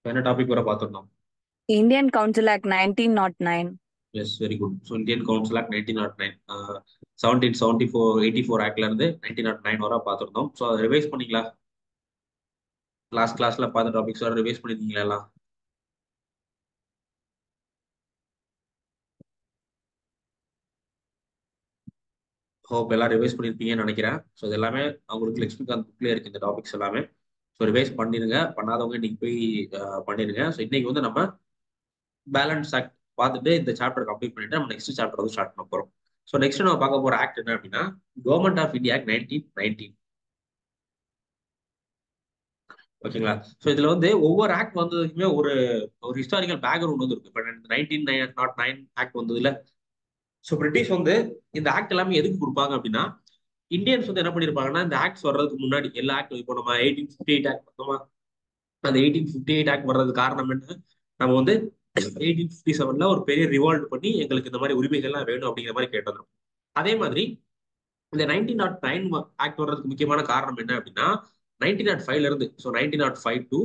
என்ன டாபிக் வர பார்த்துருந்தோம்? Indian Council Act 1909. Yes, very good. So Indian council act 1909, 1774 84 ஆக்ட்ல இருந்து 1909 வர பார்த்துருந்தோம். ஸோ அதை ரிவைஸ் பண்ணீங்களா? லாஸ்ட் கிளாஸ்ல பார்த்த டாபிக்ஸ் வர ரிவைஸ் பண்ணிருந்தீங்களா எல்லாம்? ஹோப் எல்லாம் ரிவைஸ் பண்ணியிருப்பீங்கன்னு நினைக்கிறேன். ஸோ இது எல்லாமே அவங்களுக்கு லெக்ஸ்மிகாந்த் புக்லேயே இருக்கு இந்த டாபிக்ஸ் எல்லாமே. ஸோ ரிவைஸ் பண்ணிருங்க, பண்ணாதவங்க இன்னைக்கு போய் பண்ணிருங்க. ஸோ இன்னைக்கு வந்து நம்ம பேலன்ஸ் ஆக்ட் பார்த்துட்டு இந்த சாப்டர் கம்ப்ளீட் பண்ணிட்டு நம்ம நெக்ஸ்ட் சாப்டர் வந்து ஸ்டார்ட் பண்ண போறோம். ஸோ நெக்ஸ்ட் நம்ம பார்க்க போற ஆக்ட் என்ன அப்படின்னா கவர்மெண்ட் ஆஃப் இந்தியா ஆக்ட் 1919. ஓகேங்களா? ஸோ இதுல வந்து ஒவ்வொரு ஆக்ட் வந்ததுக்குமே ஒரு ஒரு ஹிஸ்டாரிக்கல் பேக்ரவுண்ட் வந்து இருக்கு. இப்போ 1909 ஆக்ட் வந்ததுல ஸோ பிரிட்டிஷ் வந்து இந்த ஆக்ட் எல்லாமே எதுக்கு கொடுப்பாங்க அப்படின்னா இந்தியன்ஸ் வந்து என்ன பண்ணிருப்பாங்கன்னா இந்த ஆக்ட்ஸ் வர்றதுக்கு முன்னாடி எல்லா ஆக்ட் இப்போ நம்ம 1858 ஆக்ட் பார்த்தோமா, அந்த 1858 ஆக்ட் வர்றதுக்கு காரணம் என்ன? நம்ம வந்து 1857ல ஒரு பெரிய ரிவால்ட் பண்ணி எங்களுக்கு இந்த மாதிரி உரிமைகள்லாம் வேணும் அப்படிங்கிற மாதிரி கேட்டோம். அதே மாதிரி இந்த 1909 ஆக்ட் வர்றதுக்கு முக்கியமான காரணம் என்ன அப்படின்னா 1905ல இருந்து, ஸோ 1905 டு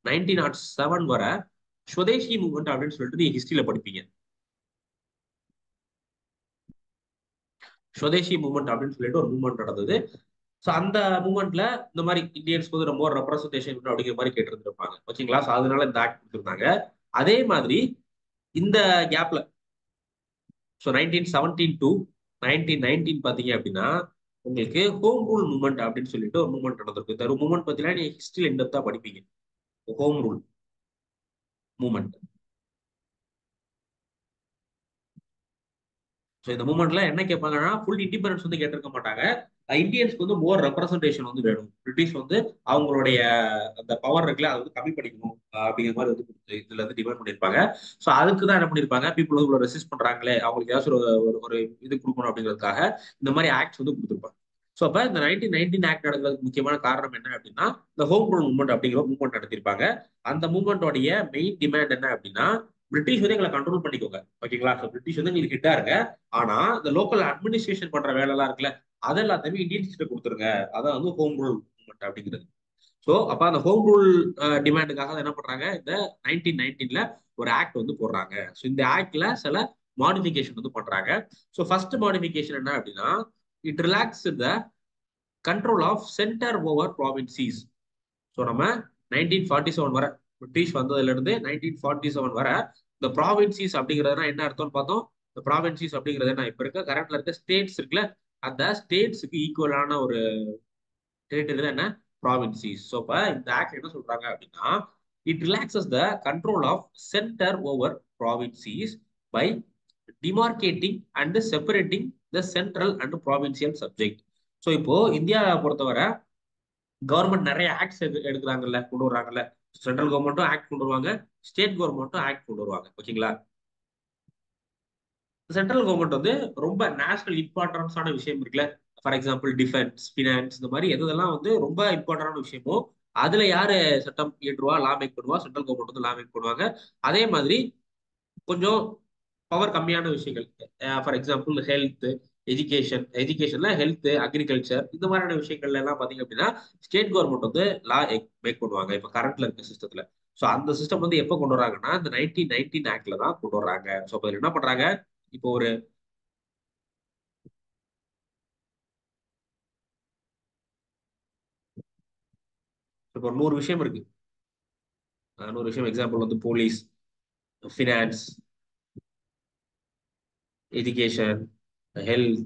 1907 வர ஸ்வதேசி மூவ்மெண்ட் அப்படின்னு சொல்லிட்டு நீங்க ஹிஸ்டரியில படிப்பீங்க. ஸ்வதேசி மூவ்மெண்ட் அப்படின்னு சொல்லிட்டு ஒரு மூவ்மெண்ட் நடந்தது. ஸோ அந்த மூவ்மெண்ட்ல இந்த மாதிரி இந்தியன்ஸ்க்கு வந்து ரொம்ப ரெப்ரஸன்டேஷன் அப்படிங்கிற மாதிரி கேட்டிருந்திருப்பாங்க. ஓகேங்களா? ஸோ அதனால இந்த ஆக்ட் கொடுத்துருந்தாங்க. அதே மாதிரி இந்த கேப்ல ஸோ 1917 டு 1919 பாத்தீங்க அப்படின்னா உங்களுக்கு ஹோம் ரூல் மூவ்மெண்ட் அப்படின்னு சொல்லிட்டு ஒரு மூவ்மெண்ட் நடந்திருக்கு. இந்த மூவ்மெண்ட் பத்திலாம் நீங்க ஹிஸ்டரியில் இன்டெப்தா படிப்பீங்க. Home rule movement. ஸோ இந்த மூவ்மெண்ட்ல என்ன கேட்பாங்கன்னா ஃபுல் இண்டிபெண்டன்ஸ் வந்து கேட்டிருக்க மாட்டாங்க. இந்தியன்ஸ்க்கு வந்து மோர் ரெப்ரஸன்டேஷன் வந்து வேணும். பிரிட்டிஷ் வந்து அவங்களுடைய அந்த பவர் இருக்குல்ல அதை வந்து கம்மி பண்ணிக்கணும் அப்படிங்கிற மாதிரி வந்து இதுல வந்து டிமாண்ட் பண்ணியிருப்பாங்க. ஸோ அதுக்கு தான் என்ன பண்ணியிருப்பாங்க, பீப்புள் வந்து இவ்வளோ ரெசிஸ்ட் பண்றாங்களே அவங்களுக்கு ஏதாச்சும் ஒரு இது கொடுக்கணும் அப்படிங்கிறதுக்காக இந்த மாதிரி ஆக்ட்ஸ் வந்து கொடுத்துருப்பாங்க. ஸோ அப்ப இந்த 1919 ஆக்ட் நடக்கிறதுக்கு முக்கியமான காரணம் என்ன அப்படின்னா இந்த ஹோம் ரூல் மூவ்மெண்ட் அப்படிங்கிற மூவ்மெண்ட் நடத்திருப்பாங்க. அந்த மூவ்மெண்டோடைய மெயின் டிமாண்ட் என்ன அப்படின்னா பிரிட்டிஷ் வந்து எங்களை கண்ட்ரோல் பண்ணிக்கோங்க. ஓகேங்களா? ஸோ பிரிட்டிஷ் வந்து எங்களுக்கு ஹிட்டா இருங்க, ஆனா இந்த லோக்கல் அட்மினிஸ்ட்ரேஷன் பண்ற வேலை எல்லாம் இருக்குல்ல அது எல்லாத்தையுமே இந்தியன்ஸ் கிட்ட கொடுத்துருங்க. அதான் வந்து ஹோம் ரூல் மூவ்மெண்ட் அப்படிங்கிறது. ஸோ அப்ப அந்த ஹோம் ரூல் டிமாண்டுக்காக என்ன பண்றாங்க, இந்த 1919ல ஒரு ஆக்ட் வந்து போடுறாங்க. ஸோ இந்த ஆக்ட்ல சில மாடிஃபிகேஷன் வந்து பண்றாங்க. ஸோ ஃபர்ஸ்ட் மாடிஃபிகேஷன் என்ன அப்படின்னா it relax the control of centre over provinces. So நம்ம 1947 வர பிரிட்டிஷ் வந்ததுல இருந்து 1947 வர இந்த ப்ராவின்சிஸ் அப்படிங்கிறதுனா என்ன அர்த்தம்னு பார்த்தோம். இந்த ப்ராவின்சிஸ் அப்படிங்கிறது என்ன, இப்ப இருக்க கரண்ட்ல இருக்க ஸ்டேட்ஸ் இருக்குல்ல அந்த ஸ்டேட்ஸுக்கு ஈக்குவலான ஒரு டெரிட்டரி தான் என்ன, ப்ராவின்சிஸ். ஸோ இப்போ இந்த ஆக்ட் என்ன சொல்றாங்க அப்படின்னா it relaxes the control of centre over provinces by demarcating and separating the central and provincial subject. So இப்போ இந்தியாவை பொறுத்தவரை கவர்மெண்ட் நிறைய ஆக்ட்ஸ் எடுக்கிறாங்கல்ல, கொண்டு வர்றாங்கல்ல. சென்ட்ரல் கவர்மெண்ட்டும் ஆக்ட் கொண்டு வருவாங்க, ஸ்டேட் கவர்மெண்ட்டும் ஆக்ட் கொண்டு வருவாங்க. ஓகேங்களா? சென்ட்ரல் கவர்மெண்ட் வந்து ரொம்ப நேஷனல் இம்பார்ட்டன்ஸான விஷயம் இருக்குல்ல, ஃபார் எக்ஸாம்பிள் டிஃபென்ஸ், ஃபினான்ஸ், இந்த மாதிரி எதெல்லாம் வந்து ரொம்ப இம்பார்ட்டன்டான விஷயமோ அதுல யாரு சட்டம் இயற்றுவா, லா மேக் பண்ணுவா, சென்ட்ரல் கவர்மெண்ட் வந்து லா மேக் பண்ணுவாங்க. அதே மாதிரி கொஞ்சம் பவர் கம்மியான விஷயங்கள், ஃபார் எக்ஸாம்பிள் ஹெல்த், எஜுகேஷன்ல ஹெல்த், அக்ரிகல்ச்சர், இந்த மாதிரியான விஷயங்கள்ல எல்லாம் பாத்தீங்க அப்படின்னா ஸ்டேட் கவர்மெண்ட் வந்து லா மேக் பண்ணுவாங்க இப்ப கரண்ட்ல இருக்க சிஸ்டத்துல. ஸோ அந்த சிஸ்டம் வந்து எப்போ கொண்டு வராங்கன்னா இந்த 1919 ஆக்ட்ல தான் கொண்டு வர்றாங்க. ஸோ இப்போ என்ன பண்றாங்க, இப்போ ஒரு இப்போ ஒரு 100 விஷயம் இருக்கு. 100 விஷயம் எக்ஸாம்பிள் வந்து police, finance, education, health,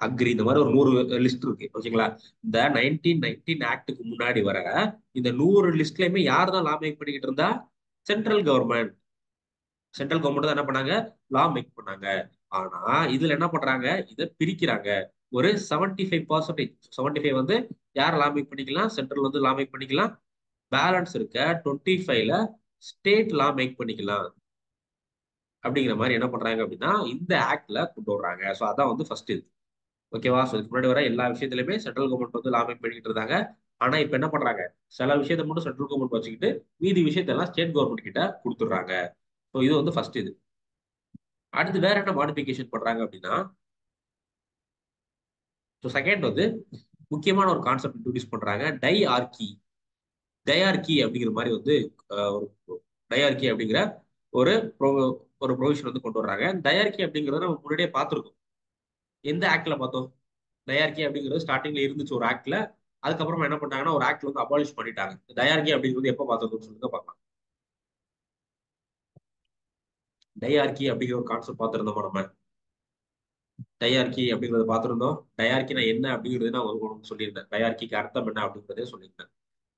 agri, இந்த மாதிரி ஒரு 100 லிஸ்ட் இருக்கு. ஓகேங்களா? இந்த 1919 ஆக்டுக்கு முன்னாடி வர இந்த 100 லிஸ்ட்லயுமே யார் தான் லா மேக் பண்ணிக்கிட்டு இருந்தா, சென்ட்ரல் கவர்மெண்ட். சென்ட்ரல் கவர்மெண்ட் தான் என்ன பண்ணாங்க, லா மேக் பண்ணாங்க. ஆனா இதுல என்ன பண்றாங்க, இதை பிரிக்கிறாங்க. ஒரு 75%, 75 வந்து யார் லா மேக் பண்ணிக்கலாம், சென்ட்ரல் வந்து லா மேக் பண்ணிக்கலாம். பேலன்ஸ் இருக்க 25ல ஸ்டேட் லா மேக் பண்ணிக்கலாம். அப்படிங்கிற மாதிரி என்ன பண்றாங்க அப்படின்னா இந்த ஆக்ட்ல கொண்டு வர்றாங்க. ஸோ அதான் வந்து ஃபர்ஸ்ட் இது. ஓகேவா? ஸோ இதுக்கு முன்னாடி வர எல்லா விஷயத்திலுமே சென்ட்ரல் கவர்மெண்ட் வந்து லாபம் பண்ணிட்டு இருந்தாங்க. ஆனா இப்ப என்ன பண்றாங்க, சில விஷயத்த மட்டும் சென்ட்ரல் கவர்மெண்ட் வச்சுக்கிட்டு மீதி விஷயத்தெல்லாம் ஸ்டேட் கவர்மெண்ட் கிட்ட கொடுத்துட்றாங்க. ஸோ இது வந்து ஃபர்ஸ்ட் இது. அடுத்து வேற என்ன மாடிஃபிகேஷன் பண்றாங்க அப்படின்னா ஸோ செகண்ட் வந்து முக்கியமான ஒரு கான்செப்ட் இன்ட்ரோடியூஸ் பண்றாங்க, டைஆர்கி. டைஆர்கி அப்படிங்கிற மாதிரி வந்து ஒரு டைஆர்கி அப்படிங்கிற ஒரு ஒரு ப்ரொவிஷன் வந்து கொண்டு வர்றாங்க. டைஆர்கி அப்படிங்கறத நம்ம முன்னாடியே பார்த்திருக்கோம். எந்த ஆக்ட்ல பார்த்தோம்? டைஆர்கி அப்படிங்கிறது ஸ்டார்டிங்ல இருந்துச்சு ஒரு ஆக்ட்ல. அதுக்கப்புறமா என்ன பண்ணாங்கன்னா ஒரு ஆக்ட்ல வந்து அபாலிஷ் பண்ணிட்டாங்க. டைஆர்கி அப்படிங்கிறது எப்போ பார்த்தோம்னு சொல்லுங்க பார்க்கலாம். டைஆர்கி அப்படிங்கிற ஒரு கான்செப்ட் பார்த்திருந்தோம் நம்ம. டையார்கி அப்படிங்கறத பார்த்திருந்தோம். டையார்கினா என்ன அப்படிங்கிறது நான் உங்களுக்கு சொல்லியிருந்தேன். டையார்கிக்கு அர்த்தம் என்ன அப்படிங்கிறதே சொல்லியிருந்தேன்.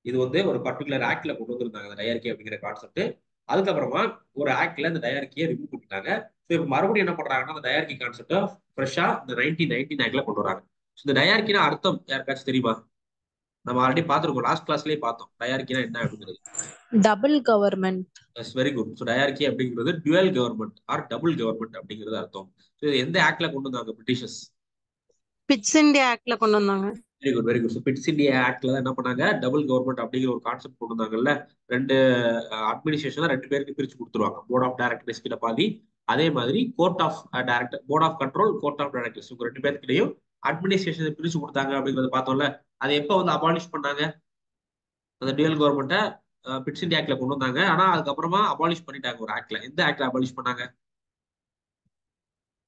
இது வந்து ஒரு பர்டிகுலர் ஆக்ட்ல கொண்டு வந்திருந்தாங்க அந்த டையார்கி அப்படிங்கிற கான்செப்ட். அதுக்கப்புறமா ஒரு ஆக்ட்ல இந்த டையார்கியை ரிமூவ் பண்ணிட்டாங்க. ஸோ இப்போ மறுபடியும் என்ன பண்றாங்கன்னா அந்த டையார்கி கான்செப்டை ஃப்ரெஷ்ஷா இந்த 1919 ஆக்ட்ல கொண்டு வராங்க. இந்த டையார்கினா அர்த்தம் யாருக்காச்சும் தெரியுமா? நம்ம ஆல்ரெடி பார்த்திருக்கோம், லாஸ்ட் கிளாஸ்லயே பார்த்தோம் டையார்கினா என்ன அப்படிங்கிறது. Double government. Yes, very good. So dyarchy அப்படிங்கிறது dual government or double government அப்படிங்கிறது அர்த்தம். ஸோ இது எந்த ஆக்ட்ல கொண்டு வந்தாங்க பிரிட்டிஷர்ஸ்? பிட்ஸ் இந்தியா ஆக்ட்ல கொண்டு வந்தாங்க. Very good, very good. So Pitt's India ஆக்ட்ல தான் என்ன பண்ணாங்க, டபுள் கவர்மெண்ட் அப்படிங்கிற ஒரு கான்செப்ட் கொண்டு வந்தாங்கல்ல. ரெண்டு அட்மினிஸ்ட்ரேஷன் ரெண்டு பேருக்கு பிரிச்சு கொடுத்துருவாங்க. போர்ட் ஆஃப் டைரக்டர்ஸ் கிட்ட பாதி, அதே மாதிரி court of director, board of control, court of directors, இவங்க ரெண்டு பேருக்கிட்டையும் அட்மினிஸ்ட்ரேஷன் பிரிச்சு கொடுத்தாங்க அப்படிங்கறத பார்த்தோம்ல. அதை எப்போ வந்து அபாலிஷ் பண்ணாங்க? அந்த டுவல் கவர்மெண்ட்டை பிட்ஸ் இந்தியா ஆக்ட்ல கொண்டு வந்தாங்க. ஆனா அதுக்கப்புறமா அபாலிஷ் பண்ணிட்டாங்க ஒரு ஆக்ட்ல. எந்த ஆக்ட்ல அபாலிஷ் பண்ணாங்க?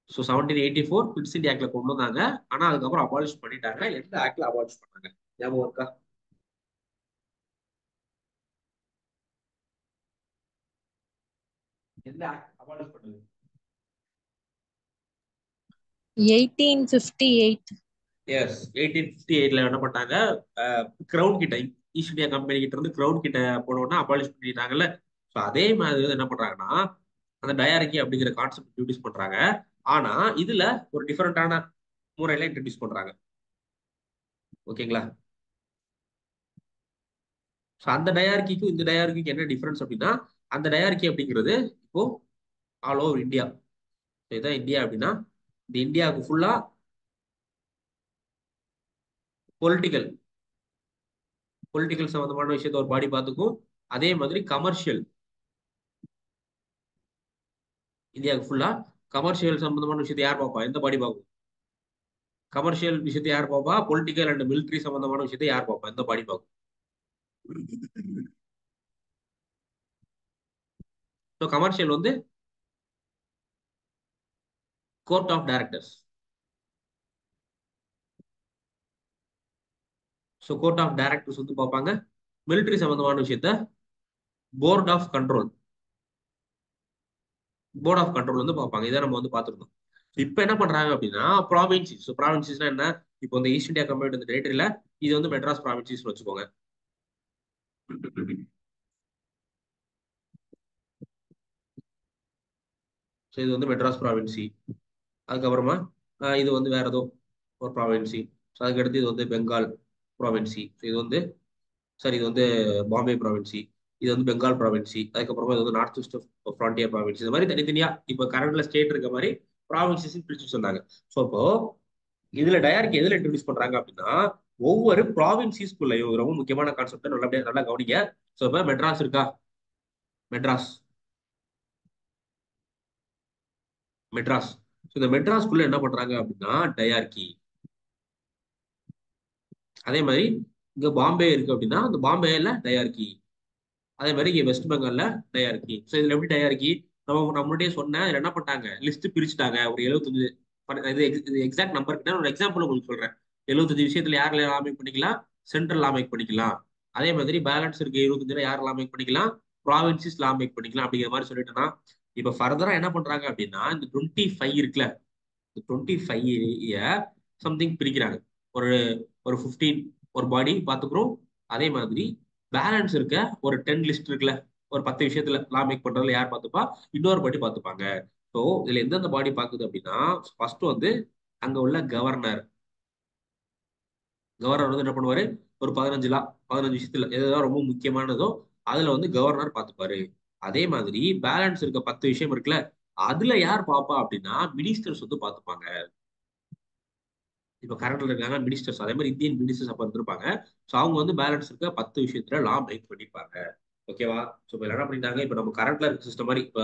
ஸோ 1784 பிட்ஸ் இந்தியா ஆக்ட்ல கொண்டு வந்தாங்க. ஆனா அதுக்கப்புறம் அபாலிஷ் பண்ணிட்டாங்க. எந்த ஆக்ட்ல அபாலிஷ் பண்ணாங்க ஞாபகம் இருக்கா? எந்த ஆக்ட் அபாலிஷ் பண்ணுது? 1858. எஸ், 1858ல என்ன பண்ணாங்க, கிரவுன் கிட்ட, ஈஸ்ட் இந்தியா கம்பெனி கிட்ட இருந்து கிரவுன் கிட்ட போனோம்னா அபாலிஷ் பண்ணிட்டாங்கல்ல. ஸோ அதே மாதிரி என்ன பண்றாங்கன்னா அந்த டயாரகி அப்படிங்கிற கான்செப்ட் இன்ட்ரடியூஸ் பண்றாங்க. ஆனா இதுல ஒரு டிஃபரெண்டான முறையில இன்ட்ரடியூஸ் பண்றாங்க. ஓகேங்களா? ஸோ அந்த டயாரகிக்கும் இந்த டயாரகிக்கும் என்ன டிஃபரன்ஸ் அப்படின்னா, அந்த டயாரகி அப்படிங்கிறது இப்போ ஆல் ஓவர் இந்தியா. இதுதான் இந்தியா அப்படின்னா இந்த இந்தியாவுக்கு ஃபுல்லா பொலிட்டிக்கல் பொலிட்டிக்கல் சம்பந்தமான விஷயத்த ஒரு பாடி பார்த்துக்கும். அதே மாதிரி கமர்ஷியல், இந்தியாவுக்கு ஃபுல்லா கமர்ஷியல் சம்பந்தமான விஷயத்தை யார் பார்ப்பா? எந்த பாடி பார்க்கும்? கமர்ஷியல் விஷயத்தை யார் பார்ப்பா? பொலிட்டிக்கல் அண்ட் மிலிட்ரி சம்பந்தமான விஷயத்தை யார் பார்ப்பா? எந்த பாடி பார்க்கும்? ஸோ கமர்ஷியல் வந்து court of directors. So court of directors வந்து பார்ப்பாங்க. மிலிட்ரி சம்பந்தமான விஷயத்த board of control, board of control வந்து பார்ப்பாங்க. இதை நம்ம வந்து பார்த்துருந்தோம். இப்போ என்ன பண்றாங்க அப்படின்னா ப்ராவின்சிஸ். ஸோ ப்ராவின்சிஸ்னா என்ன? இப்போ இந்த ஈஸ்ட் இந்தியா கம்பெனி இந்த டெரிட்டரியில இது வந்து மெட்ராஸ் ப்ராவின்சிஸ் வச்சுக்கோங்க. ஸோ இது வந்து மெட்ராஸ் ப்ராவின்சி. அதுக்கப்புறமா இது வந்து வேற ஏதோ ஒரு ப்ராவின்சி. ஸோ அதுக்கடுத்து இது வந்து பெங்கால் ப்ராவின்சி. ஸோ இது வந்து சாரி, இது வந்து பாம்பே ப்ராவின்சி. இது வந்து பெங்கால் ப்ராவின்சி. அதுக்கப்புறமா இது வந்து நார்த் ஈஸ்ட் ஃப்ரான்டியர் ப்ராவின்சி. இந்த மாதிரி தனித்தனியா இப்போ கரண்ட்ல ஸ்டேட் இருக்க மாதிரி ப்ராவின்சிஸ் பிரிச்சு வச்சிருந்தாங்க. ஸோ இப்போ இதுல டயார்கி எதுல இன்ட்ரடியூஸ் பண்றாங்க அப்படின்னா ஒவ்வொரு ப்ராவின்சிஸ்குள்ளயும் ரொம்ப முக்கியமான கான்செப்ட் நல்லபடியா நல்லா கவனிங்க. ஸோ இப்போ மெட்ராஸ் இருக்கா? மெட்ராஸ், மெட்ராஸ். ஸோ இந்த மெட்ராஸ்குள்ள என்ன பண்றாங்க அப்படின்னா டயார்கி. அதே மாதிரி இங்க பாம்பே இருக்கு அப்படின்னா அந்த பாம்பேல டயார்கி. அதே மாதிரி இங்க வெஸ்ட் பெங்கால்ல டயார்கி. ஸோ இதுல எப்படி டயார்கி? நம்ம முன்னாடியே சொன்னேன். இதுல என்ன பண்ணிட்டாங்க, லிஸ்ட் பிரிச்சுட்டாங்க. ஒரு 75 இது எக்ஸாக்ட் நம்பர் கிட்ட ஒரு எக்ஸாம்பிள் உங்களுக்கு சொல்றேன். 75 விஷயத்துல யார் லாமேக் பண்ணிக்கலாம்? சென்ட்ரல் லாமேக் பண்ணிக்கலாம். அதே மாதிரி பேலன்ஸ் இருக்கு 25 யார் லாமேக் பண்ணிக்கலாம்? ப்ராவின்சிஸ் லாமேக் பண்ணிக்கலாம் அப்படிங்கிற மாதிரி சொல்லிட்டேன்னா இப்ப ஃபர்தரா என்ன பண்றாங்க அப்படின்னா இந்த 25 இருக்குல்ல, இந்த 25 சம்திங் பிரிக்கிறாங்க. ஒரு ஒரு 15 ஒரு பாடி பாத்துக்கிறோம். அதே மாதிரி பேலன்ஸ் இருக்க ஒரு 10 லிஸ்ட் இருக்குல்ல, ஒரு 10 விஷயத்துல லா மேக் பண்றதுல யார் பார்த்துப்பா? இன்னொரு பாடி பார்த்துப்பாங்க. ஸோ இதுல எந்தெந்த பாடி பாக்குது அப்படின்னா ஃபர்ஸ்ட் வந்து அங்க உள்ள கவர்னர். கவர்னர் வந்து என்ன பண்ணுவாரு? ஒரு 15 விஷயத்துல எதுதான் ரொம்ப முக்கியமானதோ அதுல வந்து கவர்னர் பார்த்துப்பாரு. அதே மாதிரி பேலன்ஸ் இருக்க 10 விஷயம் இருக்குல்ல, அதுல யார் பாப்பா அப்படின்னா மினிஸ்டர்ஸ் வந்து பார்த்துப்பாங்க. இப்ப கரண்ட்ல இருக்காங்க மினிஸ்டர்ஸ், அதே மாதிரி இந்தியன் மினிஸ்டர்ஸ் அப்ப இருந்திருப்பாங்க. ஸோ அவங்க வந்து பேலன்ஸ் இருக்க 10 விஷயத்துல லா மேக் பண்ணிப்பாங்க. ஓகேவா? ஸோ இப்போ என்ன பண்ணிட்டாங்க, இப்போ நம்ம கரண்ட்ல இருக்க சிஸ்டம் மாதிரி இப்போ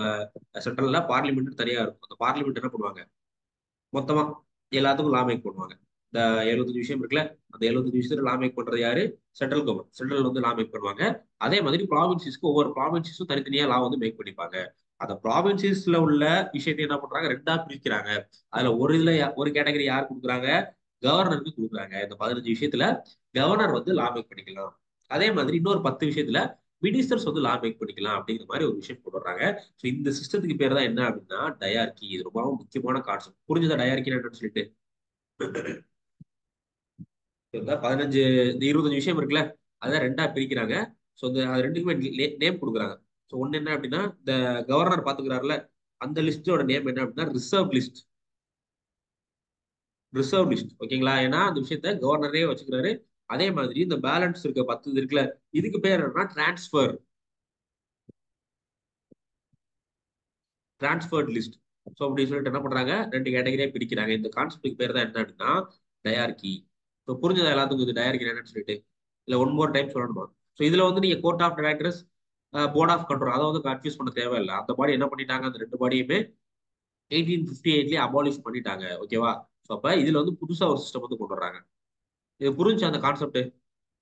சென்ட்ரல்ல பார்லிமெண்ட் தனியா இருக்கும். அந்த பார்லிமெண்ட் என்ன பண்ணுவாங்க, மொத்தமா எல்லாத்துக்கும் லா மேக் பண்ணுவாங்க. இந்த 75 விஷயம் இருக்குல்ல, அந்த 75 விஷயத்துல லா மேக் பண்றது யாரு? Central government. சென்ட்ரல் வந்து லா மேக் பண்ணுவாங்க. அதே மாதிரி ப்ராவின்சிஸ்க்கு ஒவ்வொரு ப்ராவின்சிஸும் தனித்தனியா லா வந்து மேக் பண்ணிப்பாங்க. அந்த ப்ராவின்சிஸ்ல உள்ள விஷயத்தை என்ன பண்றாங்க, ரெண்டா பிரிக்கிறாங்க. அதுல ஒரு இதுல ஒரு கேட்டகரி யார் கொடுக்குறாங்க? கவர்னருக்கு கொடுக்குறாங்க. இந்த 15 விஷயத்துல கவர்னர் வந்து லா மேக் பண்ணிக்கலாம். அதே மாதிரி இன்னொரு 10 விஷயத்துல மினிஸ்டர்ஸ் வந்து லா மேக் பண்ணிக்கலாம் அப்படிங்கிற மாதிரி ஒரு விஷயம் கொண்டு வர்றாங்க. ஸோ இந்த சிஸ்டத்துக்கு பேர் தான் என்ன அப்படின்னா டயார்கி. இது ரொம்ப முக்கியமான கான்செப்ட். புரிஞ்சதா டயார்கி என்னன்னு சொல்லிட்டு? இந்த 15 இந்த 25 விஷயம் இருக்குல்ல, அதை ரெண்டா பிரிக்கிறாங்க. ஸோ இந்த அது ரெண்டுக்குமே நேம் கொடுக்குறாங்க. ஸோ ஒன்னு என்ன அப்படின்னா, இந்த கவர்னர் பாத்துக்கிறாருல, அந்த லிஸ்டோட நேம் என்ன அப்படின்னா ரிசர்வ் லிஸ்ட். ரிசர்வ் லிஸ்ட், ஓகேங்களா? ஏன்னா அந்த விஷயத்த கவர்னரே வச்சுக்கிறாரு. அதே மாதிரி இந்த பேலன்ஸ் இருக்க 10 இது இருக்குல்ல, இதுக்கு பேர் என்னன்னா டிரான்ஸ்ஃபர். Transferred list. ஸோ அப்படி சொல்லிட்டு என்ன பண்றாங்க, ரெண்டு கேட்டகரியா பிரிக்கிறாங்க. இந்த கான்செப்டுக்கு பேர் தான் என்ன அப்படின்னா டயார்கி. ஸோ புரிஞ்சதா எல்லாத்துக்கும் இது டயார்கி என்னன்னு சொல்லிட்டு? இல்ல ஒன் மோர் டைம் சொல்லணுமா? ஸோ இதுல வந்து நீங்க court of directors, board of control, அதை வந்து கன்ஃபியூஸ் பண்ண தேவையில்லை. அந்த பாடி என்ன பண்ணிட்டாங்க, அந்த ரெண்டு பாடியுமே 1858 அபாலிஷ் பண்ணிட்டாங்க. ஓகேவா? ஸோ அப்ப இதுல வந்து புதுசா ஒரு சிஸ்டம் வந்து கொண்டு வர்றாங்க. இது புரிஞ்சு அந்த கான்செப்ட்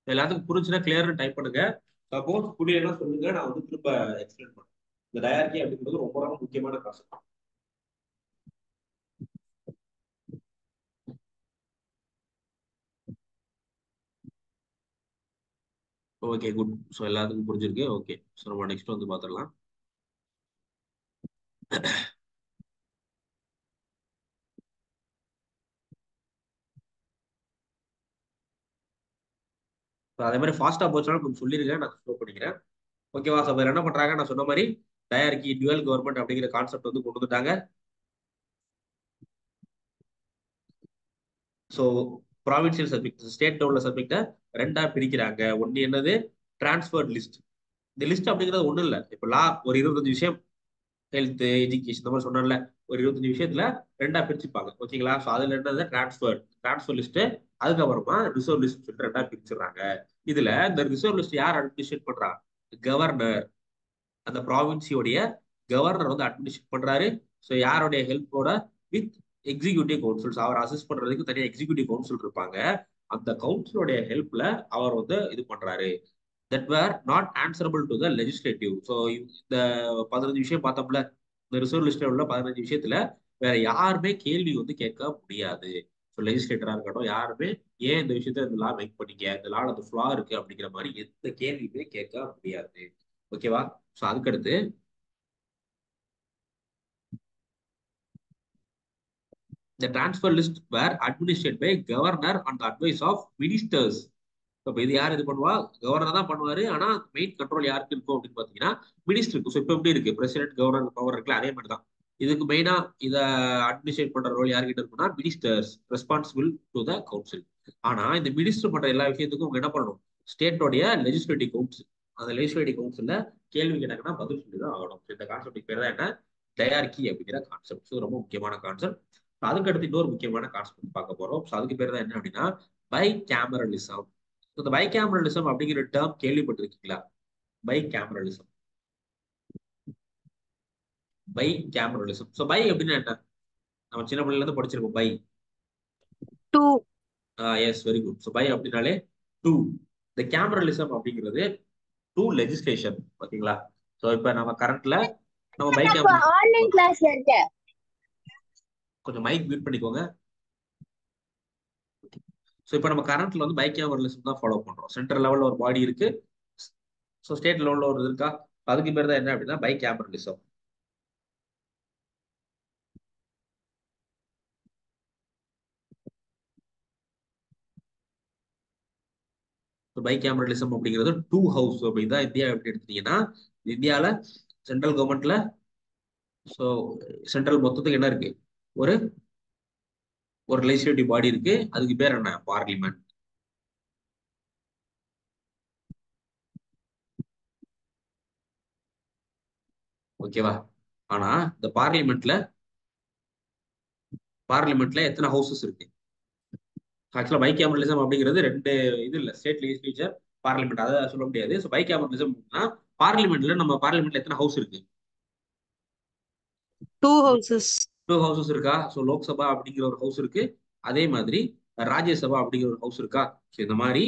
எல்லாத்துக்கும் புரிஞ்சுன்னா கிளியர்னு டைப் பண்ணுங்க. சப்போஸ் புரியலன்னா சொல்லுங்க, நான் வந்து திரும்ப எக்ஸ்பிளைன் பண்றேன். இந்த டயார்கி அப்படிங்கிறது ரொம்ப ரொம்ப முக்கியமான கான்செப்ட். Okay, good. ஸோ எல்லாத்துக்கும் புரிஞ்சிருக்கு. ஓகே, ஸோ நம்ம நெக்ஸ்ட் வந்து பார்த்துடலாம். அதே மாதிரி ஃபாஸ்டா போச்சுனாலும் கொஞ்சம் சொல்லிருங்க, நான் ஸ்லோ பண்ணிக்கிறேன். ஓகேவா? ஸோ என்ன பண்றாங்க, நான் சொன்ன மாதிரி டயார்கி டுவல் கவர்மெண்ட் அப்படிங்கிற கான்செப்ட் வந்து கொண்டு வந்துட்டாங்க. ஸோ ப்ராவின்சியல் சப்ஜெக்ட், ஸ்டேட் உள்ள சப்ஜெக்டை ரெண்டா பிரிக்கிறாங்க. ஒன்னு என்னது, டிரான்ஸ்பர்ட் லிஸ்ட். இந்த லிஸ்ட் அப்படிங்கிறது ஒண்ணும் இல்லை. இப்போ லா ஒரு 25 விஷயம், ஹெல்த், எஜுகேஷன், இந்த மாதிரி சொன்னேன்ல, ஒரு 25 விஷயத்துல ரெண்டா பிரிச்சுப்பாங்க. ஓகேங்களா? ஸோ அதுல என்னது டிரான்ஸ்பர் லிஸ்ட். அதுக்கப்புறமா ரிசர்வ் லிஸ்ட் சொல்லிட்டு ரெண்டா பிரிச்சிடுறாங்க. இதுல இந்த ரிசர்வ் லிஸ்ட் யார் அட்மினிஸ்ட்ரேட் பண்றா? கவர்னர். அந்த ப்ராவின்சியோடைய கவர்னர் வந்து அட்மினிஸ்ட்ரேட் பண்றாரு. ஸோ யாருடைய ஹெல்ப்போட? With executive councils. அவர் அசிஸ்ட் பண்றதுக்கு தனியாக எக்ஸிக்யூட்டிவ் கவுன்சில் இருப்பாங்க. அந்த கவுன்சிலோடைய ஹெல்ப்ல அவர் வந்து இது பண்றாரு. That where not answerable to the legislative. So இந்த 15 விஷயம் பார்த்தோம்ல, இந்த ரிசர்வ் லிஸ்ட்ல உள்ள 15 விஷயத்துல வேற யாருமே கேள்வி வந்து கேட்க முடியாது. ஸோ லெஜிஸ்லேட்டரா இருக்கட்டும், யாருமே ஏன் இந்த விஷயத்த இந்த லா மேக் பண்ணீங்க, இந்த லால அந்த ஃபிளா இருக்கு அப்படிங்கிற மாதிரி எந்த கேள்வியுமே கேட்க முடியாது. ஓகேவா? ஸோ அதுக்கடுத்து the transfer list were administered by governor on the advice of ministers. இப்போ இது யார் இது பண்ணுவா? கவர்னர் தான் பண்ணுவாரு. ஆனா மெயின் கண்ட்ரோல் யாருக்கு இருக்கும் அப்படின்னு பாத்தீங்கன்னா மினிஸ்டருக்கு. ஸோ இப்போ எப்படி இருக்கு, பிரசிடென்ட் கவர்னர் பவர் இருக்குல்ல, அதே மாதிரி தான். இதுக்கு மெயினா இதை அட்மினிஸ்ட்ரேட் பண்ற ரோல் யார்கிட்ட இருக்குன்னா ministers, responsible to the council. ஆனா இந்த மினிஸ்டர் பண்ற எல்லா விஷயத்துக்கும் அவங்க என்ன பண்ணணும்? ஸ்டேட்டோடைய லெஜிஸ்லேட்டிவ் கவுன்சில். அந்த லெஜிஸ்லேட்டிவ் கவுன்சில்ல கேள்வி கேட்டாங்கன்னா பதில் சொல்லி தான் ஆகணும். இந்த கான்செப்ட் பேர் தான் என்ன, டயார்கி அப்படிங்கிற கான்செப்ட். ஸோ ரொம்ப முக்கியமான கான்செப்ட். அதுக்கு அடுத்து இன்னொரு முக்கியமான கான்செப்ட் பார்க்க போறோம். ஸோ அதுக்கு பேர் தான் என்ன அப்படின்னா பை கேமரலிசம். இந்த பை கேமரலிசம் அப்படிங்கிற டேர்ம் கேள்விப்பட்டிருக்கீங்களா? Bicameralism. Bicameralism. So bi அப்படின்னா என்ன? நம்ம சின்ன பிள்ளைல இருந்து படிச்சிருப்போம் bi. Two. Yes, very good. So bi அப்படின்னாலே டூ. இந்த கேமரலிசம் அப்படிங்கிறது டூ லெஜிஸ்லேஷன். ஓகேங்களா? ஸோ இப்போ நம்ம கரண்ட்ல நம்ம பை கேமரலிசம், ஆன்லைன் கிளாஸ்ல இருக்கேன். கொஞ்சம் மைக் மியூட் பண்ணிக்கோங்க. ஸோ இப்போ நம்ம கரண்ட்ல வந்து பை கேமரலிசம் தான் ஃபாலோ பண்றோம். சென்ட்ரல் லெவல்ல ஒரு பாடி இருக்கு, ஸோ ஸ்டேட் லெவல்ல ஒரு இருக்கா. அதுக்கு பேர் தான் என்ன அப்படின்னா பை கேமரலிசம். பை கேமரலிசம் அப்படிங்கிறது டூ ஹவுஸ் அப்படின்னு தான் இந்தியா எப்படி எடுத்தீங்கன்னா, இந்தியாவில் சென்ட்ரல் கவர்மெண்ட்ல, ஸோ சென்ட்ரல் மொத்தத்துக்கு என்ன இருக்கு, ஒரு ஒரு லெஜிஸ்லேட்டிவ் பாடி இருக்கு. அதுக்கு பேர் என்ன, பார்லிமெண்ட். ஓகேவா? ஆனா இந்த பார்லிமெண்ட்ல எத்தனை ஹவுசஸ் இருக்கு? ஆக்சுவலா பை கேமரலிசம் அப்படிங்கிறது ரெண்டு இது இல்ல, ஸ்டேட் லெஜிஸ்லேச்சர், பார்லிமெண்ட், அதை சொல்ல முடியாது. ஸோ பை கேமரலிசம்னா பார்லிமெண்ட்ல, நம்ம பார்லிமெண்ட்ல எத்தனை ஹவுஸ் இருக்கு? Two houses. டூ ஹவுசஸ் இருக்கா? ஸோ லோக்சபா அப்படிங்கிற ஒரு ஹவுஸ் இருக்கு. அதே மாதிரி ராஜ்யசபா அப்படிங்கிற ஒரு ஹவுஸ் இருக்கா. ஸோ இந்த மாதிரி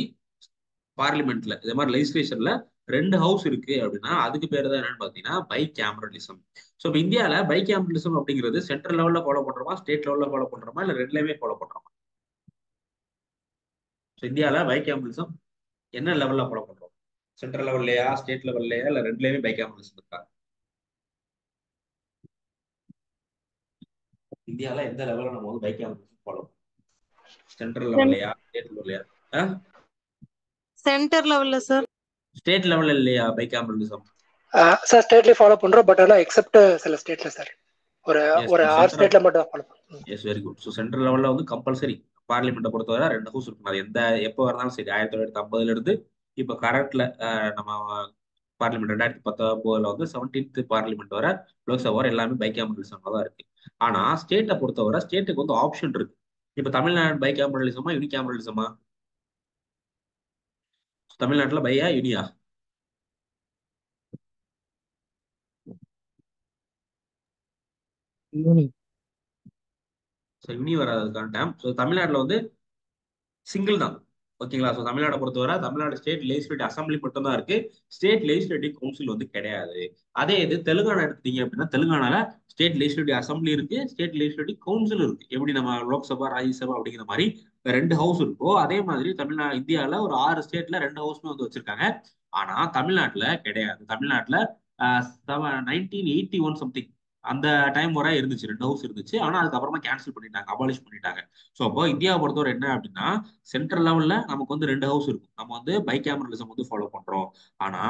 பார்லிமெண்ட்ல இந்த மாதிரி லெஜிஸ்லேஷன்ல ரெண்டு ஹவுஸ் இருக்கு அப்படின்னா அதுக்கு பேர் தான் என்னன்னு பாத்தீங்கன்னா பை கேமரலிசம். ஸோ இப்போ இந்தியாவில் பை கேமரலிசம் அப்படிங்கிறது சென்ட்ரல் லெவல்ல ஃபாலோ பண்றோமா, ஸ்டேட் லெவல்ல ஃபாலோ பண்றோமா, இல்ல ரெண்டுலயுமே ஃபாலோ பண்றோமா? ஸோ இந்தியாவில் பை கேமரலிசம் என்ன லெவல்ல ஃபாலோ பண்றோம்? சென்ட்ரல் லெவல்லையா, ஸ்டேட் லெவல்லையா, இல்ல ரெண்டுலயுமே பை கேமரலிசம் இருக்கா? இந்தியாவில் எந்த லெவலில் நம்ம வந்து பை கேமரலிசம் ஃபாலோ பண்றோம்? சென்ட்ரல் லெவல்லையா, ஸ்டேட் லெவல்லையா? சென்டர் லெவல்ல சார். ஸ்டேட் லெவல்ல இல்லையா பை கேமரலிசம்? சார் ஸ்டேட்லயே ஃபாலோ பண்றோம், பட் ஆனால் எக்ஸப்ட் சில ஸ்டேட்ல சார் ஒரு ஒரு 6 ஸ்டேட்ல மட்டும் தான் ஃபாலோ பண்ணுறோம். Yes, very good. So central லெவலில் வந்து கம்பல்சரி பார்லிமெண்ட்டை பொறுத்தவரை ரெண்டு ஹவுஸ் இருக்கும். அது எந்த எப்போ இருந்தாலும் சரி, 1950 இருந்து இப்போ கரண்ட்ல நம்ம பார்லிமெண்ட் 2019 வந்து 17th பார்லிமெண்ட் வர லோக்சபா வர எல்லாமே பை கேமரலிசம் தான் இருக்கு. ஆனா ஸ்டேட்டை பொறுத்தவரை ஸ்டேட்டுக்கு வந்து ஆப்ஷன் இருக்கு. இப்போ தமிழ்நாடு பை கேமரலிசமா யூனி கேமரலிசமா? தமிழ்நாட்டில் பையா யூனியா? ஸோ யூனி வராதுக்கான டைம். ஸோ தமிழ்நாட்டில் வந்து சிங்கிள் தான். ஓகேங்களா? ஸோ தமிழ்நாடை பொறுத்தவரை தமிழ்நாடு ஸ்டேட் லெஜிஸ்லேட்டிவ் அசம்பிளி மட்டும் தான் இருக்கு, ஸ்டேட் லெஜிஸ்லேட்டிவ் கவுன்சில் வந்து கிடையாது. அதே இது தெலுங்கானா எடுத்தீங்க அப்படின்னா தெலுங்கானால ஸ்டேட் லெஜிஸ்லேட்டிவ் அசம்பிளி இருக்கு, ஸ்டேட் லெஜிஸ்லேட்டிவ் கவுன்சில் இருக்கு. எப்படி நம்ம லோக்சபா ராஜ்யசபா அப்படிங்கிற மாதிரி ரெண்டு ஹவுஸ் இருக்கோ அதே மாதிரி இந்தியாவில் ஒரு 6 ஸ்டேட்ல ரெண்டு ஹவுஸ்மே வந்து வச்சிருக்காங்க. ஆனா தமிழ்நாட்டுல கிடையாது. தமிழ்நாட்டுல 1981 சம்திங் அந்த டைம் வரை இருந்துச்சு, ரெண்டு ஹவுஸ் இருந்துச்சு. ஆனா அதுக்கப்புறமா கேன்சல் பண்ணிட்டாங்க, அபாலிஷ் பண்ணிட்டாங்க. ஸோ அப்போ இந்தியாவை பொறுத்தவரை என்ன அப்படின்னா சென்ட்ரல் லெவல்ல நமக்கு வந்து ரெண்டு ஹவுஸ் இருக்கும், நம்ம வந்து பை கேமரலிசம் வந்து ஃபாலோ பண்றோம். ஆனா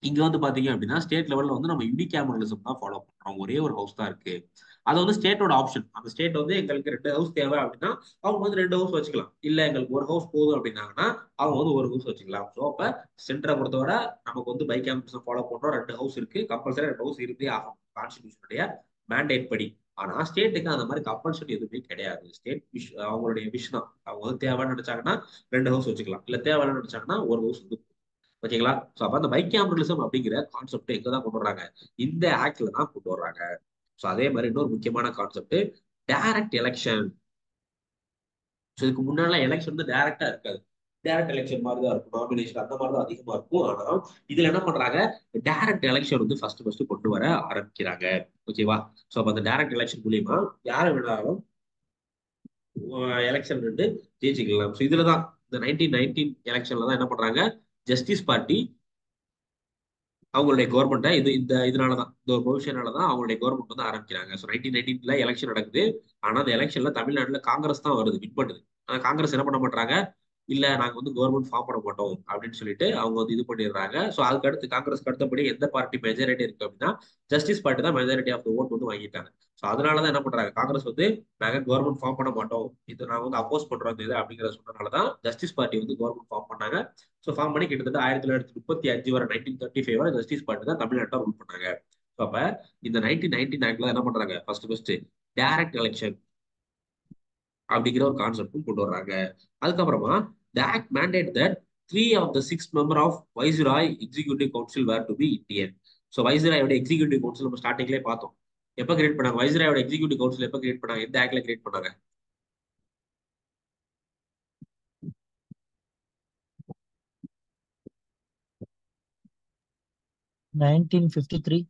இங்க வந்து பாத்தீங்க அப்படின்னா ஸ்டேட் லெவல்ல வந்து நம்ம யூனி கேமரலிசம் தான் ஃபாலோ பண்றோம். ஒரே ஒரு ஹவுஸ் தான் இருக்கு. அது வந்து ஸ்டேட்டோட ஆப்ஷன். அந்த ஸ்டேட் வந்து எங்களுக்கு ரெண்டு ஹவுஸ் தேவை அப்படின்னா அவங்க வந்து ரெண்டு ஹவுஸ் வச்சுக்கலாம். இல்ல எங்களுக்கு ஒரு ஹவுஸ் போதும் அப்படின்னாங்கன்னா அவங்க வந்து ஒரு ஹவுஸ் வச்சுக்கலாம். ஸோ அப்ப சென்டரை பொறுத்தவரை நமக்கு வந்து பை கேமரலிசம் ஃபாலோ பண்றோம், ரெண்டு ஹவுஸ் இருக்கு, கம்பல்சரி ரெண்டு ஹவுஸ் இருந்தே ஆகும் கான்ஸ்டிடியூஷனுடைய மேண்டேட் படி. ஆனா ஸ்டேட்டுக்கு அந்த மாதிரி கம்பல்சரி எதுவுமே கிடையாது. ஸ்டேட் அவங்களுடைய விஷ் தான். அவங்க வந்து தேவைன்னு நினைச்சாங்கன்னா ரெண்டு ஹவுஸ் வச்சுக்கலாம், இல்ல தேவைன்னு நினைச்சாங்கன்னா ஒரு ஹவுஸ் வந்து. ஓகேங்களா? ஸோ அப்ப அந்த பை கேமரலிசம் அப்படிங்கிற கான்செப்ட் எங்க தான் கொண்டு வர்றாங்க? இந்த ஆக்ட்ல தான் கொண்டு வர்றாங்க. ஸோ அதே மாதிரி இன்னொரு முக்கியமான கான்செப்ட் டைரக்ட் எலெக்ஷன். ஸோ இதுக்கு முன்னால எலெக்ஷன் வந்து டைரக்டா இருக்காது, டைரக்ட் எலெக்ஷன் மாதிரி தான் இருக்கும், நாமினேஷன் அந்த மாதிரி தான் அதிகமா இருக்கும். ஆனா இதுல என்ன பண்றாங்க? டைரக்ட் எலெக்ஷன் வந்து ஃபர்ஸ்ட் கொண்டு வர ஆரம்பிக்கிறாங்க. ஓகேவா? ஸோ அப்ப அந்த டைரக்ட் எலெக்ஷன் மூலியமா யாரை வேணாலும் எலெக்ஷன் வந்து ஜெயிச்சுக்கலாம். ஸோ இதுலதான் இந்த 1919 எலெக்ஷன்ல தான் என்ன பண்றாங்க? ஜஸ்டிஸ் பார்ட்டி அவங்களுடைய கவர்மெண்ட்டை இதனாலதான் இந்த ஒரு ப்ரொவிஷனாலதான் அவங்களுடைய கவர்மெண்ட் வந்து ஆரம்பிக்கிறாங்க. ஸோ 1919 எலெக்ஷன் நடக்குது. ஆனா அந்த எலெக்ஷன்ல தமிழ்நாட்டுல காங்கிரஸ் தான் வருது, வின் பண்ணுது. ஆனா காங்கிரஸ் என்ன பண்ண மாட்டாங்க? இல்ல நாங்க வந்து கவர்மெண்ட் ஃபார்ம் பண்ண மாட்டோம் அப்படின்னு சொல்லிட்டு அவங்க வந்து இது பண்ணிடுறாங்க. ஸோ அதுக்கு அடுத்து காங்கிரஸ்க்கு அடுத்தபடி எந்த பார்ட்டி மெஜாரிட்டி இருக்கு அப்படின்னா ஜஸ்டிஸ் பார்ட்டி தான் மெஜாரிட்டி ஆஃப் ஓட் வந்து வாங்கிட்டாங்க. ஸோ அதனாலதான் என்ன பண்றாங்க? காங்கிரஸ் வந்து நாங்க கவர்மெண்ட் ஃபார்ம் பண்ண மாட்டோம், இது நாங்க வந்து அப்போஸ் பண்றோம் இது அப்படிங்கிற சொன்னதுனாலதான் ஜஸ்டிஸ் பார்ட்டி வந்து கவர்மெண்ட் ஃபார்ம் பண்ணாங்க. ஸோ ஃபார்ம் பண்ணி கிட்டத்தட்ட 1935 வரை 1935 வரை ஜஸ்டிஸ் பார்ட்டி தான் தமிழ்நாட்டை ரூல் பண்ணாங்க. ஸோ அப்ப இந்த 1919 என்ன பண்றாங்க? ஃபர்ஸ்ட் டைரக்ட் எலெக்ஷன் அப்படிங்கிற ஒரு கான்செப்டும் கொண்டு வர்றாங்க. அதுக்கப்புறமா the act mandate that 3 of the 6 members of Viceroy Executive Council were to be Indian. So வைஸ்ராயோட எக்ஸிக்யூட்டிவ் கவுன்சில் நம்ம ஸ்டார்டிங்லேயே பார்த்தோம். எப்போ கிரியேட் பண்ணாங்க? வைஸ்ராயோட எக்ஸிக்யூட்டிவ் கவுன்சில் எப்போ கிரியேட் பண்ணாங்க? எந்த ஆக்ட்ல கிரியேட் பண்ணாங்க? 1953.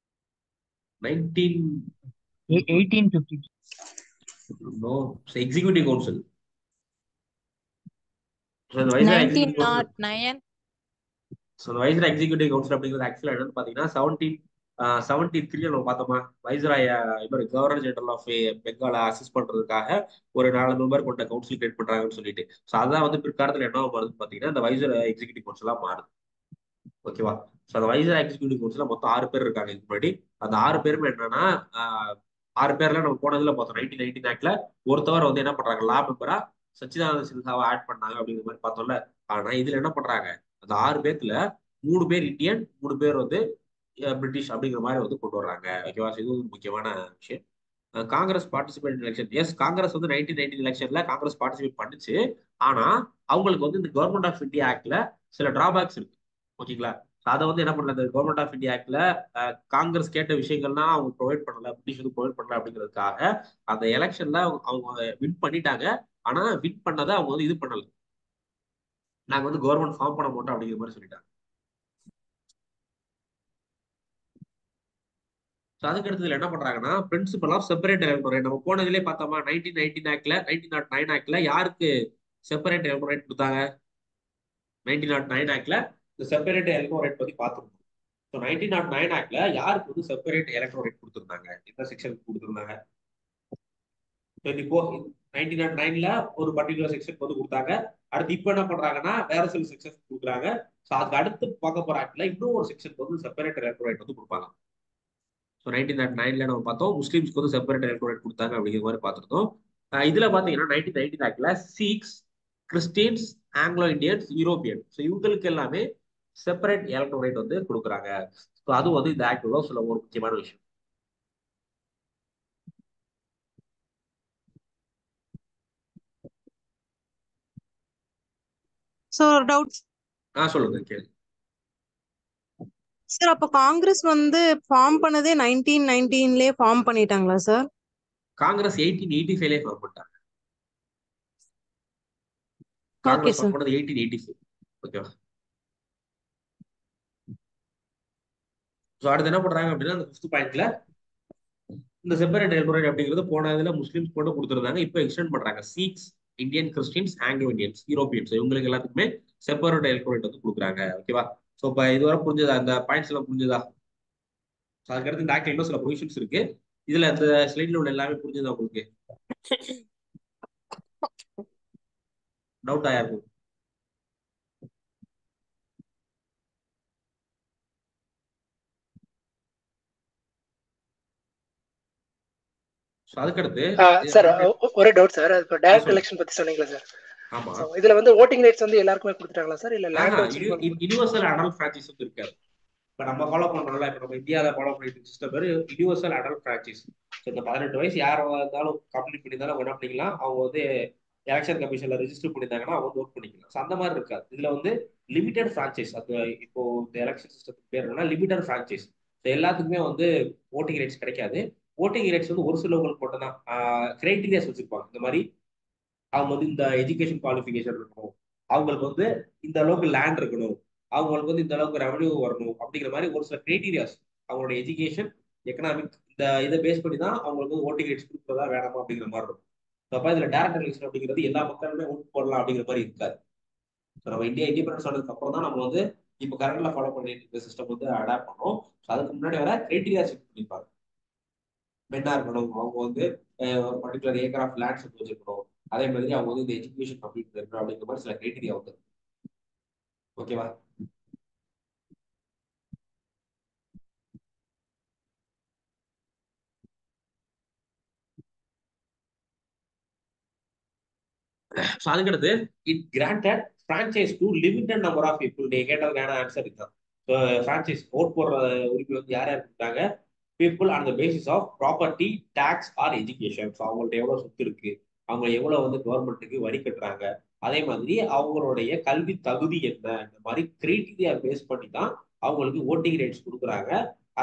1853. No, executive council. ஸோ இந்த வைஸ்ராய் எக்ஸிக்யூட்டிவ் கவுன்சில் 1909. ஸோ இந்த வைஸ்ராய் எக்ஸிக்யூட்டிவ் கவுன்சில் அப்படிங்கிறது ஆக்சுவலாக என்னன்னு பார்த்தீங்கன்னா 1773 நம்ம பார்த்தோமா? வைஸ்ராய் இவர் கவர்னர் ஜெனரல் ஆஃப் பெங்காலை அசிஸ்ட் பண்றதுக்காக ஒரு 4 மெம்பர் கொண்ட கவுன்சில் கிரியேட் பண்றாங்கன்னு சொல்லிட்டு. ஸோ அதான் வந்து பிற்காலத்தில் என்ன மாறுதுன்னு பார்த்தீங்கன்னா இந்த வைஸ்ராய் எக்ஸிக்யூட்டிவ் கவுன்சிலா மாறுது. ஓகேவா? ஸோ அந்த வைஸ்ராய் எக்ஸிக்யூட்டிவ் கவுன்சில் மொத்தம் 6 பேர் இருக்காங்க இதுக்கு முன்னாடி. அந்த 6 பேருமே என்னன்னா 6 பேர்ல நம்ம போனதுல பார்த்தோம் 1919 ஆக்ட்ல ஒருத்தவர் வந்து என்ன பண்றாங்க? லா மெம்பரா சச்சிதானந்த சின்ஹாவை ஆட் பண்ணாங்க அப்படிங்கிற மாதிரி பார்த்தோம்ல. ஆனா இதுல என்ன பண்றாங்க? அந்த 6 பேர்த்துல 3 பேர் இந்தியன், 3 பேர் வந்து பிரிட்டிஷ் அப்படிங்கிற மாதிரி வந்து கொண்டு வர்றாங்க. ஓகேவா? இது ஒரு முக்கியமான விஷயம். Congress participate election. Yes, Congress வந்து 1919 எலெக்ஷன்ல காங்கிரஸ் பார்ட்டிசிபேட் பண்ணுச்சு. ஆனா அவங்களுக்கு வந்து இந்த கவர்மெண்ட் ஆஃப் இந்தியா ஆக்ட்ல சில டிராபேக்ஸ் இருக்கு. ஓகேங்களா? அதை வந்து என்ன பண்ணல, இந்த கவர்மெண்ட் ஆஃப் இந்தியா ஆக்ட்ல காங்கிரஸ் கேட்ட விஷயங்கள்லாம் அவங்க ப்ரொவைட் பண்ணல, பிரிட்டிஷ் வந்து ப்ரொவைட் பண்ணல அப்படிங்கிறதுக்காக அந்த எலெக்ஷன்ல அவங்க வின் பண்ணிட்டாங்க. ஆனா வின் பண்ணதை அவங்க வந்து இது பண்ணல, நாங்க வந்து கவர்மெண்ட் ஃபார்ம் பண்ண மாட்டோம் அப்படிங்கிற மாதிரி சொல்லிட்டாங்க. ஸோ அதுக்கு அடுத்ததுல என்ன பண்றாங்கன்னா, பிரின்சிபல் ஆஃப் செப்பரேட் எலக்டோரேட் நம்ம போனதுலேயே பார்த்தோமா, 1909 ஆக்ட்ல யாருக்கு செப்பரேட் எலக்டோரேட் கொடுத்தாங்க? 1909 ஆக்ட்ல இந்த செப்பரேட் எலக்டோரேட் பத்தி பார்த்துருக்கோம். ஸோ 1909 ஆக்ட்ல யாருக்கு வந்து செப்பரேட் எலக்டோரேட் கொடுத்துருந்தாங்க, எந்த செக்ஷன் கொடுத்துருந்தாங்க? இப்போ 1909ல ஒரு பர்டிகுலர் செக்ஷன் வந்து கொடுத்தாங்க. அடுத்து இப்போ என்ன பண்றாங்கன்னா வேற சில செக்ஷன் கொடுக்குறாங்க. ஸோ அதுக்கு அடுத்து பார்க்க போற ஆக்ட்ல இன்னும் ஒரு செக்ஷன் வந்து செப்பரேட் எலக்டோரேட் வந்து கொடுப்பாங்க. ஸோ 1909ல நம்ம பார்த்தோம் முஸ்லீம்ஸ்க்கு வந்து செப்பரேட் எலக்டோரேட் கொடுத்தாங்க அப்படிங்கிற மாதிரி பார்த்துருந்தோம். இதுல பாத்தீங்கன்னா 1919 ஆக்ட்ல Sikhs, Christians, Anglo Indians, European, so இவங்களுக்கு எல்லாமே செப்பரேட் எலக்டோரேட் வந்து கொடுக்குறாங்க. ஸோ அது வந்து இந்த ஆக்டோட சில ஒரு முக்கியமான விஷயம். சார் டவுட் சொல்லுங்க கேள்வி. சார், அப்ப காங்கிரஸ் வந்து ஃபார்ம் பண்ணதே 1919லயே ஃபார்ம் பண்ணிட்டாங்களா சார்? காங்கிரஸ் 1885 ஃபார்ம் பண்ணிட்டாங்க. Okay Congress form sir. பண்ணது 1885. ஓகேவா? ஸோ அடுத்து என்ன பண்றாங்க அப்படின்னா, அந்த 5th பாயிண்ட்ல இந்த செப்பரேட் எலக்டோரேட் அப்படிங்கிறது போன இதுல முஸ்லிம்ஸ் கூட கொடுத்துருந்தாங்க, இப்போ எக்ஸ்டெண்ட் பண்றாங்க. Sikhs, Indian Christians, Anglo Indians, Europeans, இவங்களுக்கு எல்லாத்துக்குமே செப்பரேட் எலக்டோரேட் வந்து கொடுக்குறாங்க. ஓகேவா? ஸோ இப்போ இதுவரை புரிஞ்சதா? அந்த பாயிண்ட்ஸ் எல்லாம் புரிஞ்சதா? ஸோ அதுக்கடுத்து இந்த ஆக்ட்ல இன்னும் சில ப்ரொவிஷன்ஸ் இருக்கு. இதுல இந்த ஸ்லைட்ல உள்ள எல்லாமே புரிஞ்சதா உங்களுக்கு? டவுட் ஆயிருக்கும். ஸோ அதுக்கடுத்து சார் ஒரே டவுட் சார், இப்போ டைரக்ட் சொல்லுங்க. எலெக்ஷன் பத்தி சொன்னீங்களா சார்? ஆமா, இதுல வந்து ஓட்டிங் ரைட்ஸ் வந்து எல்லாருக்குமே கொடுத்துட்டாங்களா சார், இல்ல லேண்ட் வச்சு யுனிவர்சல் அடல்ட் பிராக்டிஸ் வந்து இருக்காது. இப்போ நம்ம ஃபாலோ பண்றோம்ல, இப்போ நம்ம இந்தியாவில் ஃபாலோ பண்ணிட்டு சிஸ்டம் பேர் யுனிவர்சல் அடல்ட் பிராக்டிஸ். ஸோ இந்த 18 வயசு யார் இருந்தாலும் கம்ப்ளீட் பண்ணியிருந்தாலும் அவங்க என்ன பண்ணிக்கலாம், அவங்க வந்து எலெக்ஷன் கமிஷன்ல ரெஜிஸ்டர் பண்ணியிருந்தாங்கன்னா அவங்க வந்து ஒர்க் பண்ணிக்கலாம். ஸோ அந்த மாதிரி இருக்காது. இதுல வந்து லிமிடெட் ஃபிரான்ச்சைஸ். அது இப்போ இந்த எலெக்ஷன் சிஸ்டத்துக்கு பேர் என்னன்னா லிமிடெட் ஃபிரான்ச்சைஸ். ஸோ எல்லாத்துக்குமே வந்து ஓட்டிங் ரைட்ஸ் கிடைக்காது. ஓட்டிங் ரைட்ஸ் வந்து ஒரு சிலவங்களுக்கு மட்டும் தான் கிரைட்டீரியாஸ் வச்சிருப்பாங்க. இந்த மாதிரி அவங்க வந்து இந்த எஜுகேஷன் குவாலிஃபிகேஷன் இருக்கணும், அவங்களுக்கு வந்து இந்த அளவுக்கு லேண்ட் இருக்கணும், அவங்களுக்கு வந்து இந்த அளவுக்கு ரெவன்யூ வரணும் அப்படிங்கிற மாதிரி ஒரு சில கிரைட்டீரியாஸ், அவங்களோட எஜுகேஷன், எக்கனாமிக், இந்த இதை பேஸ் பண்ணி தான் அவங்களுக்கு வந்து ஓட்டிங் ரைட்ஸ் கொடுக்குறதா வேணாமா அப்படிங்கிற மாதிரி இருக்கும். அப்போ இதுல டேரக்ட் எலெக்ஷன் அப்படிங்கிறது எல்லா மக்களுமே ஓட்டு போடலாம் அப்படிங்கிற மாதிரி இருக்காது. ஸோ நம்ம இந்தியா இண்டிபெண்டன்ஸ் ஆனதுக்கு அப்புறம் தான் நம்ம வந்து இப்போ கரண்ட்ல ஃபாலோ பண்ணிட்டு இருக்க சிஸ்டம் வந்து அடாப்ட் பண்ணோம். ஸோ அதுக்கு முன்னாடி வர கிரைட்டீரியா செக் பண்ணிப்பாங்க. மென்னா இருக்கணும், அவங்க வந்து ஒரு பர்டிகுலர் ஏக்கர் ஆஃப் லேண்ட்ஸ் வந்து வச்சிருக்கணும், அதே மாதிரி அவங்க வந்து இந்த எஜுகேஷன் கம்ப்ளீட் இருக்கணும் அப்படிங்கிற மாதிரி சில கிரைட்டீரியா வந்து. ஓகேவா? ஸோ அதுக்கடுத்து it granted franchise to limited number of people. நீங்க கேட்டதுக்கான ஆன்சர் இதுதான். ஃப்ரான்ச்சைஸ் ஓட் போடுற உரிமை வந்து யார் யார் கொடுத்தாங்க? People on the basis of property, tax or education. So அவங்கள்ட்ட எவ்வளவு சொத்து இருக்கு, அவங்க எவ்வளவு வந்து கவர்மெண்ட்டுக்கு வரி கட்டுறாங்க, அதே மாதிரி அவங்களுடைய கல்வி தகுதி என்ன, இந்த மாதிரி கிரைட்டீரியா பேஸ் பண்ணி தான் அவங்களுக்கு ஓட்டிங் ரைட்ஸ் கொடுக்குறாங்க.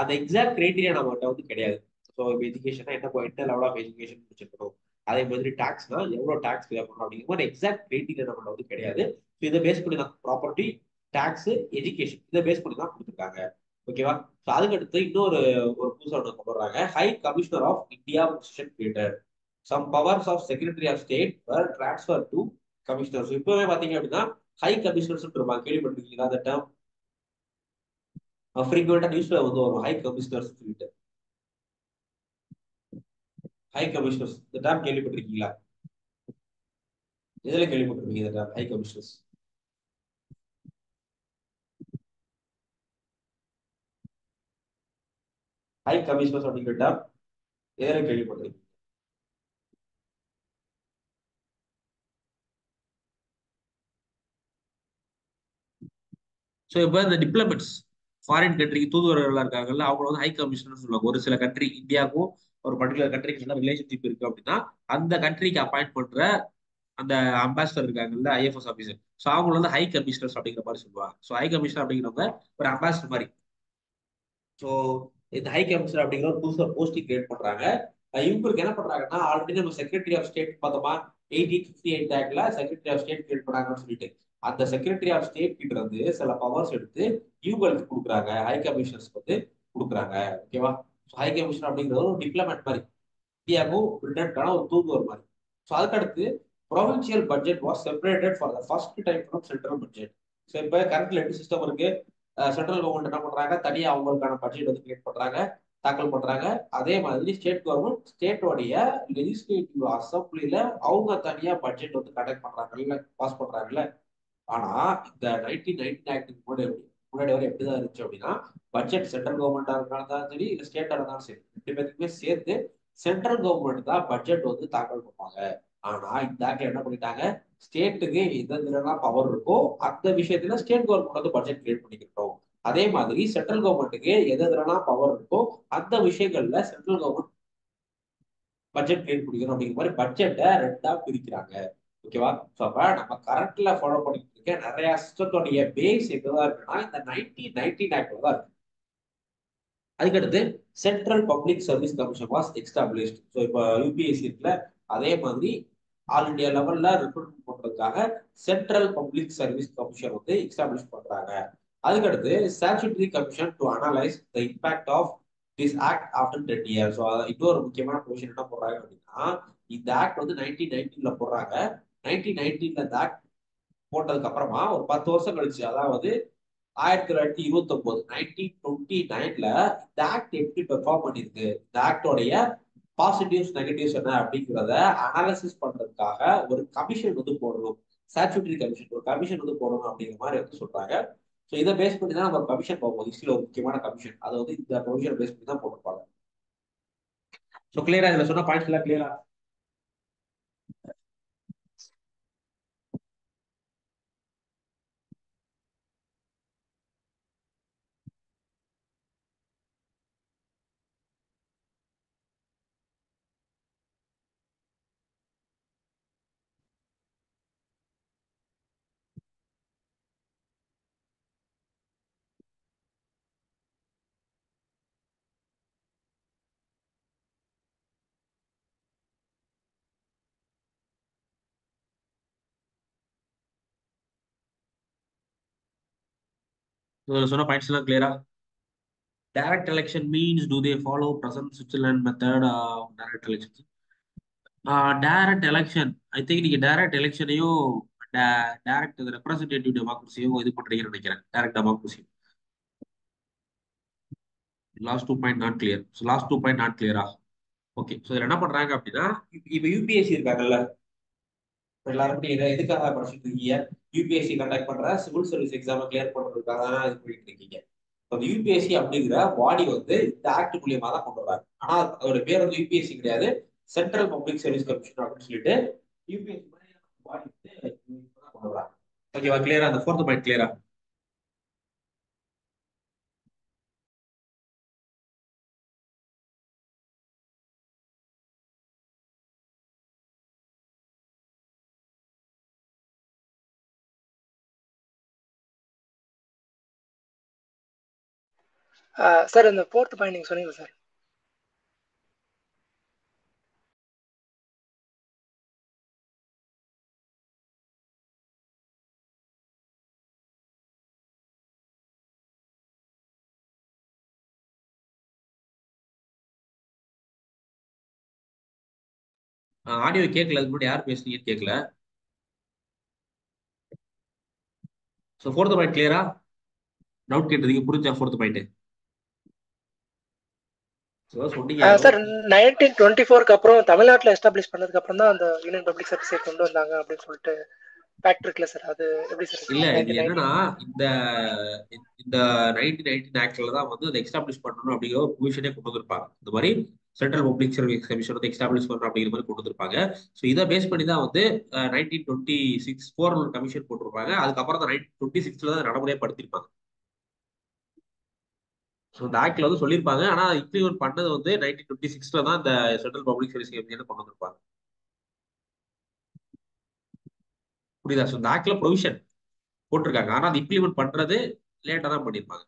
அந்த எக்ஸாக்ட் கிரைட்டீரியா நம்மகிட்ட வந்து கிடையாது. ஸோ இப்போ எஜுகேஷனா என்ன லெவல் ஆஃப் எஜுகேஷன் முடிச்சிருக்கணும், அதே மாதிரி டாக்ஸ்னா எவ்வளவு டாக்ஸ் பே பண்ணணும் அப்படிங்கிற மாதிரி எக்ஸாக்ட் கிரைட்டீரியா நம்மள வந்து கிடையாது. ஸோ இதை பேஸ் பண்ணி தான் ப்ராப்பர்ட்டி, டாக்ஸ், எஜுகேஷன் இதை பேஸ் பண்ணி தான் கொடுத்துருக்காங்க. ஓகேவா? ஸோ அதுக்கடுத்து இன்னொரு ஒரு புதுசாக ஒன்று கொண்டு வர்றாங்க. High commissioner of India position created. Some powers of secretary of state were transfer to commissioners. இப்பவே பாத்தீங்க அப்படின்னா ஹை கமிஷனர்ஸ் இருப்பாங்க, கேள்விப்பட்டிருக்கீங்களா? அந்த டேர்ம் ஃப்ரீக்வெண்டா நியூஸ்ல வந்து வரும், ஹை கமிஷனர்ஸ் சொல்லிட்டு. ஹை கமிஷனர்ஸ் இந்த டேர்ம் கேள்விப்பட்டிருக்கீங்களா? எதுல கேள்விப்பட்டிருக்கீங்க இந்த term high commissioners? High commissioners அப்படிங்கிற டேர்ம் எதுல கேள்விப்பட்டிருக்கீங்க? ஸோ இப்போ இந்த டிப்ளமெட்ஸ், ஃபாரின் கண்ட்ரிக்கு தூதுவர்களாக இருக்காங்கல்ல, அவங்க வந்து ஹை கமிஷனர் சொல்லுவாங்க. ஒரு சில கண்ட்ரி, இந்தியாவுக்கும் ஒரு பர்டிகுலர் கண்ட்ரிக்கு என்ன ரிலேஷன்ஷிப் இருக்கு அப்படின்னா அந்த கண்ட்ரிக்கு அப்பாயிண்ட் பண்ற அந்த அம்பாசிடர் இருக்காங்கல்ல, ஐஎஃப்எஸ் ஆஃபீஸர். ஸோ அவங்க வந்து ஹை கமிஷனர்ஸ் அப்படிங்கிற மாதிரி சொல்லுவாங்க. ஸோ ஹை கமிஷனர் அப்படிங்கிறவங்க ஒரு அம்பாசிடர் மாதிரி. ஸோ இந்த ஹை கமிஷனர் அப்படிங்கிற ஒரு புதுசாக போஸ்டிங் கிரியேட் பண்றாங்க. இவங்களுக்கு என்ன பண்றாங்கன்னா, ஆல்ரெடி நம்ம செக்ரட்டரி ஆஃப் ஸ்டேட் பார்த்தோமா, 1858 ஆக்ட்ல செக்ரட்டரி ஆஃப் ஸ்டேட் கிரியேட் பண்ணாங்கன்னு சொல்லிட்டு, அந்த செக்ரட்டரி ஆஃப் ஸ்டேட் கிட்ட இருந்து சில பவர்ஸ் எடுத்து இவங்களுக்கு கொடுக்குறாங்க, ஹை கமிஷனர்ஸ்க்கு வந்து கொடுக்குறாங்க. ஓகேவா? ஹை கமிஷனர் அப்படிங்கிறது ஒரு டிப்ளமேட் மாதிரி, இந்தியாவுக்கும் பிரிட்டனுக்கான ஒரு தூதுவர் மாதிரி. ஸோ அதுக்கடுத்து provincial budget was separated for the first time from central budget. So இப்போ கரண்ட்ல எப்படி சிஸ்டம் இருக்கு, சென்ட்ரல் கவர்மெண்ட் என்ன பண்றாங்க, தனியா அவங்களுக்கான பட்ஜெட் வந்து கிரியேட் பண்றாங்க, தாக்கல் பண்றாங்க. அதே மாதிரி ஸ்டேட் கவர்மெண்ட் ஸ்டேட்டோடைய லெஜிஸ்லேட்டிவ் அசம்பிளில அவங்க தனியா பட்ஜெட் வந்து கண்டக்ட் பண்றாங்கல்ல, பாஸ் பண்றாங்கல்ல. ஆனா இந்த 1919 ஆக்டுக்கு முன்னாடி வரை எப்படிதான் இருந்துச்சு அப்படின்னா, பட்ஜெட் சென்ட்ரல் கவர்மெண்டா இருந்தாலும் சரி, இல்ல ஸ்டேட்டா இருந்தாலும் சரி, ரெண்டு பேருக்குமே சேர்த்து சென்ட்ரல் கவர்மெண்ட் தான் பட்ஜெட் வந்து தாக்கல் பண்ணுவாங்க. ஆனா இந்த ஆக்ட்ல என்ன பண்ணிட்டாங்க, ஸ்டேட்டுக்கு எதெல்லாம் பவர் இருக்கோ அந்த விஷயத்துல ஸ்டேட் கவர்மெண்ட் வந்து பட்ஜெட் கிரியேட் பண்ணிக்கிட்டோம். அதே மாதிரி சென்ட்ரல் கவர்மெண்ட்டுக்கு எதெல்லாம் பவர் இருக்கோ அந்த விஷயங்கள்ல சென்ட்ரல் கவர்மெண்ட் பட்ஜெட் கிரியேட் பண்ணிக்கணும் அப்படிங்கிற மாதிரி பட்ஜெட்டை ரெண்டா பிரிக்கிறாங்க. ஓகேவா? ஸோ அப்ப நம்ம கரண்ட்ல ஃபாலோ பண்ணிட்டு இருக்க நிறைய சிஸ்டத்தோடைய பேஸ் எங்கதான் இருக்குன்னா இந்த 1919 ஆக்ட்ல தான் இருக்கு. அதுக்கடுத்து central public service commission was established. So இப்போ யூபிஎஸ்சி இருக்குல்ல, அதே மாதிரி ஆல் இண்டியா லெவல்ல ரெக்ரூட்மெண்ட் பண்றதுக்காக சென்ட்ரல் பப்ளிக் சர்வீஸ் கமிஷன் வந்து எஸ்டாப்ளிஷ் பண்றாங்க. அதுக்கடுத்து statutory commission to analyse the impact of this act after 10 years. So இன்னொரு முக்கியமான பொசிஷன் என்ன போடுறாங்க அப்படின்னா, இந்த ஆக்ட் வந்து 1919ல போடுறாங்க. 1919ல இந்த ஆக்ட் போட்டதுக்கு அப்புறமா ஒரு 10 வருஷம் கழிச்சு, அதாவது 1929 1929ல இந்த ஆக்ட் எப்படி பெர்ஃபார்ம் பண்ணிருக்கு, இந்த ஆக்டோடைய பாசிட்டிவ்ஸ் நெகட்டிவ்ஸ் என்ன அப்படிங்கிறத அனாலிசிஸ் பண்றதுக்காக ஒரு கமிஷன் வந்து போடணும், ஸ்டாச்சுட்டரி கமிஷன், ஒரு கமிஷன் வந்து போடணும் அப்படிங்கிற மாதிரி வந்து சொல்றாங்க. ஸோ இதை பேஸ் பண்ணி தான் நம்ம கமிஷன் போவோம். ஹிஸ்டரியில் ஒரு முக்கியமான கமிஷன், அதை வந்து இந்த ப்ரொவிஷன் பேஸ் பண்ணி தான் போட்டிருப்பாங்க. ஸோ கிளியரா இதுல சொன்ன பாயிண்ட்ஸ் எல்லாம் கிளியரா? இதுல சொன்ன பாயிண்ட்ஸ் எல்லாம் கிளியரா? Direct election means to they follow present Switzerland method of direct election? Direct election, I think நீங்க டைரக்ட் எலெக்ஷனையும் டைரக்ட் ரெப்ரஸன்டேட்டிவ் டெமோக்ரஸியும் இது பண்றீங்கன்னு நினைக்கிறேன். Direct democracy. Last two point not clear. So last two point not கிளியரா? Okay. So இதில் என்ன பண்றாங்க அப்படின்னா, இப்போ யூபிஎஸ்சி இருக்காங்கல்ல, இப்போ எல்லாரும் எதுக்காக படிச்சுட்டு இருக்கீங்க, யூபிஎஸ்சி கண்டக்ட் பண்ற சிவில் சர்வீஸ் எக்ஸாமை கிளியர் பண்றதுக்காக தான் இது பண்ணிட்டு இருக்கீங்க. அந்த யூபிஎஸ்சி அப்படிங்கிற பாடி வந்து இந்த ஆக்ட் மூலியமா தான் கொண்டு வராங்க. ஆனா அதோட பேர் வந்து யூபிஎஸ்சி கிடையாது, சென்ட்ரல் பப்ளிக் சர்வீஸ் கமிஷன் அப்படின்னு சொல்லிட்டு யூபிஎஸ்சி பாடி வந்து கொண்டு வராங்க. ஓகேவா? கிளியரா? அந்த ஃபோர்த் பாயிண்ட் கிளியரா? சார் இந்த ஃபோர்த் பாயிண்ட் நீங்க சொன்னீங்க சார். ஆடியோ கேட்கல, அதுக்கு முன்னாடி யார் பேசுனீங்கன்னு கேட்கல. ஸோ ஃபோர்த் பாயிண்ட் கிளியரா? டவுட் கேட்டதுக்கு புரிஞ்சா ஃபோர்த் பாயிண்ட்? சொன்னீங்க. சார் 1924க்கு அப்புறம் தமிழ்நாட்டில் எஸ்டாப்ளிஷ் பண்ணதுக்கு அப்புறம் தான் அந்த யூனியன் பப்ளிக் சர்வீஸை கொண்டு வந்தாங்க அப்படின்னு சொல்லிட்டு ஃபேக்ட் இருக்குல்ல சார், அது எப்படி சார் இல்ல, இது 1919? என்னன்னா, இந்த இந்த 1919 ஆக்ட்ல தான் வந்து அதை எஸ்டாப்ளிஷ் பண்ணணும் அப்படிங்கிற ஒரு பொசிஷனே கொண்டு வந்திருப்பாங்க. இந்த மாதிரி சென்ட்ரல் பப்ளிக் சர்வீஸ் கமிஷன் வந்து எஸ்டாப்ளிஷ் பண்ணணும் அப்படிங்கிற மாதிரி கொண்டு வந்திருப்பாங்க. ஸோ இதை பேஸ் பண்ணி தான் வந்து 1926 ஒரு கமிஷன் போட்டிருப்பாங்க. அதுக்கப்புறம் தான் 1926 தான் நடைமுறைப்படுத்திருப்பாங்க. ஸோ இந்த ஆக்ட்ல வந்து சொல்லியிருப்பாங்க, ஆனா இம்ப்ளிமெண்ட் பண்ணது வந்து 1926 தான் இந்த சென்ட்ரல் பப்ளிக் சர்வீஸ் கமிஷன் கொண்டு வந்திருப்பாங்க. புரியுதா? ஸோ இந்த ஆக்ட்ல ப்ரொவிஷன் போட்டிருக்காங்க, ஆனா அது இம்ப்ளிமெண்ட் பண்றது லேட்டா தான் பண்ணியிருப்பாங்க.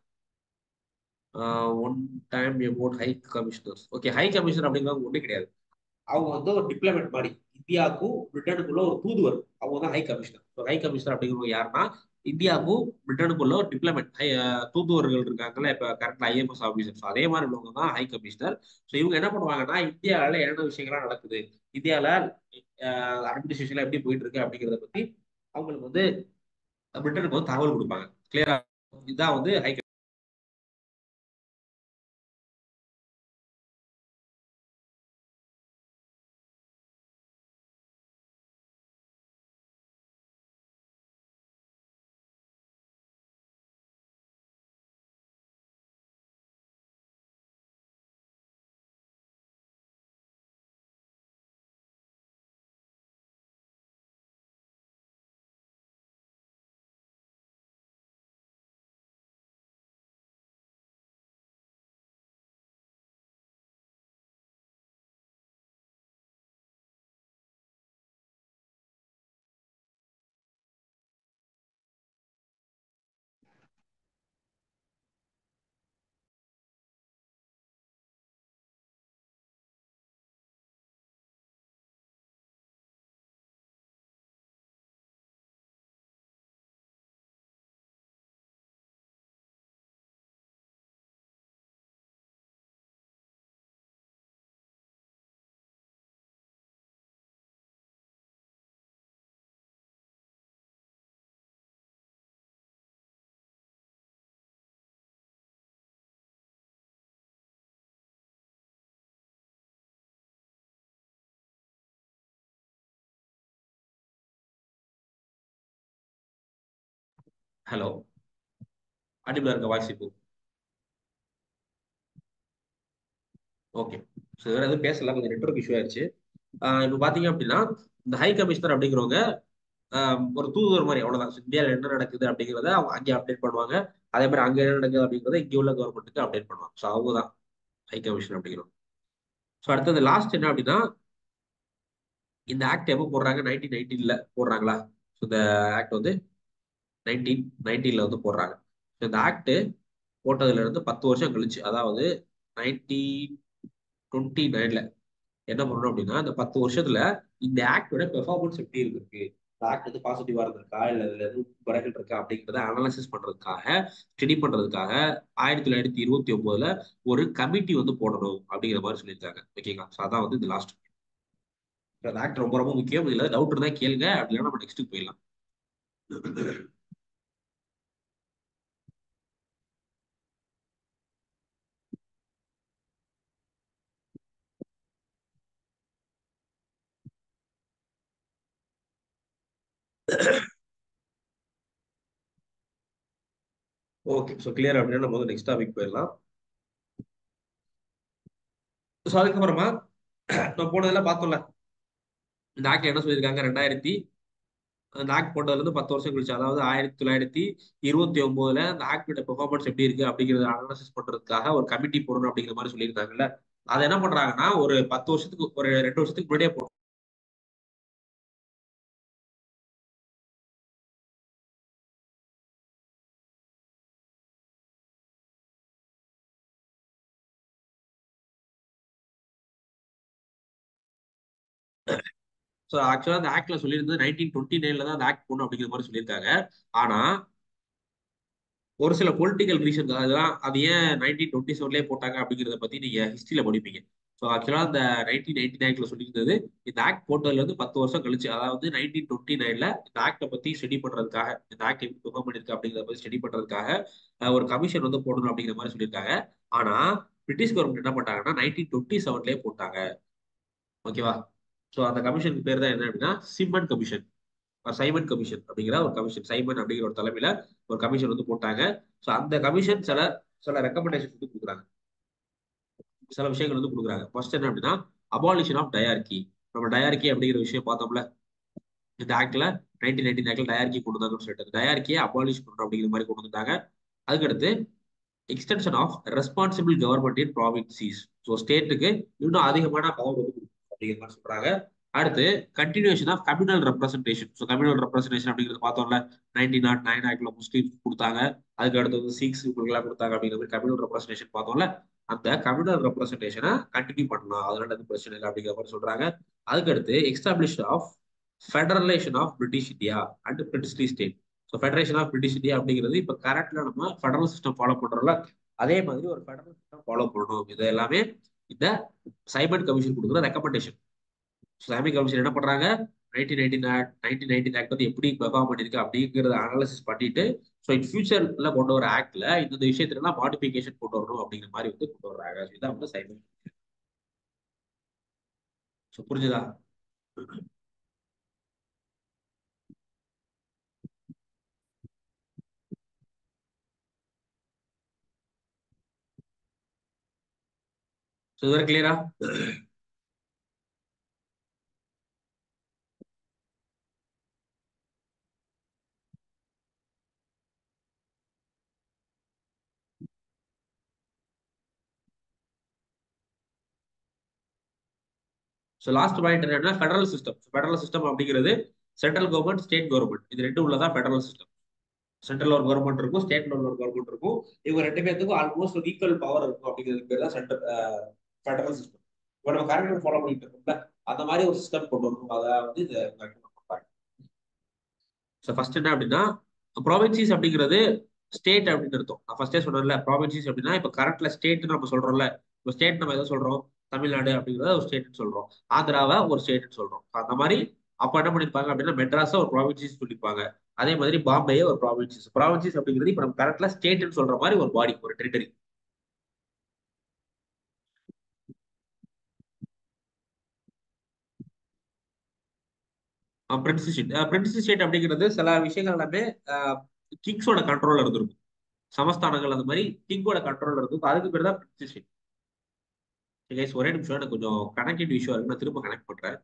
One time about high commissioners. Okay, high commissioner அப்படிங்கிறது ஒன்றும் கிடையாது. அவங்க வந்து ஒரு டிப்ளமேட் மாதிரி, இந்தியாவுக்கும் பிரிட்டனுக்குள்ள ஒரு தூதுவர், அவங்க தான் high commissioner. So high commissioner அப்படிங்கிறவங்க யாருன்னா, இந்தியாவுக்கும் பிரிட்டனுக்குள்ள ஒரு டிப்ளமேட் தூதுவர்கள் இருக்காங்கல்ல, இப்ப கரெக்டா ஐஎம்எஸ் ஆபீசர்ஸ், அதே மாதிரி உள்ளவங்க தான் ஹை கமிஷனர். ஸோ இவங்க என்ன பண்ணுவாங்கன்னா, இந்தியாவில என்னென்ன விஷயங்கள்லாம் நடக்குது, இந்தியாவில அட்மினிஸ்ட்ரேஷன்ல எப்படி போயிட்டு இருக்கு அப்படிங்கிறத பத்தி அவங்களுக்கு வந்து பிரிட்டனுக்கு வந்து தகவல் கொடுப்பாங்க. கிளியரா? இதுதான் வந்து ஹை. ஹலோ, அடிபிளா இருக்க வாய்ஸ் இப்போ ஓகே. ஸோ வேற எதுவும் பேசல, கொஞ்சம் நெட்ஒர்க் இஷ்யூ ஆயிடுச்சு. இப்போ பாத்தீங்க அப்படின்னா, இந்த ஹை கமிஷனர் அப்படிங்கிறவங்க ஒரு தூதுவர் மாதிரி, அவ்வளவுதான். இந்தியாவில் என்ன நடக்குது அப்படிங்கிறத அவங்க அங்கே அப்டேட் பண்ணுவாங்க. அதே மாதிரி அங்க என்ன நடக்குது அப்படிங்கிறத இங்கே உள்ள கவர்மெண்ட்டுக்கு அப்டேட் பண்ணுவாங்க. ஸோ அவங்க தான் ஹை கமிஷன் அப்படிங்கிறோம். ஸோ அடுத்தது லாஸ்ட் என்ன அப்படின்னா, இந்த ஆக்ட் எப்போ போடுறாங்க? 1919ல போடுறாங்களா? ஸோ இந்த ஆக்ட் வந்து 1919ல வந்து போடுறாங்க. ஸோ இந்த ஆக்ட் போட்டதுல இருந்து 10 வருஷம் கழிச்சு, அதாவது 1929ல என்ன பண்ணணும் அப்படின்னா, இந்த 10 வருஷத்துல இந்த ஆக்டோட பெர்ஃபார்மன்ஸ் எப்படி இருக்கு, இந்த ஆக்ட் வந்து பாசிட்டிவா இருந்திருக்கா இல்ல அதுல எதுவும் குறைகள் இருக்கா அப்படிங்கிறத அனாலிசிஸ் பண்றதுக்காக, ஸ்டடி பண்றதுக்காக 1929ல ஒரு கமிட்டி வந்து போடணும் அப்படிங்கிற மாதிரி சொல்லியிருக்காங்க. ஓகேங்களா? ஸோ அதான் வந்து இந்த லாஸ்ட். அந்த ஆக்ட் ரொம்ப ரொம்ப முக்கியம். இதுல டவுட் இருந்தா கேளுங்க, அப்படின்னா நம்ம நெக்ஸ்ட் போயிடலாம். ஓகே, ஸோ கிளியர் அப்படின்னா நம்ம வந்து நெக்ஸ்ட் டாபிக் போயிடலாம். ஸோ அதுக்கப்புறமா நம்ம போனதெல்லாம் பார்த்தோம்ல, இந்த ஆக்ட் என்ன சொல்லியிருக்காங்க, அந்த ஆக்ட் போட்டதுல இருந்து 10 வருஷம் கழிச்சு, அதாவது 1929ல அந்த ஆக்டோட பெர்ஃபார்மன்ஸ் எப்படி இருக்கு அப்படிங்கறத அனாலிசிஸ் பண்றதுக்காக ஒரு கமிட்டி போடணும் அப்படிங்கிற மாதிரி சொல்லியிருந்தாங்கல்ல. அதை என்ன பண்றாங்கன்னா, ஒரு 10 வருஷத்துக்கு, ஒரு 2 வருஷத்துக்கு முன்னாடியே போடும். ஸோ ஆக்சுவலா அந்த ஆக்ட்ல சொல்லியிருந்தது 1929ல தான் அந்த ஆக்ட் போடணும் அப்படிங்கிற மாதிரி சொல்லியிருக்காங்க. ஆனா ஒரு சில பொலிட்டிக்கல் ரீசன், அதெல்லாம் அது ஏன் 1927லேயே போட்டாங்க அப்படிங்கிறத பத்தி நீங்க ஹிஸ்டரியில படிப்பீங்க. ஸோ ஆக்சுவலா இந்த 1999ல சொல்லியிருந்தது, இந்த ஆக்ட் போட்டதுல இருந்து 10 வருஷம் கழிச்சு, அதாவது 1929ல இந்த ஆக்டை பத்தி ஸ்டடி பண்றதுக்காக, இந்த ஆக்ட் எப்படி பெர்ஃபார்ம் பண்ணிருக்கு அப்படிங்கிறத பத்தி ஸ்டடி பண்றதுக்காக ஒரு கமிஷன் வந்து போடணும் அப்படிங்கிற மாதிரி சொல்லியிருக்காங்க. ஆனா பிரிட்டிஷ் கவர்மெண்ட் என்ன பண்ணாங்கன்னா 1927லேயே போட்டாங்க. ஓகேவா? ஸோ அந்த கமிஷனுக்கு பேர் தான் என்ன அப்படின்னா சிம்மன் கமிஷன், சைமன் கமிஷன் அப்படிங்கிற ஒரு கமிஷன். சைமன் அப்படிங்கிற ஒரு தலைமையில ஒரு கமிஷன் வந்து போட்டாங்க. ஸோ அந்த கமிஷன் சில சில ரெக்கமெண்டேஷன் வந்து கொடுக்குறாங்க, சில விஷயங்கள் வந்து கொடுக்குறாங்க. ஃபர்ஸ்ட் என்ன அப்படின்னா, அபாலிஷன் ஆஃப் டயார்கி. நம்ம டயார்கி அப்படிங்கிற விஷயம் பார்த்தோம்ல, இந்த ஆக்ட்ல 1919 ஆக்ட்ல டயார்கி கொண்டு வந்தாங்கன்னு சொல்லிட்டு, டயார்கியை அபாலிஷ் பண்ணணும் அப்படிங்கிற மாதிரி கொண்டு வந்துட்டாங்க. அதுக்கடுத்து extension of responsible government in provinces. So ஸ்டேட்டுக்கு இன்னும் அதிகமான பவர் வந்து கொடுக்கணும் அப்படிங்கிற மாதிரி சொல்றாங்க. அடுத்து continuation of communal representation. So communal representation அப்படிங்கிறது பார்த்தோம்ல 1909 ஆக்ட்ல முஸ்லீம் கொடுத்தாங்க, அதுக்கு அடுத்து வந்து சிக்ஸ் இவங்களுக்குலாம் கொடுத்தாங்க அப்படிங்கிற மாதிரி கம்யூனல் ரெப்ரஸன்டேஷன் பார்த்தோம்ல. அந்த கம்யூனல் ரெப்ரஸன்டேஷனை கண்டினியூ பண்ணலாம், அதனால எதுவும் பிரச்சனை இல்லை அப்படிங்கிற மாதிரி சொல்றாங்க. அதுக்கு அடுத்து establish of federation of British India and princely state. So federation of British India அப்படிங்கிறது இப்போ கரண்ட்ல நம்ம ஃபெடரல் சிஸ்டம் ஃபாலோ பண்றோம்ல, அதே மாதிரி ஒரு ஃபெடரல் சிஸ்டம் ஃபாலோ பண்ணணும். இது எல்லாமே இந்த சைமன் கமிஷன் கொடுக்குற ரெக்கமெண்டேஷன். இஸ்லாமிக் கமிஷன் என்ன பண்றாங்க, 1919 ஆக்ட் வந்து எப்படி பெர்ஃபார்ம் பண்ணிருக்கு அப்படிங்கறத அனாலிசிஸ் பண்ணிட்டு, ஸோ இன் ஃபியூச்சர்ல கொண்டு வர ஆக்ட்ல இந்த விஷயத்துல எல்லாம் மாடிஃபிகேஷன் கொண்டு வரணும் அப்படிங்கிற மாதிரி வந்து கொண்டு வர்றாங்க. இதான் வந்து சைமன். ஸோ புரிஞ்சுதா? ஸோ இதுவரை கிளியரா? ஸோ லாஸ்ட் பாயிண்ட் என்னன்னா ஃபெடரல் சிஸ்டம். ஃபெடரல் சிஸ்டம் அப்படிங்கிறது சென்ட்ரல் கவர்மெண்ட், ஸ்டேட் கவர்மெண்ட், இது ரெண்டு உள்ளதான் ஃபெடரல் சிஸ்டம். சென்ட்ரல் ஒரு கவர்மெண்ட் இருக்கும், ஸ்டேட்ல ஒரு கவர்மெண்ட் இருக்கும். இவங்க ரெண்டு பேருக்கும் ஆல்மோஸ்ட் ஒரு ஈக்குவல் பவர் இருக்கும் அப்படிங்கிறது பேர் தான் சென்ட்ரல் ஃபெடரல் சிஸ்டம். இப்போ நம்ம கரண்ட் ஃபாலோ பண்ணிட்டு இருக்கோம்ல, அந்த மாதிரி ஒரு சிஸ்டம் கொண்டு வரணும். அதை வந்து இதை பண்றாங்க. ஸோ ஃபர்ஸ்ட் என்ன அப்படின்னா, ப்ராவின்சிஸ் அப்படிங்கிறது ஸ்டேட் அப்படின்னு அர்த்தம். நான் ஃபர்ஸ்டே சொன்னேன்ல, ப்ராவின்சிஸ் அப்படின்னா இப்போ கரண்ட்ல ஸ்டேட் நம்ம சொல்றோம்ல, இப்போ ஸ்டேட் நம்ம எதை சொல்றோம், தமிழ்நாடு அப்படிங்கிறத ஒரு ஸ்டேட்னு சொல்றோம், ஆந்திராவை ஒரு ஸ்டேட்னு சொல்றோம். அந்த மாதிரி அப்ப என்ன பண்ணிருப்பாங்க அப்படின்னா மெட்ராஸை ஒரு ப்ராவின்சிஸ் சொல்லியிருப்பாங்க. அதே மாதிரி பாம்பேயே ஒரு ப்ராவின்சிஸ். ப்ராவின்சிஸ் அப்படிங்கிறது இப்போ நம்ம கரண்ட்ல ஸ்டேட்னு சொல்ற மாதிரி ஒரு பாடி, ஒரு டெரிட்டரி. பிரின்சி ஸ்டேட் அப்படிங்கிறது சில விஷயங்கள் எல்லாமே கிங்ஸோட கண்ட்ரோல்ல இருந்திருக்கும். சமஸ்தானங்கள் அந்த மாதிரி கிங்கோட கண்ட்ரோல்ல இருக்கும், அதுக்கு பேர் தான் பிரின்சி ஸ்டேட். ஒரே நிமிஷம், எனக்கு கொஞ்சம் கனெக்டிவ் இஷ்யூ இருக்கு, நான் திரும்ப கனெக்ட் பண்றேன்.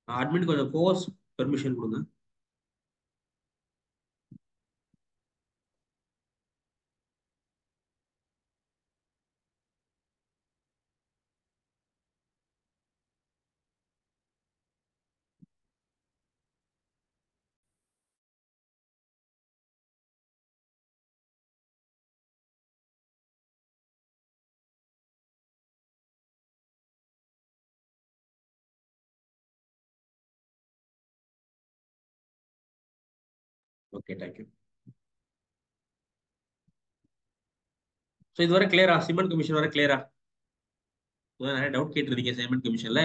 அட்மின் கொஞ்சம் ஃபோர்ஸ் பெர்மிஷன் கொடுங்க. Okay, thank you. ஸோ இது வரை கிளியரா? சிமெண்ட் கமிஷன் வரை கிளியரா? நிறைய டவுட் கேட்டிருந்தீங்க சிமெண்ட் கமிஷன்ல.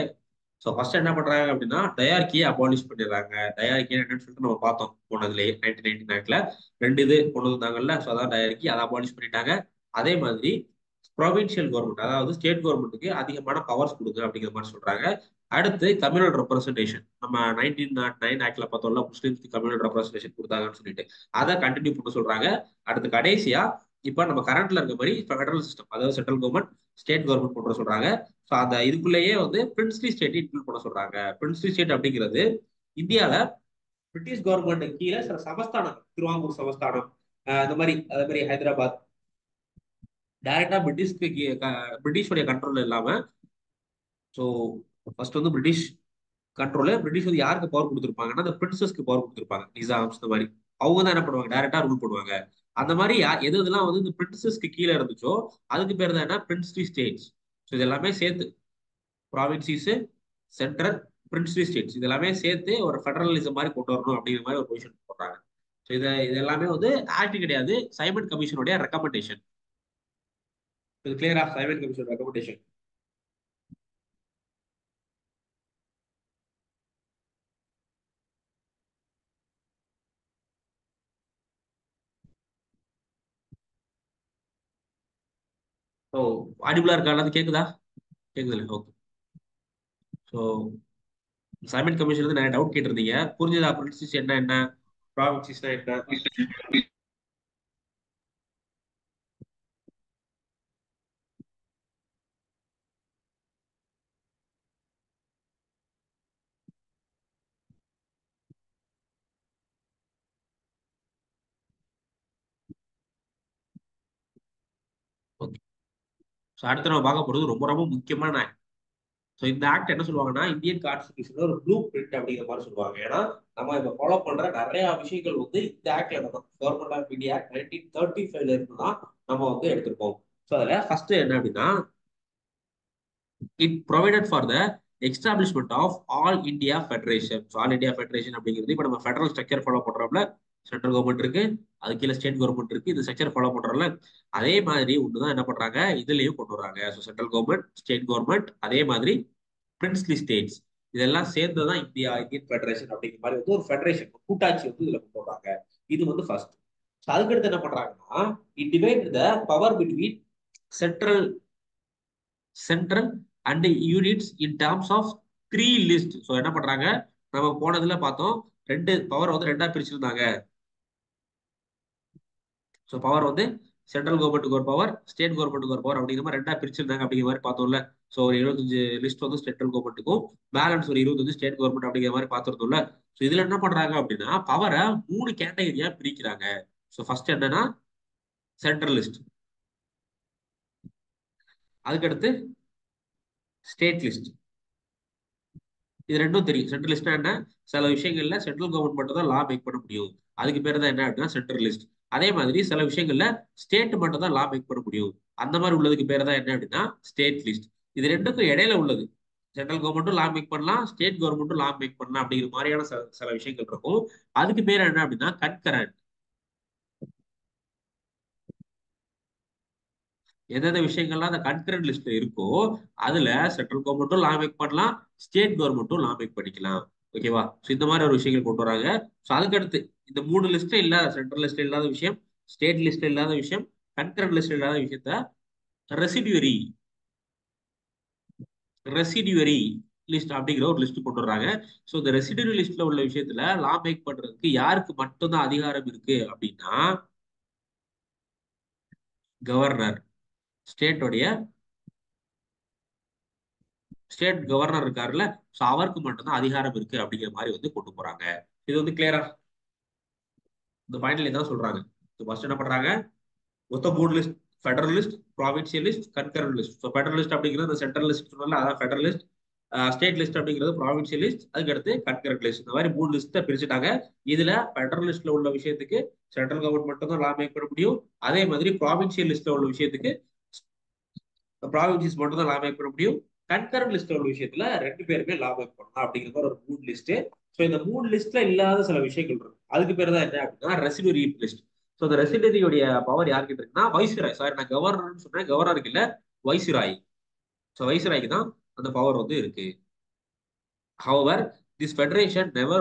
ஸோ ஃபர்ஸ்ட் என்ன பண்றாங்க அப்படின்னா டயார்கியை அபாலிஷ் பண்ணிடுறாங்க. டயார்கி என்னன்னு சொல்லிட்டு நம்ம பார்த்தோம் போனதுலேயே 1999ல 2 இது கொண்டு வந்தாங்கல்ல. ஸோ அதான் டயார்கி, அதை அபாலிஷ் பண்ணிட்டாங்க. அதே மாதிரி ப்ரொவின்சியல் கவர்மெண்ட், அதாவது ஸ்டேட் கவர்மெண்ட்டுக்கு அதிகமான பவர்ஸ் கொடுங்க அப்படிங்கிற மாதிரி சொல்றாங்க. அடுத்து கம்யூனல் ரெப்ரஸன்டேஷன், நம்ம 1909 ஆக்ட்ல பார்த்தோம்ல, முஸ்லீம்ஸ்க்கு கம்யூனல் ரெப்ரஸன்டேஷன் கொடுத்தாங்கன்னு சொல்லிட்டு அதை கண்டினியூ பண்ண சொல்றாங்க. அடுத்து கடைசியா இப்ப நம்ம கரண்ட்ல இருக்க மாதிரி ஃபெடரல் சிஸ்டம், அதாவது சென்ட்ரல் கவர்மெண்ட் ஸ்டேட் கவர்மெண்ட் கொண்டு வர சொல்றாங்க. ஸோ அந்த இதுக்குள்ளேயே வந்து பிரின்ஸ்லி ஸ்டேட் இன்க்ளூட் பண்ண சொல்றாங்க. பிரின்ஸ்லி ஸ்டேட் அப்படிங்கிறது இந்தியால பிரிட்டிஷ் கவர்மெண்ட் கீழே சில சமஸ்தானம், திருவாங்கூர் சமஸ்தானம், இந்த மாதிரி அதே மாதிரி ஹைதராபாத், டைரக்டா பிரிட்டிஷோடைய கண்ட்ரோல் இல்லாம. ஸோ ஃபர்ஸ்ட் வந்து பிரிட்டிஷ் கண்ட்ரோல். பிரிட்டிஷ் வந்து யாருக்கு பவர் கொடுத்துருப்பாங்கன்னா அந்த பிரின்சஸ்க்கு பவர் கொடுத்துருப்பாங்க, நிசாம்ஸ் இந்த மாதிரி. அவங்க தான் என்ன பண்ணுவாங்க, டைரக்டா ரூல் பண்ணுவாங்க. அந்த மாதிரி எது இதெல்லாம் வந்து இந்த பிரின்சஸ்க்கு கீழே இருந்துச்சோ அதுக்கு பேர் தான் என்ன, பிரின்ஸ்லி ஸ்டேட்ஸ். ஸோ இது எல்லாமே சேர்த்து ப்ராவின்சிஸ், சென்ட்ரல், பிரின்ஸ்லி ஸ்டேட்ஸ் இது எல்லாமே சேர்த்து ஒரு ஃபெடரலிசம் மாதிரி கொண்டு வரணும் அப்படிங்கிற மாதிரி ஒரு பொசிஷன் போடுறாங்க. ஸோ இது எல்லாமே வந்து ஆக்ட் கிடையாது, சைமன் கமிஷனுடைய ரெக்கமெண்டேஷன். இது கிளியரா? Simon commission recommendation. ஸோ ஆடிபிளா இருக்கா? அல்லது கேக்குதா? கேக்குதுல்ல? ஓகே. ஸோ சைமன் கமிஷன் வந்து நிறைய டவுட் கேட்டிருந்தீங்க. புரிஞ்சுதா? பிரின்சிஸ் என்ன என்ன, ப்ராவின்சிஸ்னா என்ன? ஓகே. ஸோ அடுத்து நம்ம பார்க்க போறது ரொம்ப ரொம்ப முக்கியமான ஆக்ட். ஸோ இந்த ஆக்ட் என்ன சொல்லுவாங்கன்னா இந்தியன் கான்ஸ்டிடியூஷன் ஒரு ப்ளூ பிரிண்ட் அப்படிங்கிற மாதிரி சொல்லுவாங்க. ஏன்னா நம்ம இப்ப ஃபாலோ பண்ற நிறைய விஷயங்கள் வந்து இந்த ஆக்ட்ல தான், கவர்மெண்ட் ஆஃப் இந்தியா ஆக்ட் 1935ல இருந்து தான் நம்ம வந்து எடுத்திருப்போம். ஸோ அதுல ஃபர்ஸ்ட் என்ன அப்படின்னா, it provided for the establishment of all India federation. All India federation அப்படிங்கிறது இப்போ நம்ம ஃபெடரல் ஸ்ட்ரக்சர் ஃபாலோ பண்றோம்ல, சென்ட்ரல் கவர்மெண்ட் இருக்கு, அது கீழே ஸ்டேட் கவர்மெண்ட் இருக்கு, இந்த ஸ்ட்ரக்சர் ஃபாலோ பண்றோம்ல, அதே மாதிரி ஒண்ணுதான் என்ன பண்றாங்க இதுலயும் கொண்டு வர்றாங்க. So central government, state government, அதே மாதிரி பிரின்ஸ்லி ஸ்டேட்ஸ் இதெல்லாம் சேர்ந்துதான் இந்தியன் ஃபெடரேஷன் அப்படிங்கிற மாதிரி வந்து ஒரு ஃபெடரேஷன், கூட்டாட்சி வந்து இதுல கொண்டு வர்றாங்க. இது வந்து ஃபர்ஸ்ட். அதுக்கடுத்து என்ன பண்றாங்கன்னா, it divide the power between central central and units in terms of 3 list. So என்ன பண்றாங்க, நம்ம போனதுல பார்த்தோம், ரெண்டு பவர் வந்து ரெண்டா பிரிச்சிருந்தாங்க. ஸோ பவர் வந்து சென்ட்ரல் கவர்மெண்ட்டுக்கு ஒரு பவர், ஸ்டேட் கவர்மெண்ட்டுக்கு ஒரு பவர் அப்படிங்கிற மாதிரி ரெண்டா பிரிச்சிருந்தாங்க அப்படிங்கிற மாதிரி பார்த்தோம்ல. ஸோ ஒரு 75 லிஸ்ட் வந்து சென்ட்ரல் கவர்மெண்ட்டுக்கும், பேலன்ஸ் ஒரு 25 ஸ்டேட் கவர்மெண்ட் அப்படிங்கிற மாதிரி பார்த்துருந்தோம்ல. ஸோ இதுல என்ன பண்றாங்க அப்படின்னா பவரை 3 கேட்டகரியா பிரிக்கிறாங்க. ஸோ ஃபர்ஸ்ட் என்னன்னா சென்ட்ரல் லிஸ்ட், அதுக்கடுத்து ஸ்டேட் லிஸ்ட். இது ரெண்டும் தெரியும். சென்ட்ரல் லிஸ்ட்னா என்ன, சில விஷயங்கள்ல சென்ட்ரல் கவர்மெண்ட் மட்டும் தான் லா மேக் பண்ண முடியும், அதுக்கு பேர் தான் என்ன அப்படின்னா சென்ட்ரல் லிஸ்ட். அதே மாதிரி சில விஷயங்கள்ல ஸ்டேட் மட்டும் தான் லா மேக் பண்ண முடியும், அந்த மாதிரி உள்ளதுக்கு பேர் தான் என்ன அப்படின்னா ஸ்டேட் லிஸ்ட். இது ரெண்டுக்கும் இடையில உள்ளது, சென்ட்ரல் கவர்மெண்ட்டும் லா மேக் பண்ணலாம், ஸ்டேட் கவர்மெண்ட்டும் லா மேக் பண்ணலாம் அப்படிங்கிற மாதிரியான சில விஷயங்கள் இருக்கும். அதுக்கு பேர் என்ன அப்படின்னா கன்கரண்ட். எந்தெந்த விஷயங்கள்லாம் அந்த கன்கரண்ட் லிஸ்ட்ல இருக்கோ அதுல சென்ட்ரல் கவர்மெண்ட்டும் லா மேக் பண்ணலாம், ஸ்டேட் கவர்மெண்ட்டும் லா மேக் பண்ணிக்கலாம். ஓகேவா? ஸோ இந்த மாதிரி ஒரு விஷயங்கள் கொண்டு வராங்க. ஸோ அதுக்கடுத்து இந்த 3 லிஸ்ட்ல இல்லாத, சென்ட்ரல் லிஸ்ட்ல இல்லாத விஷயம், ஸ்டேட் லிஸ்ட்ல இல்லாத விஷயம், கன்கரண்ட் லிஸ்ட்ல இல்லாத விஷயத்த ரெசிடியூரி ரெசிடியூரி லிஸ்ட் அப்படிங்கிற ஒரு லிஸ்ட் கொண்டு வர்றாங்க. ஸோ இந்த ரெசிடியூரி லிஸ்ட்ல உள்ள விஷயத்துல லா மேக் பண்றதுக்கு யாருக்கு மட்டும்தான் அதிகாரம் இருக்கு அப்படின்னா கவர்னர், ஸ்டேட்டோடைய ஸ்டேட் கவர்னர் இருக்காருல்ல, ஸோ அவருக்கு மட்டும்தான் அதிகாரம் இருக்கு அப்படிங்கிற மாதிரி வந்து கொண்டு போறாங்க. இது வந்து கிளியரா இந்த பாயிண்ட்ல தான் சொல்றாங்க. ஃபர்ஸ்ட் என்ன பண்றாங்க, மொத்தம் 3 list: federal list, provincial list, concurrent list. So federal list அப்படிங்கிறது சென்ட்ரல் லிஸ்ட் சொன்னால அதான் ஃபெடரலிஸ்ட். ஸ்டேட் லிஸ்ட் அப்படிங்கிறது ப்ராவின்சியலிஸ்ட், அதுக்கடுத்து கன்கரண்ட் லிஸ்ட். இந்த மாதிரி 3 லிஸ்ட்டை பிரிச்சுட்டாங்க. இதுல ஃபெடரலிஸ்ட்ல உள்ள விஷயத்துக்கு சென்ட்ரல் கவர்மெண்ட் மட்டும் தான் லா மேக் பண்ண முடியும். அதே மாதிரி ப்ராவின்சியல் லிஸ்ட்ல உள்ள விஷயத்துக்கு ப்ராவின்சிஸ் மட்டும் தான் லா மேக் பண்ண முடியும். கன்கரண்ட் லிஸ்ட்ல உள்ள விஷயத்துல 2 பேருமே லா மேக் பண்ணலாம் அப்படிங்கிற மாதிரி ஒரு 3 லிஸ்ட். ஸோ இந்த 3 லிஸ்ட்ல இல்லாத சில விஷயங்கள் இருக்கு. அதுக்கு பேர் தான் என்ன அப்படின்னா ரெசிடரி லிஸ்ட். ஸோ இந்த ரெசிடரியோடைய பவர் யார்கிட்ட இருக்குன்னா வைஸ்ராய். சாரி, நான் கவர்னர்னு சொன்னேன், கவர்னருக்கு இல்ல, வைஸ்ராய். ஸோ வைஸ்ராய்க்கு தான் அந்த பவர் வந்து இருக்கு. However, this federation never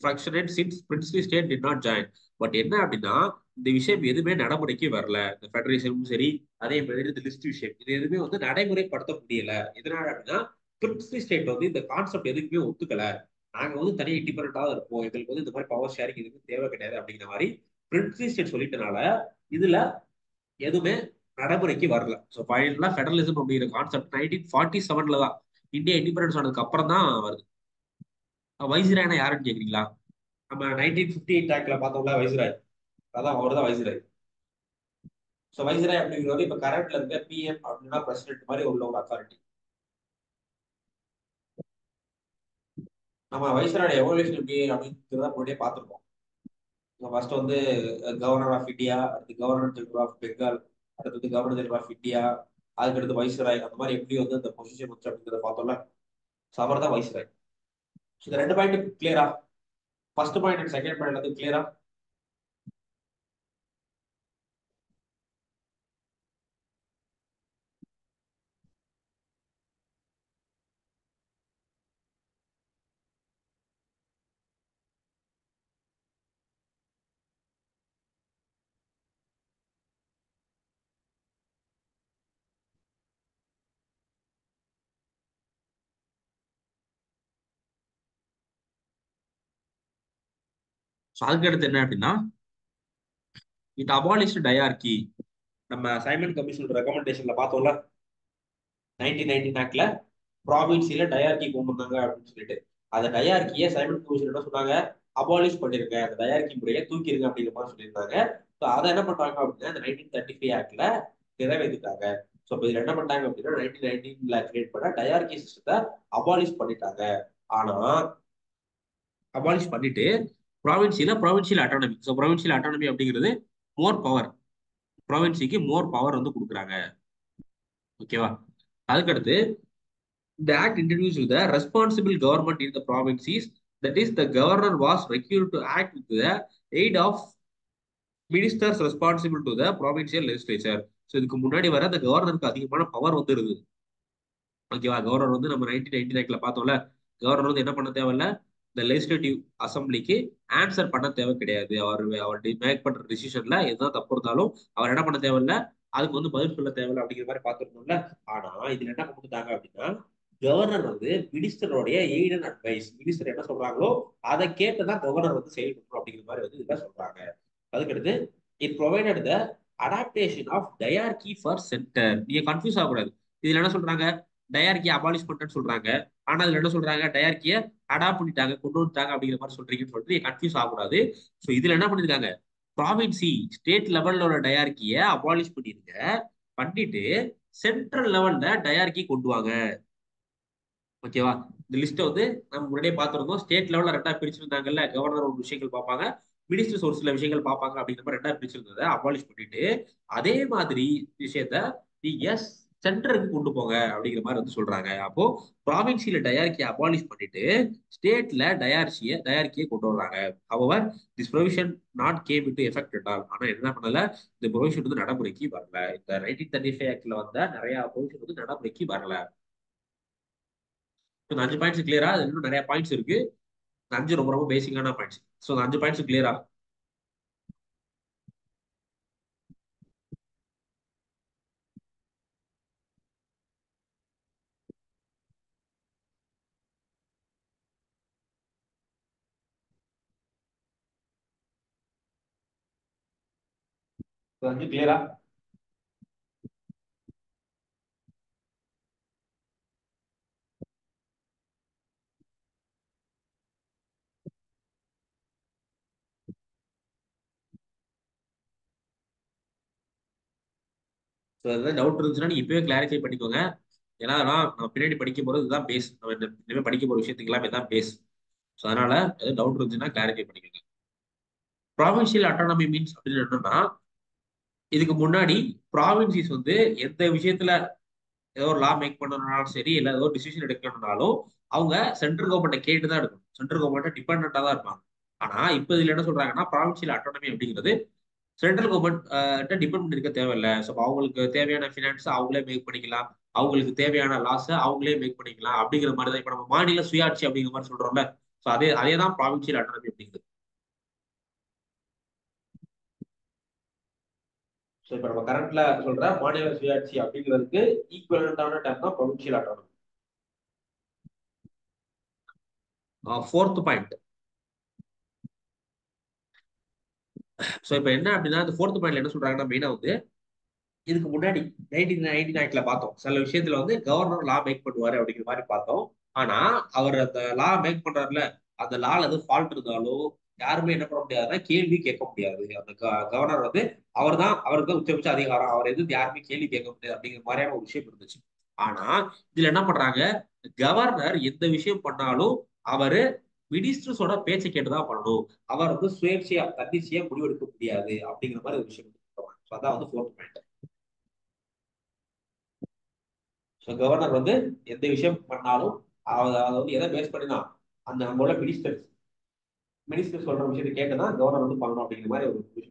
fractionate since princely state did not join. But என்ன அப்படின்னா இந்த விஷயம் எதுவுமே நடைமுறைக்கு வரல. இந்த ஃபெடரேஷனும் சரி, அதே மாதிரி இந்த லிஸ்ட் விஷயம், இது எதுவுமே வந்து நடைமுறைப்படுத்த முடியல. எதனால அப்படின்னா பிரின்ஸ்லி ஸ்டேட் வந்து இந்த கான்செப்ட் எதுக்குமே ஒத்துக்கல. நாங்க வந்து தனியாக இண்டிபெண்டா இருப்போம், எங்களுக்கு வந்து இந்த மாதிரி பவர் ஷேரிங் எதுவும் தேவை கிடையாது அப்படிங்கிற மாதிரி பிரின்ஸ்லி ஸ்டேட் சொல்லிட்டனால இதுல எதுவுமே நடைமுறைக்கு வரல. ஸோ ஃபைனலா ஃபெடரலிசம் அப்படிங்கிற கான்செப்ட் 1947 தான் இந்தியா இண்டிபெண்டன்ஸ் ஆனதுக்கு அப்புறம் தான் வருது. வைஸ்ராய்னா யாருன்னு கேக்குறீங்களா? நம்ம 1958 ஆக்ட்ல பார்த்தோம்ல வைஸ்ராய், அதான் அவர் தான் வைஸ்ராய். ஸோ வைஸ்ராய் அப்படிங்கிறது இப்ப கரண்ட்ல இருக்க பிஎம் அப்படின்னா பிரசிடென்ட் மாதிரி உள்ள ஒரு அத்தாரிட்டி. நம்ம வைஸ்ராயோட எவல்யூஷன் எப்படி அப்படிங்கிறத முன்னாடியே பார்த்துருக்கோம். ஃபர்ஸ்ட் வந்து கவர்னர் ஆஃப் இந்தியா, அடுத்து கவர்னர் ஜெனரல் ஆஃப் பெங்கால், அடுத்தது கவர்னர் ஜெனரல் ஆஃப் இந்தியா, அதுக்கடுத்து வைஸ்ராய், அந்த மாதிரி எப்படி வந்து அந்த பொசிஷன் வச்சு அப்படிங்கிறத பார்த்தோம்ல. ஸோ அவர் தான் வைஸ்ராய். இந்த 2 பாயிண்ட் கிளியரா? First point and second point வந்து கிளியரா? ஸோ அதுக்கு அடுத்து என்ன அப்படின்னா இட் அபாலிஷ்ட் டயார்கி. நம்ம சைமன் கமிஷன் ரெக்கமெண்டேஷன்ல பார்த்தோம்ல 1919 ஆக்ட்ல ப்ராவின்சில டயார்கி கொண்டு வந்தாங்க அப்படின்னு சொல்லிட்டு, அந்த டயார்கியை சைமன் கமிஷன் என்ன சொன்னாங்க, அபாலிஷ் பண்ணிருங்க, அந்த டயார்கி முறையை தூக்கிருங்க அப்படிங்கிற மாதிரி சொல்லியிருந்தாங்க. ஸோ அதை என்ன பண்றாங்க அப்படின்னா இந்த 1935 ஆக்ட்ல நிறைவேற்றிட்டாங்க. ஸோ இப்போ இதுல என்ன பண்ணிட்டாங்க அப்படின்னா 1919ல கிரியேட் பண்ண டயார்கி சிஸ்டத்தை அபாலிஷ் பண்ணிட்டாங்க. ஆனா அபாலிஷ் பண்ணிட்டு provincial autonomy. So provincial autonomy அப்படிங்கிறது மோர் பவர், ப்ராவின்சிக்கு மோர் பவர் வந்து கொடுக்குறாங்க. ஓகேவா? அதுக்கடுத்து the act introduced the responsible government in the provinces. That is, the governor was required to act with the aid of ministers responsible to the provincial legislature. So இதுக்கு முன்னாடி வர அந்த கவர்னருக்கு அதிகமான பவர் வந்து இருக்குது. ஓகேவா? கவர்னர் வந்து நம்ம 1999 பார்த்தோம்ல, கவர்னர் வந்து என்ன பண்ண தேவையில்ல, இந்த லெஜிஸ்லேட்டிவ் அசம்பிளிக்கு ஆன்சர் பண்ண தேவை கிடையாது. அவர் மேக் பண்ற டிசிஷன்ல எதுதான் தப்பு இருந்தாலும் அவர் என்ன பண்ண தேவையில்ல, அதுக்கு வந்து பதில் சொல்ல தேவையில்ல அப்படிங்கிற மாதிரி பார்த்துருக்கோம்ல. ஆனா இதுல என்ன கொடுத்தாங்க அப்படின்னா கவர்னர் வந்து மினிஸ்டருடைய எய்ட் அண்ட் அட்வைஸ், மினிஸ்டர் என்ன சொல்றாங்களோ அதை கேட்டுதான் கவர்னர் வந்து செயல்படுறோம் அப்படிங்கிற மாதிரி வந்து இதெல்லாம் சொல்றாங்க. அதுக்கடுத்து it provided the adaptation of dyarchy for centre. நீங்க கன்ஃபியூஸ் ஆகக்கூடாது. இதுல என்ன சொல்றாங்க, டயார்கியை அபாலிஷ் பண்ணிட்டேன்னு சொல்றாங்க, ஆனா அதுல என்ன சொல்றாங்க, டயார்கியை அடாப்ட் பண்ணிட்டாங்க, கொண்டு வந்துட்டாங்க அப்படிங்கிற மாதிரி சொல்றீங்கன்னு சொல்லிட்டு கன்ஃபியூஸ் ஆகக்கூடாது. ஸோ இதுல என்ன பண்ணிருக்காங்க, ப்ராவின்சி ஸ்டேட் லெவல்ல உள்ள டயார்கியை அபாலிஷ் பண்ணிருங்க, பண்ணிட்டு சென்ட்ரல் லெவல்ல டயார்கி கொண்டு வாங்க. ஓகேவா? இந்த லிஸ்ட்டை வந்து நம்ம முன்னாடியே பார்த்துருந்தோம். ஸ்டேட் லெவலில் 2ஆ பிரிச்சிருந்தாங்கல்ல, கவர்னர் ஒரு விஷயங்கள் பார்ப்பாங்க, மினிஸ்டர்ஸ் ஒரு சில விஷயங்கள் பார்ப்பாங்க அப்படிங்கிற மாதிரி 2ஆ பிரிச்சிருந்ததை அபாலிஷ் பண்ணிட்டு அதே மாதிரி விஷயத்த நீங்க சென்டருக்கு கொண்டு போங்க அப்படிங்கிற மாதிரி வந்து சொல்றாங்க. அப்போ ப்ராவின்சியில டயார்கியை அபாலிஷ் பண்ணிட்டு ஸ்டேட்ல டயார்கியை கொண்டு வர்றாங்க. However this provision not game into effect at all. ஆனா என்ன பண்ணல, இந்த ப்ரொவிஷன் வந்து நடைமுறைக்கு வரல. இந்த 1935 ஆக்ட்ல வந்த நிறைய ப்ரொவிஷன் வந்து நடைமுறைக்கு வரல. இந்த 5 பாயிண்ட்ஸ் கிளியரா? இன்னும் நிறைய பாயிண்ட்ஸ் இருக்கு. இந்த 5 ரொம்ப ரொம்ப பேசிக்கான பாயிண்ட்ஸ். ஸோ இந்த 5 பாயிண்ட்ஸ் கிளியரா? இந்த 5 கிளியரா? ஸோ ஏதாவது டவுட் இருந்துச்சுன்னா நீங்க இப்பவே கிளாரிஃபை பண்ணிக்கோங்க. ஏன்னா அதெல்லாம் நம்ம பின்னாடி படிக்க போறது இதுதான் பேஸ். நம்ம இனிமேல் படிக்க போற விஷயத்துக்கு எல்லாமே தான் பேஸ். ஸோ அதனால ஏதாவது டவுட் இருந்துச்சுன்னா கிளாரிஃபை பண்ணிக்கோங்க. ப்ராவின்சியல் அட்டானமி மீன்ஸ் அப்படின்னு என்னன்னா, இதுக்கு முன்னாடி ப்ராவின்சிஸ் வந்து எந்த விஷயத்துல ஏதோ ஒரு லா மேக் பண்ணணும்னாலும் சரி, இல்லை ஏதோ டிசிஷன் எடுக்கணும்னாலும் அவங்க சென்ட்ரல் கவர்மெண்ட்டை கேட்டு தான் எடுக்கணும். சென்ட்ரல் கவர்மெண்ட்டை டிபெண்டா தான் இருப்பாங்க. ஆனா இப்ப இதுல என்ன சொல்றாங்கன்னா, ப்ராவின்சியல் அட்டானமி அப்படிங்கிறது சென்ட்ரல் கவர்மெண்ட் டிபெண்ட் இருக்க தேவையில்லை. ஸோ அவங்களுக்கு தேவையான ஃபினான்ஸ் அவங்களே மேக் பண்ணிக்கலாம், அவங்களுக்கு தேவையான லாஸ் அவங்களே மேக் பண்ணிக்கலாம் அப்படிங்கிற மாதிரி தான். இப்ப நம்ம மாநில சுயாட்சி அப்படிங்கிற மாதிரி சொல்றோம்ல, ஸோ அதே தான் ப்ராவின்சியல் அட்டானமி அப்படிங்கிறது. ஸோ இப்ப நம்ம கரண்ட்ல சொல்ற மாநில சுயாட்சி அப்படிங்கிறதுக்கு ஈக்குவலண்டான டேம் தான் provincial autonomy. Fourth point. So இப்போ என்ன அப்படின்னா, அந்த ஃபோர்த் பாயிண்ட்ல என்ன சொல்றாங்கன்னா, மெயினா வந்து இதுக்கு முன்னாடி 1999 பார்த்தோம். சில விஷயத்துல வந்து கவர்னர் லா மேக் பண்ணுவாரு அப்படிங்கிற மாதிரி பார்த்தோம். ஆனா அவர் அந்த லா மேக் பண்றாருல, அந்த லால எது ஃபால்ட் இருந்தாலோ யாருமே என்ன பண்ண முடியாதுன்னா கேள்வி கேட்க முடியாது. அந்த கவர்னர் வந்து அவருக்கு தான் உச்சபட்ச அதிகாரம், அவர் எது யாருமே கேள்வி கேட்க முடியாது அப்படிங்கிற மாதிரியான ஒரு விஷயம் இருந்துச்சு. ஆனா இதுல என்ன பண்றாங்க, கவர்னர் எந்த விஷயம் பண்ணாலும் அவரு மினிஸ்டர்ஸோட பேச்சை கேட்டுதான் பண்ணணும். அவர் வந்து சுயேட்சையா தன்னிச்சையா முடிவெடுக்க முடியாது அப்படிங்கிற மாதிரி ஒரு விஷயம். அதான் வந்து ஃபோர்த் பாயிண்ட். ஸோ கவர்னர் வந்து எந்த விஷயம் பண்ணாலும் அதை வந்து எதை பேஸ் பண்ணி தான் அந்த நம்மளோட மினிஸ்டர் சொல்ற விஷயத்தை கேட்டு தான் கவர்னர் வந்து பண்ணணும் அப்படிங்கிற மாதிரி ஒரு விஷயம்.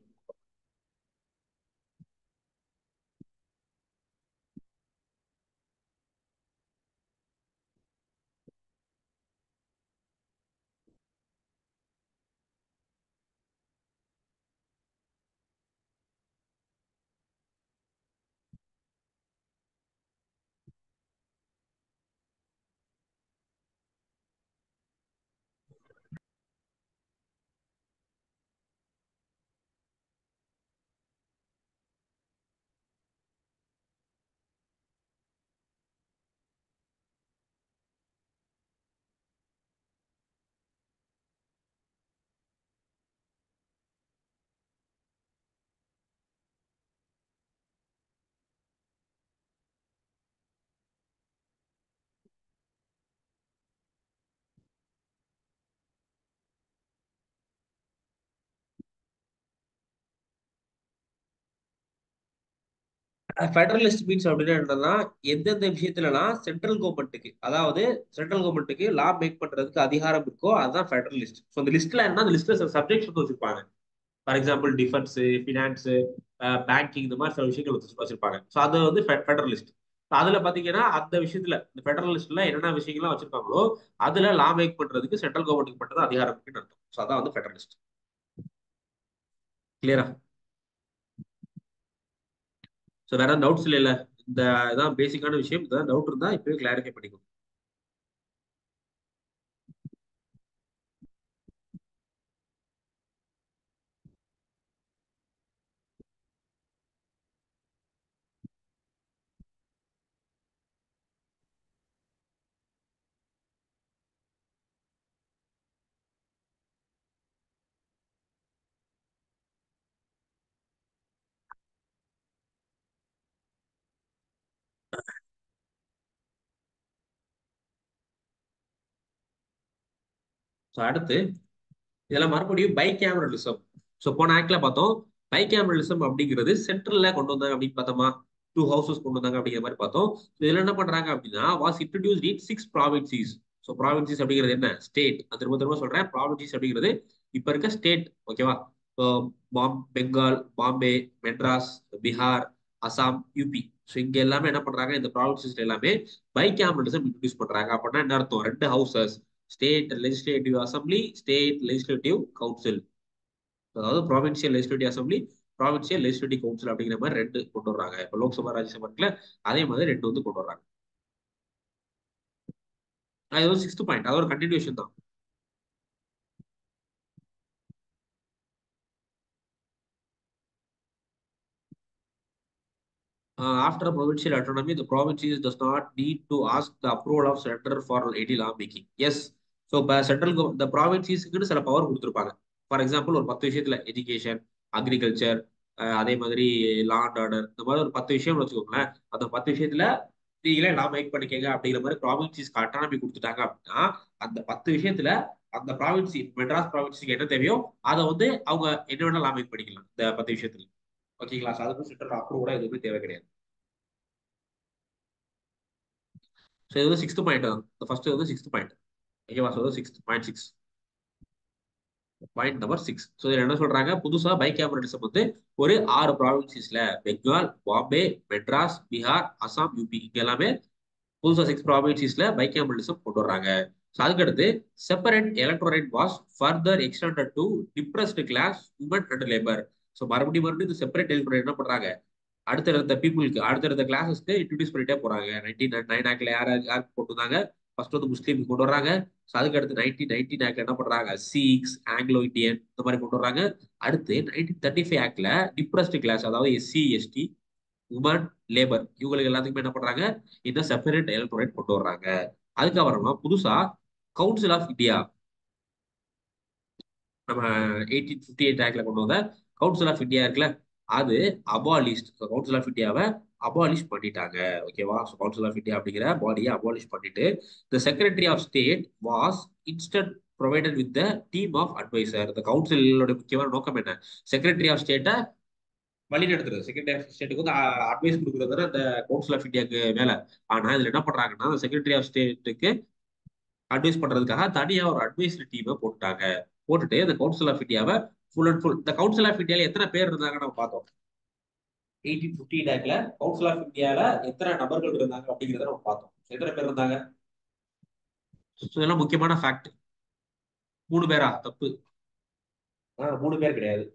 ஃபெடரலிஸ்ட் மீன்ஸ் அப்படின்னா என்னன்னா, எந்தெந்த விஷயத்துலலாம் சென்ட்ரல் கவர்மெண்ட்டுக்கு, அதாவது சென்ட்ரல் கவர்மெண்ட்டுக்கு லா மேக் பண்றதுக்கு அதிகாரம் இருக்கோ அதுதான் ஃபெடரலிஸ்ட். ஸோ அந்த லிஸ்ட்ல என்ன, அந்த லிஸ்ட்ல சப்ஜெக்ட்ஸ் வந்து வச்சிருப்பாங்க. For example defence, finance, banking, இந்த மாதிரி சில விஷயங்கள் வச்சிருப்பாங்க. ஸோ அது வந்து ஃபெடரலிஸ்ட். அதுல பாத்தீங்கன்னா அந்த விஷயத்துல இந்த ஃபெடரலிஸ்ட்ல என்னென்ன விஷயங்கள்லாம் வச்சிருக்காங்களோ அதுல லா மேக் பண்றதுக்கு சென்ட்ரல் கவர்மெண்ட்டுக்கு மட்டும் தான் அதிகாரம் இருக்குன்னு அர்த்தம். ஸோ அதான் வந்து ஃபெடரலிஸ்ட். கிளியரா? ஸோ வேற டவுட்ஸ் இல்ல? இந்த இதான் பேசிக்கான விஷயம். இதான் டவுட் இருந்தா இப்பவே கிளாரிஃபை பண்ணிக்கோங்க. ஸோ அடுத்து இதெல்லாம் மறுபடியும் பை கேமரலிசம். ஸோ போன ஆக்ட்ல பார்த்தோம் பை கேமரலிசம் அப்படிங்கிறது சென்ட்ரல்ல கொண்டு வந்தாங்க அப்படின்னு பார்த்தோமா, 2 ஹவுசஸ் கொண்டு வந்தாங்க அப்படிங்கிற மாதிரி பார்த்தோம். இதுல என்ன பண்றாங்க அப்படின்னா, வாஸ் இன்ட்ரடியூஸ்ட் இன் 6 ப்ராவின்சிஸ். ஸோ ப்ராவின்சிஸ் அப்படிங்கிறது என்ன, ஸ்டேட். அது திரும்ப திரும்ப சொல்றேன், ப்ராவின்சிஸ் அப்படிங்கிறது இப்ப இருக்க ஸ்டேட். ஓகேவா? பெங்கால், பாம்பே, மெட்ராஸ், பீகார், அசாம், யூபி. ஸோ இங்க எல்லாமே என்ன பண்றாங்க, இந்த ப்ராவின்சிஸ் எல்லாமே பை கேமரலிசம் இன்ட்ரடியூஸ் பண்றாங்க. அப்படின்னா என்ன அர்த்தம், 2 houses, state legislative assembly, state legislative council. அதாவது provincial legislative assembly, provincial legislative council அப்படிங்கிற மாதிரி 2 கொண்டு வர்றாங்க. இப்போ லோக்சபா ராஜ்யசபா இருக்குல்ல, அதே மாதிரி 2 வந்து கொண்டு வர்றாங்க. அது ஒரு 6th பாயிண்ட், அது ஒரு கண்டினியூஷன் தான். After provincial autonomy, the provinces does not need to ask the approval of center for any law making. Yes. So central the provinces சில பவர் கொடுத்துருப்பாங்க. ஃபார் எக்ஸாம்பிள் ஒரு 10 விஷயத்துல எஜுகேஷன், அக்ரிகல்ச்சர், அதே மாதிரி law and order, இந்த மாதிரி ஒரு 10 விஷயம் வச்சுக்கோங்களேன். அந்த 10 விஷயத்துல நீங்களே லா மேக் பண்ணிக்கங்க அப்படிங்கிற மாதிரி ப்ராவின்சிஸ்க்கு அட்டானமி கொடுத்துட்டாங்க அப்படின்னா, அந்த 10 விஷயத்துல அந்த ப்ராவின்சி மெட்ராஸ் ப்ராவின்சிக்கு என்ன தேவையோ அதை வந்து அவங்க என்ன வேணா லா மேக் பண்ணிக்கலாம் இந்த 10 விஷயத்துல. ஓகேங்களா? So அதுக்கும் சென்ட்ரல் அப்ரூவ் கூட எதுவுமே தேவை கிடையாது. ஸோ இது வந்து 6th பாயிண்ட் தான். ஃபர்ஸ்ட் வந்து 6th பாயிண்ட். ஓகேவா? So 6.6 point number 6. ஸோ இதில் என்ன சொல்றாங்க, புதுசா பைகேமரலிசம் வந்து ஒரு 6 ப்ராவின்சிஸ்ல பெங்கால், பாம்பே, மெட்ராஸ், பீகார், அசாம், யூபி இங்க எல்லாமே புதுசா 6 ப்ராவின்சிஸ்ல பைகேமரலிசம் கொண்டு வர்றாங்க. ஸோ அதுக்கடுத்து separate electorate was further extended to depressed class, women and labour. So மறுபடியும் இந்த செப்பரேட் எலக்டோரேட் என்ன பண்றாங்க, அடுத்தடுத்த பீப்புளுக்கு அடுத்தடுத்த கிளாஸஸ்க்கு இன்ட்ரடியூஸ் பண்ணிட்டே போறாங்க. 1909 ஆக்ட்ல யாருக்கு கொண்டு வந்தாங்க, ஃபர்ஸ்ட் வந்து முஸ்லீம் கொண்டு வர்றாங்க. ஸோ அதுக்கு அடுத்து 1919 ஆக்ட்ல என்ன பண்றாங்க, சீக்ஸ், ஆங்கிலோ இந்தியன் இந்த மாதிரி கொண்டு வர்றாங்க. அடுத்து 1935 ஆக்ட்ல டிப்ரஸ்ட் கிளாஸ், அதாவது எஸ்சி, எஸ்டி, உமன், லேபர் இவங்களுக்கு எல்லாத்துக்குமே என்ன பண்றாங்க, இந்த செப்பரேட் எலக்டோரேட் கொண்டு வர்றாங்க. அதுக்கப்புறமா புதுசா கவுன்சில் ஆஃப் இந்தியா, நம்ம 1858 ஆக்ட்ல கொண்டு வந்த கவுன்சில் ஆஃப் இந்தியா இருக்குல்ல, அது அபாலிஸ்ட். கவுன்சில் ஆஃப் இந்தியாவை அபாலிஷ் பண்ணிட்டாங்க. ஓகேவா? ஸோ கவுன்சில் ஆஃப் இந்தியா அப்படிங்கிற பாடியை அபாலிஷ் பண்ணிட்டு the secretary of state was instant provided with the team of advisor. இந்த கவுன்சிலோட முக்கியமான நோக்கம் என்ன, செக்ரட்டரி ஆஃப் ஸ்டேட்டை வழி நடத்துறது. செக்ரட்டரி ஆஃப் ஸ்டேட்டுக்கு வந்து அட்வைஸ் கொடுக்குறது அந்த கவுன்சில் ஆஃப் இந்தியாவுக்கு வேலை. ஆனா இதுல என்ன பண்றாங்கன்னா, செக்ரட்டரி ஆஃப் ஸ்டேட்டுக்கு அட்வைஸ் பண்றதுக்காக தனியா ஒரு அட்வைசரி டீமை போட்டுட்டாங்க. போட்டுட்டு இந்த கவுன்சில் ஆஃப் இந்தியாவை ஃபுல் அண்ட் ஃபுல், இந்த கவுன்சில் ஆஃப் இந்தியால எத்தனை பேர் இருந்தாங்க நம்ம பார்த்தோம். 1850 ஆக்ட்ல கவுன்சில் ஆஃப் இந்தியால எத்தனை நபர்கள் இருந்தாங்க அப்படிங்கிறத நம்ம பார்த்தோம். எத்தனை பேர் இருந்தாங்க, இதெல்லாம் முக்கியமான ஃபேக்ட். 3 பேரா? தப்பு. 3 பேர் கிடையாது.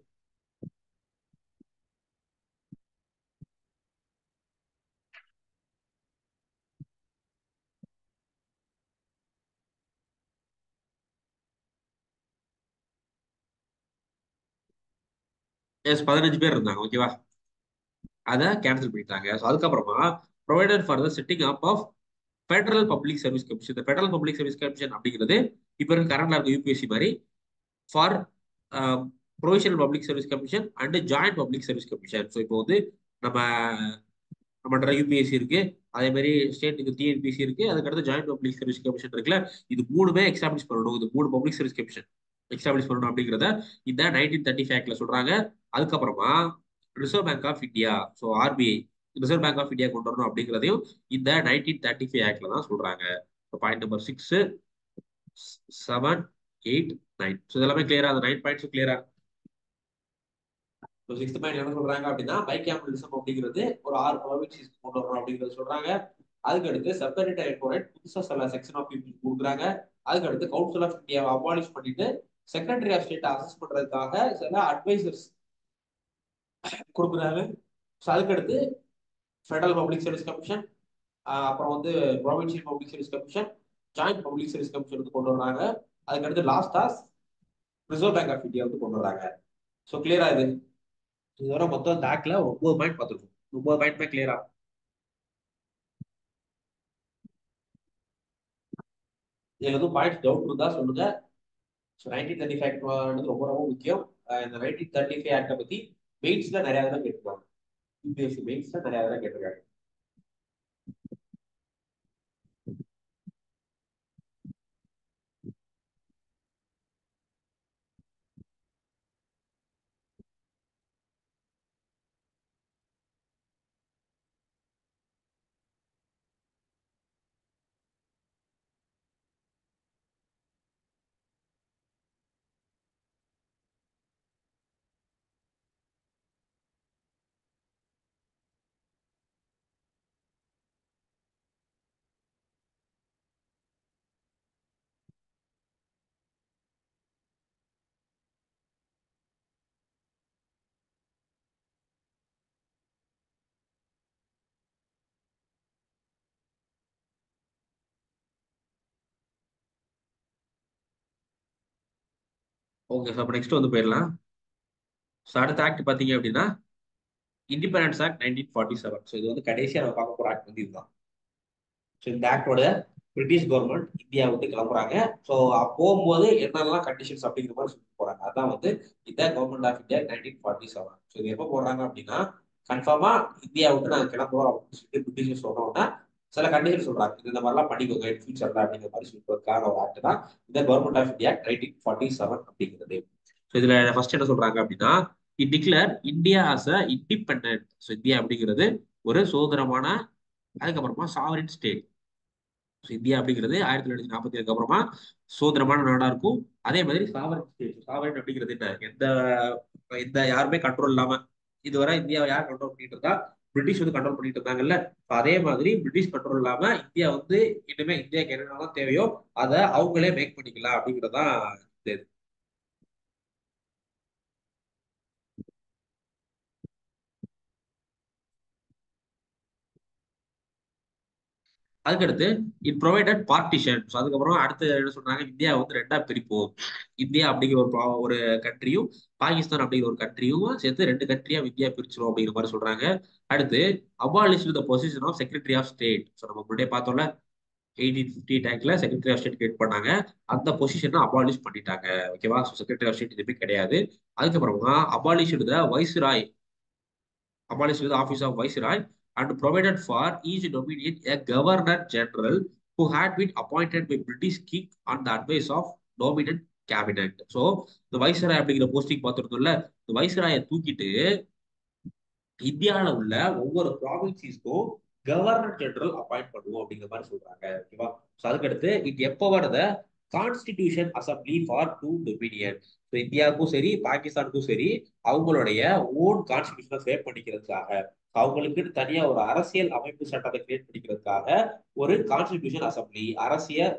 எஸ், 15 பேர் இருந்தாங்க. ஓகேவா? அதை கேன்சல் பண்ணிட்டாங்க. ஸோ அதுக்கப்புறமா provided for the setting up of federal public service commission. இந்த ஃபெடரல் பப்ளிக் சர்வீஸ் கமிஷன் அப்படிங்கிறது இப்போ இருக்க கரண்ட்ல இருக்க யூபிஎஸ்சி மாதிரி for provincial public service commission and joint public service commission. So இப்போ வந்து நம்ம நம்ம யூபிஎஸ்சி இருக்கு, அதே மாதிரி ஸ்டேட்டுக்கு டிஎன்பிசி இருக்கு, அதுக்கடுத்து ஜாயிண்ட் பப்ளிக் சர்வீஸ் கமிஷன் இருக்குல்ல, இது மூணுமே எக்ஸ்டாப்ளிஷ் பண்ணணும். இது 3 பப்ளிக் சர்வீஸ் கமிஷன் எக்ஸ்டாப்ளிஷ் பண்ணணும் அப்படிங்கிறத இந்த 1935 ஆக்ட்ல சொல்றாங்க. அதுக்கப்புறமா Reserve Bank of India, so RBI, Reserve Bank of India கொண்டு வரணும் அப்படிங்கிறதையும் இந்த 1935 ஆக்ட்ல தான் சொல்றாங்க. Point number 6, 7, 8, 9. ஸோ இதெல்லாமே கிளியரா, அந்த 9 பாயிண்ட்ஸ் கிளியரா. சிக்ஸ்த் பாயிண்ட் என்ன சொல்றாங்க அப்படின்னா, பைகேமரலிசம் அப்படிங்கிறது ஒரு 6 ப்ராவின்சிஸ் கொண்டு வரணும் அப்படிங்கிறது சொல்றாங்க. அதுக்கு அடுத்து செப்பரேட் எலக்டோரேட் புதுசா சில செக்ஷன் ஆஃப் பீப்புள் கொடுக்குறாங்க. அதுக்கு அடுத்து கவுன்சில் ஆஃப் இந்தியாவை அபாலிஷ் பண்ணிட்டு செக்ரட்டரி ஆஃப் ஸ்டேட் அசஸ் பண்றதுக்காக சில அட்வைசர்ஸ் கொடுக்குறாங்க. ஸோ அதுக்கு அடுத்து ஃபெடரல் பப்ளிக் சர்வீஸ் கமிஷன், அப்புறம் வந்து provincial public service commission, joint public service commission வந்து கொண்டு வர்றாங்க. அதுக்கு அடுத்து லாஸ்டா ரிசர்வ் பேங்க் ஆஃப் இந்தியா வந்து கொண்டு வர்றாங்க. ஸோ கிளியரா இது. இதுவரை மொத்தம் இந்த ஆக்ட்ல 9 பாயிண்ட் பார்த்துருக்கோம். 9 பாயிண்ட்மே கிளியரா. இதுல எதுவும் பாயிண்ட் டவுட் இருந்தா சொல்லுங்க. ஸோ 1935 ரொம்ப ரொம்ப முக்கியம். இந்த 1935 ஆக்டை பத்தி மெயின்ஸ்ல நிறைய தடவை கேட்டிருக்காங்க. யூபிஎஸ்சி மெயின்ஸ்ல நிறைய தடவை கேட்டிருக்காங்க. ஓகே, ஸோ அப்போ நெக்ஸ்ட் வந்து போயிடலாம். ஸோ அடுத்த ஆக்ட் பார்த்தீங்க அப்படின்னா இண்டிபெண்டன்ஸ் ஆக்ட் 1947. ஸோ இது வந்து கடைசியாக நம்ம பார்க்க போகிற ஆக்ட் வந்து இதுதான். ஸோ இந்த ஆக்டோட பிரிட்டிஷ் கவர்மெண்ட் இந்தியா விட்டு கிளம்புறாங்க. ஸோ போகும்போது என்னெல்லாம் கண்டிஷன்ஸ் அப்படிங்கிற மாதிரி போறாங்க. அதான் வந்து இந்த கவர்மெண்ட் ஆஃப் இந்தியா 1947. ஸோ இது எப்போ போடுறாங்க அப்படின்னா, கன்ஃபார்மா இந்தியா விட்டு நாங்கள் கிளம்புறோம் அப்படின்னு சொல்லிட்டு பிரிட்டிஷ் சொன்னோம்னா சில கண்டிஷன் சொல்றாங்க, இந்த மாதிரிலாம் பண்ணிக்கோங்க இன் ஃபியூச்சர்ல அப்படிங்கிற மாதிரி சொல்றதுக்கான ஒரு ஆக்ட் தான் இந்த கவர்மெண்ட் ஆஃப் இந்தியா 1947 அப்படிங்கிறது. ஸோ இதுல ஃபர்ஸ்ட் என்ன சொல்றாங்க அப்படின்னா, it declare India as a independent. So India அப்படிங்கிறது ஒரு சுதந்திரமான, அதுக்கப்புறமா சாவரின் ஸ்டேட். ஸோ இந்தியா அப்படிங்கிறது 1947 அப்புறமா சுதந்திரமான நாடா இருக்கும். அதே மாதிரி சாவரின் ஸ்டேட். சாவரின் அப்படிங்கிறது என்ன, எந்த எந்த யாருமே கண்ட்ரோல் இல்லாம, இதுவரை இந்தியாவை யார் கண்ட்ரோல் பண்ணிட்டு இருந்தா, பிரிட்டிஷ் வந்து கண்ட்ரோல் பண்ணிட்டு இருந்தாங்கல்ல. இப்ப அதே மாதிரி பிரிட்டிஷ் கண்ட்ரோல் இல்லாம இந்தியா வந்து இனிமே இந்தியாவுக்கு என்னென்னலாம் தேவையோ அதை அவங்களே மேக் பண்ணிக்கலாம் அப்படிங்கிறதான் இந்த இது. அதுக்கடுத்து இட் ப்ரொவைடட் பார்ட்டிஷன். ஸோ அதுக்கப்புறம் அடுத்து என்ன சொல்றாங்க, இந்தியா வந்து ரெண்டா பிரிப்போம். இந்தியா அப்படிங்கிற ஒரு கண்ட்ரியும் பாகிஸ்தான் அப்படிங்கிற ஒரு கண்ட்ரியும் சேர்த்து ரெண்டு கண்ட்ரியா இந்தியா பிரிச்சிரும் அப்படிங்கிற மாதிரி சொல்றாங்க. அடுத்து abolish the position of secretary of state. So நம்ம முன்னாடியே பார்த்தோம்ல, 1850 டேங்க்ல செக்ரட்டரி ஆஃப் ஸ்டேட் கிரியேட் பண்ணாங்க. அந்த பொசிஷனை அபாலிஷ் பண்ணிட்டாங்க. ஓகேவா? ஸோ செக்ரட்டரி ஆஃப் ஸ்டேட் எதுவுமே கிடையாது. அதுக்கப்புறமா abolish the viceroy, abolished the office of Viceroy and provided for each dominion a governor general who had been appointed by British king on the advice of dominant cabinet. So the Viceroy அப்படிங்கிற posting பார்த்துருந்தோம்ல, இந்த வைஸ்ராயை தூக்கிட்டு இந்தியாவில் உள்ள ஒவ்வொரு ப்ராவின்சிஸ்க்கும் governor general appoint பண்ணுவோம் அப்படிங்கிற மாதிரி சொல்றாங்க. ஓகேவா? ஸோ அதுக்கடுத்து it empower the constitution assembly for two dominion. So இந்தியாவுக்கும் சரி பாகிஸ்தானுக்கும் சரி அவங்களுடைய ஓன் கான்ஸ்டிடியூஷனை ஃப்ரேம் பண்ணிக்கிறதுக்காக, அவங்களுக்கு தனியா ஒரு அரசியல் அமைப்பு சட்டத்தை கிரியேட் பண்ணிக்கிறதுக்காக ஒரு கான்ஸ்டிடியூஷன் அசம்பிளி, அரசியல்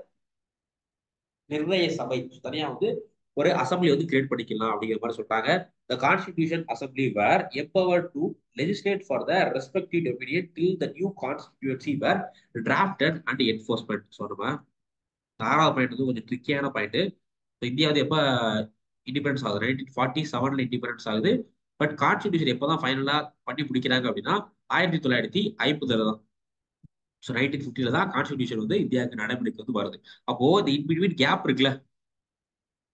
நிர்ணய சபை தனியா வந்து ஒரு அசம்பிளி வந்து கிரியேட் பண்ணிக்கலாம் அப்படிங்கிற மாதிரி சொல்றாங்க. The Constitution Assembly were empowered to legislate for the respective dominion till the new constituency were drafted and enforcement. So நம்ம ஆறாவது பாயிண்ட் வந்து கொஞ்சம் ட்ரிக்கியான பாயிண்ட். இந்தியா வந்து எப்போ இண்டிபெண்டன்ஸ் ஆகுது, 1947 இண்டிபெண்டன்ஸ் ஆகுது. பட் கான்ஸ்டிடியூஷன் எப்போதான் ஃபைனலா பண்ணி முடிக்கிறாங்க அப்படின்னா 1950 தான். ஸோ 1950 தான் கான்ஸ்டிடியூஷன் வந்து இந்தியாவுக்கு நடைமுறைக்கு வந்து வருது. அப்போ இந்த இன்பிட்வீன் கேப் இருக்குல்ல,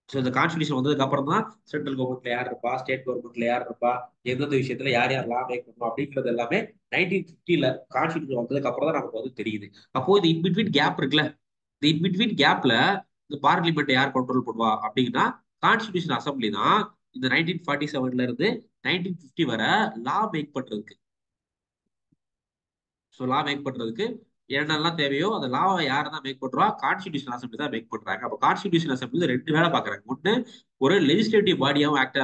ஸோ இந்த கான்ஸ்டியூஷன் வந்ததுக்கு அப்புறம் தான் சென்ட்ரல் கவர்மெண்ட்ல யார் இருப்பா, ஸ்டேட் கவர்மெண்ட்ல யார் இருப்பா, எந்தெந்த விஷயத்துல யார் யார் லா மேக் பண்ணணும் அப்படிங்கிறது எல்லாமே 1950 கான்ஸ்டியூஷன் வந்ததுக்கு அப்புறம் தான் நமக்கு வந்து தெரியுது. அப்போ இந்த இன்பிட்வீன் கேப் இருக்குல்ல, இந்த இன்பிட்வீன் கேப்ல இந்த பார்லிமெண்ட் யார் கண்ட்ரோல் பண்ணுவா அப்படின்னா கான்ஸ்டியூஷன் அசம்பிளி தான் இந்த 1947 இருந்து 1950 வரை லா மேக் பண்றதுக்கு. ஸோ லா மேக் பண்றதுக்கு என்னெல்லாம் தேவையோ அந்த லாவை யார் தான் மேக் பண்றா, கான்ஸ்டியூஷன் அசம்பிளி தான் மேக் பண்றாங்க. அப்போ கான்ஸ்டியூஷன் அசம்பிளி ரெண்டு வேலை பாக்குறாங்க. ஒண்ணு, ஒரு லெஜிஸ்லேட்டிவ் பாடியாவும் ஆக்ட்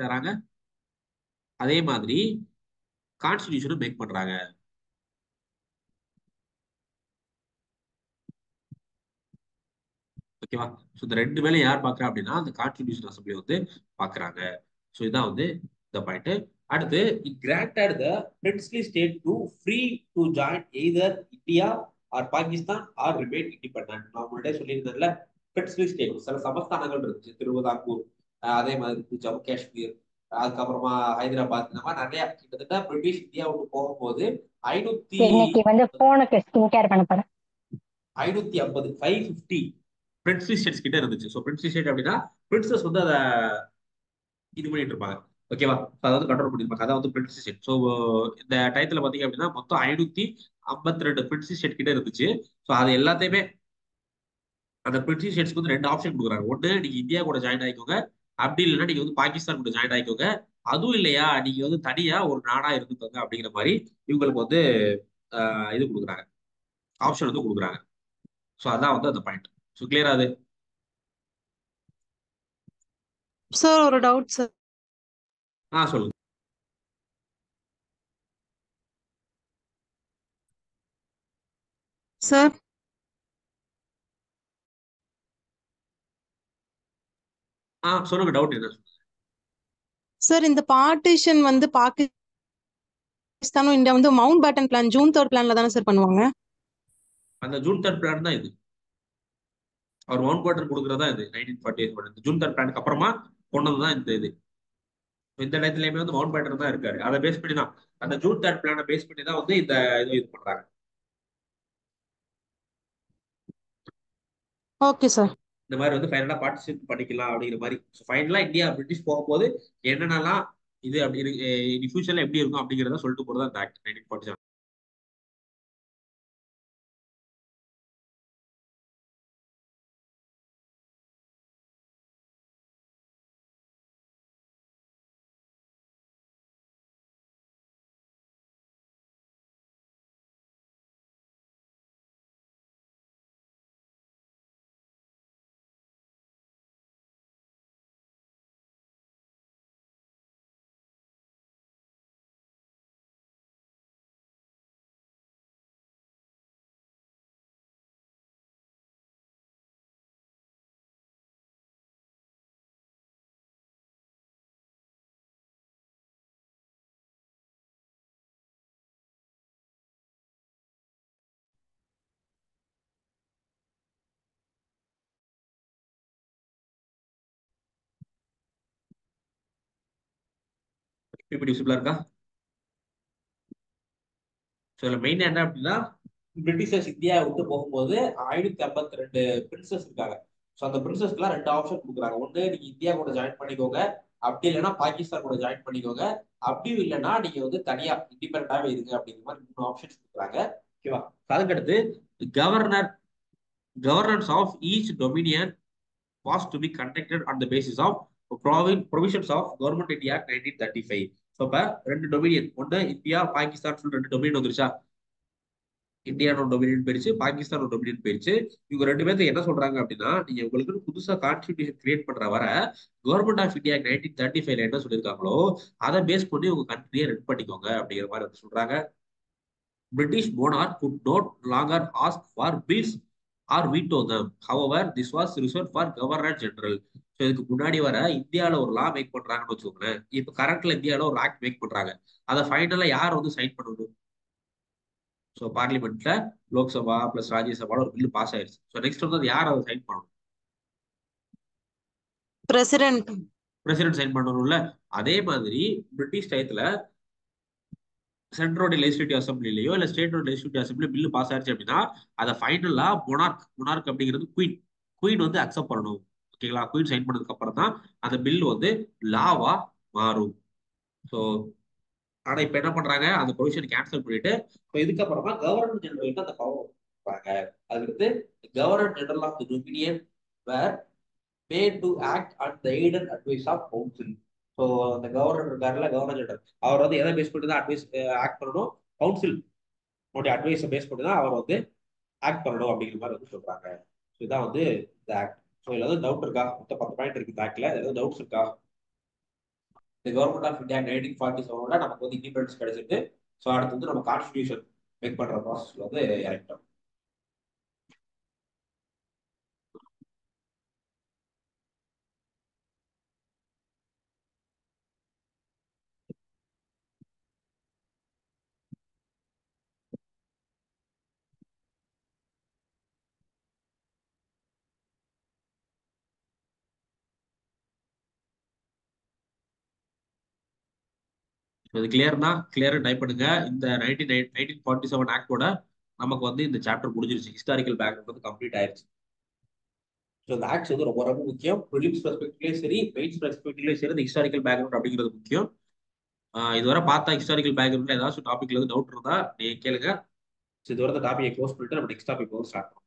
ஆறாங்க, அதே மாதிரி கான்ஸ்டியூஷனும் மேக் பண்றாங்க. ஓகேவா? ஸோ இந்த ரெண்டு வேலையும் யார் பாக்குறா அப்படின்னா அந்த கான்ஸ்டியூஷன் அசம்பிளி வந்து பாக்குறாங்க. ஸோ இதான் வந்து இந்த பாயிண்ட். அடுத்து it granted the princely state to free to join either India or Pakistan or remain independent. நான் முன்னாடியே சொல்லியிருந்தேன்ல, பிரின்ஸ்லி ஸ்டேட் சில சமஸ்தானங்கள் இருந்துச்சு, திருவிதாங்கூர், அதே மாதிரி ஜம்மு காஷ்மீர், அதுக்கப்புறமா ஹைதராபாத், இந்த மாதிரி நிறைய. கிட்டத்தட்ட பிரிட்டிஷ் இந்தியாவுக்கு போகும்போது 550 இன்னைக்கு வந்து போனுக்கு ஸ்கின் கேர் பண்ண போறேன். 550 பிரின்ஸ்லி ஸ்டேட்ஸ் கிட்ட இருந்துச்சு. ஸோ பிரின்ஸ்லி ஸ்டேட் அப்படின்னா பிரின்சஸ் வந்து அதை இது பண்ணிட்டு இருப்பாங்க. ஓகேவா? அதை வந்து கண்ட்ரோல் பண்ணிருப்பாங்க. அதான் வந்து பிரின்ஸ்லி ஸ்டேட். ஸோ இந்த டயத்துல பாத்தீங்க அப்படின்னா மொத்தம் 552 பிரின்ஸ்லி ஸ்டேட் கிட்ட இருந்துச்சு. ஸோ அது எல்லாத்தையுமே அந்த பிரின்ஸ்லி ஸ்டேட்ஸ்க்கு வந்து ரெண்டு ஆப்ஷன் கொடுக்குறாங்க. ஒன்று, நீங்க இந்தியா கூட ஜாயின் ஆகிக்கோங்க, அப்படி இல்லைன்னா நீங்க வந்து பாகிஸ்தான் கூட ஜாயின் ஆகிக்கோங்க, அதுவும் இல்லையா நீங்க வந்து தனியா ஒரு நாடா இருந்துக்கோங்க அப்படிங்கிற மாதிரி இவங்களுக்கு வந்து இது கொடுக்குறாங்க, ஆப்ஷன் வந்து கொடுக்குறாங்க. ஸோ அதான் வந்து அந்த பாயிண்ட். ஸோ கிளியரா அது? சார் ஒரு டவுட் சார். சொல்லுங்க. சார் சொல்லுங்க, டவுட் என்ன? சார் இந்த பார்ட்டிஷன் வந்து பாகிஸ்தானும் இந்தியா வந்து மவுண்ட் பேட்டன் பிளான் ஜூன் 3 பிளான்ல தானே சார் பண்ணுவாங்க? அந்த ஜூன் 3 பிளான் தான் இது. அவர் மவுண்ட் பேட்டன் கொடுக்குறதா இது 1948 ஜூன் 3 பிளானுக்கு அப்புறமா கொண்டதுதான் இந்த இது. இந்த இடத்துலயுமே வந்து மவுண்ட் பேட்டன் தான் இருக்காரு. அதை பேஸ் பண்ணி தான், அந்த ஜூன் 3 பிளானை பேஸ் பண்ணி தான் வந்து இந்த இது பண்றாங்க. Okay sir. இந்த மாதிரி வந்து ஃபைனலா பார்ட்டிசிபேட் பண்ணிக்கலாம் அப்படிங்கிற மாதிரி. ஃபைனலா இந்தியா பிரிட்டிஷ் போகும்போது என்னென்னலாம் இது அப்படி இருக்கு, இனி ஃபியூச்சர்ல எப்படி இருக்கும் அப்படிங்கிறத சொல்லிட்டு போறது அந்த ஆக்ட் 1947. இப்படி யூஸ்ஃபுல்லா இருக்கா? ஸோ இதில் மெயின் என்ன அப்படின்னா, பிரிட்டிஷர்ஸ் இந்தியா விட்டு போகும்போது 1052 பிரின்சஸ் இருக்காங்க. ஸோ அந்த பிரின்சஸ்க்குலாம் 2 ஆப்ஷன் கொடுக்குறாங்க. ஒன்று நீங்க இந்தியா கூட ஜாயின் பண்ணிக்கோங்க, அப்படி இல்லைன்னா பாகிஸ்தான் கூட ஜாயின் பண்ணிக்கோங்க, அப்படியும் இல்லைன்னா நீங்க வந்து தனியா இண்டிபெண்டாவே இருங்க அப்படிங்கிற மாதிரி 3 ஆப்ஷன்ஸ் கொடுக்குறாங்க. ஓகேவா? அதுக்கடுத்து governor governance of each dominion was to be conducted on the basis of provisions of Government India Act 1935. So இப்போ 2 டொமினியன், ஒன்று இந்தியா பாகிஸ்தான் சொல்லி 2 டொமினியன் வந்துருச்சா? இந்தியாவோட டொமினியன் போயிருச்சு, பாகிஸ்தானோட டொமினியன் போயிருச்சு. இவங்க 2 பேர்த்து என்ன சொல்றாங்க அப்படின்னா, நீங்க உங்களுக்கு புதுசா கான்ஸ்டிடியூஷன் கிரியேட் பண்ற வர கவர்மெண்ட் ஆஃப் இந்தியா 1935 என்ன சொல்லியிருக்காங்களோ அதை பேஸ் பண்ணி உங்க கண்ட்ரியை ரெட் பண்ணிக்கோங்க அப்படிங்கிற மாதிரி வந்து சொல்றாங்க. British monarch could not longer ask for bills or veto them. However, this was reserved for Governor General. So இதுக்கு முன்னாடி வர இந்தியாவில் ஒரு லா மேக் பண்றாங்கன்னு வச்சுக்கோங்களேன். இப்போ கரண்ட்ல இந்தியாவில் ஒரு ஆக்ட் மேக் பண்றாங்க. அதை ஃபைனலா யார் வந்து சைன் பண்ணணும்? ஸோ பார்லிமெண்ட்ல லோக்சபா பிளஸ் ராஜ்யசபால ஒரு பில்லு பாஸ் ஆயிருச்சு. ஸோ நெக்ஸ்ட் வந்து யார் அதை சைன் பண்ணணும்? பிரசிடென்ட். பிரசிடென்ட் சைன் பண்ணணும்ல. அதே மாதிரி பிரிட்டிஷ் டயத்துல சென்ட்ரோட லெஜிஸ்லேட்டிவ் அசம்பிளிலேயோ இல்ல ஸ்டேட்டோட லெஜிஸ்லேட்டிவ் அசம்பிளி பில்லு பாஸ் ஆயிருச்சு அப்படின்னா அதை ஃபைனலா மொனார்க் அப்படிங்கிறது குயின் வந்து அக்செப்ட் பண்ணணும். ஓகேங்களா? குயின் சைன் பண்ணதுக்கு அப்புறம் தான் அந்த பில் வந்து லாவா மாறும். ஸோ ஆனா இப்ப என்ன பண்றாங்க, அந்த ப்ரொவிஷன் கேன்சல் பண்ணிட்டு இப்போ இதுக்கப்புறமா கவர்னர் ஜெனரலுக்கு அந்த பவர் கொடுப்பாங்க. அதுக்கு governor general of the dominion were made to act at the aid and advice of council. So அந்த கவர்னர் இருக்காருல்ல, கவர்னர் ஜெனரல், அவர் வந்து எதை பேஸ் பண்ணி தான் அட்வைஸ் ஆக்ட் பண்ணணும்? கவுன்சில் அட்வைஸை பேஸ் பண்ணி தான் அவர் வந்து ஆக்ட் பண்ணணும் அப்படிங்கிற மாதிரி வந்து சொல்றாங்க. ஸோ இதான் வந்து இந்த ஆக்ட். ஸோ இதுல ஏதாவது டவுட் இருக்கா? மொத்தம் 10 பாயிண்ட் இருக்கு இந்த ஆக்ட்ல. ஏதாவது டவுட்ஸ் இருக்கா? இந்த கவர்மெண்ட் ஆஃப் இந்தியா 1947 நமக்கு வந்து இண்டிபெண்டன்ஸ் கிடைச்சிட்டு, ஸோ அடுத்து வந்து நம்ம கான்ஸ்டிடியூஷன் மேக் பண்ற ப்ராசஸ்ல வந்து இறக்கிட்டோம். இது கிளியர்னா கிளியரா டைப் பண்ணுங்க. இந்த 1947 ஆக்டோட நமக்கு வந்து இந்த சாப்டர் முடிஞ்சிருச்சு. ஹிஸ்டாரிக்கல் பேக்ரவுண்ட் வந்து கம்ப்ளீட் ஆயிருச்சு. ஸோ இந்த ஆக்ட்ஸ் வந்து ரொம்ப ரொம்ப முக்கியம். ப்ரிலிம்ஸ் பெர்ஸ்பெக்டிவ்லயும் சரி, மெயின்ஸ் பெர்ஸ்பெக்டிவ்லயும் சரி, இந்த ஹிஸ்டாரிக்கல் பேக்ரவுண்ட் அப்படிங்கிறது முக்கியம். இதுவரை பார்த்தா ஹிஸ்டாரிக்கல் பேக்ரவுண்ட்ல ஏதாச்சும் டாபிக்ல இருந்து டவுட் இருந்தா நீங்க கேளுங்க. ஸோ இதுவரை இந்த டாபிக்கை க்ளோஸ் பண்ணிட்டு நம்ம நெக்ஸ்ட் டாபிக் வந்து ஸ்டார்ட் பண்ணுவோம்.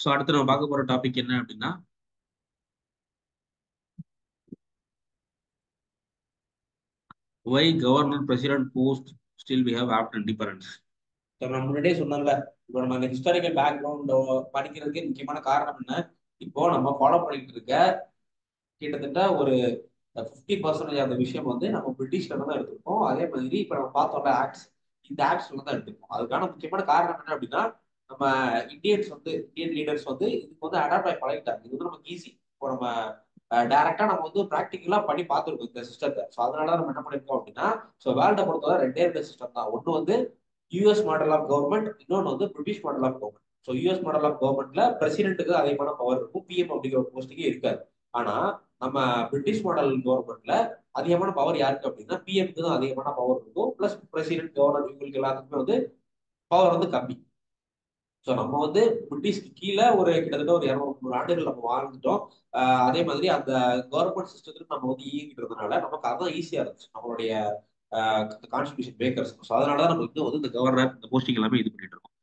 ஸோ அடுத்து நம்ம பார்க்க போற டாபிக் என்ன அப்படின்னா why governor president post still we have after independence. So நம்ம முன்னாடியே சொன்னோம்ல, இப்போ நம்ம அந்த ஹிஸ்டாரிக்கல் பேக்ரவுண்ட் படிக்கிறதுக்கு முக்கியமான காரணம் என்ன? இப்போ நம்ம ஃபாலோ பண்ணிட்டு இருக்க கிட்டத்தட்ட ஒரு 50% அந்த விஷயம் வந்து நம்ம பிரிட்டிஷ்ல தான் எடுத்திருக்கோம். அதே மாதிரி இப்ப நம்ம பார்த்தோம்ல ஆக்ட்ஸ், இந்த ஆக்ட்ஸ்ல தான் எடுத்திருக்கோம். அதுக்கான முக்கியமான காரணம் என்ன அப்படின்னா, நம்ம இந்தியன் லீடர்ஸ் வந்து இதுக்கு வந்து அடாப்ட் ஆகி பழகிட்டாங்க. இது வந்து நமக்கு ஈஸி. இப்போ நம்ம டைரக்டா நம்ம வந்து ப்ராக்டிக்கலா பண்ணி பார்த்துருக்கோம் இந்த சிஸ்டத்தை. ஸோ அதனால நம்ம என்ன பண்ணிருக்கோம் அப்படின்னா, ஸோ வேர்ல்டை பொறுத்தவரை ரெண்டே சிஸ்டம் தான். ஒன்று வந்து யூஎஸ் மாடல் ஆஃப் கவர்மெண்ட், இன்னொன்று வந்து British model of government. So US model of கவர்மெண்ட்ல பிரசிடென்ட்டுக்கு அதிகமான பவர் இருக்கும், பிஎம் அப்படிங்கிற ஒரு போஸ்ட்டுக்கே இருக்காது. ஆனா நம்ம பிரிட்டிஷ் மாடல் கவர்மெண்ட்ல அதிகமான பவர் யாருக்கு அப்படின்னா பிஎம்க்கு தான் அதிகமான பவர் இருக்கும். பிளஸ் பிரசிடென்ட், கவர்னர் இவங்களுக்கு எல்லாத்துக்குமே வந்து பவர் வந்து கம்மி. ஸோ நம்ம வந்து பிரிட்டிஷ்க்கு கீழே ஒரு கிட்டத்தட்ட ஒரு 200 ஆண்டுகள் நம்ம வாழ்ந்துட்டோம். அதே மாதிரி அந்த கவர்மெண்ட் சிஸ்டத்துக்கு நம்ம வந்து இயங்கிட்டு இருந்ததுனால நமக்கு அதான் ஈஸியா இருந்துச்சு நம்மளுடைய கான்ஸ்டிடியூஷன் மேக்கர்ஸ். ஸோ அதனால தான் நம்ம வந்து இந்த கவர்னர் இந்த போஸ்டிங் எல்லாமே இது பண்ணிட்டு இருக்கோம்.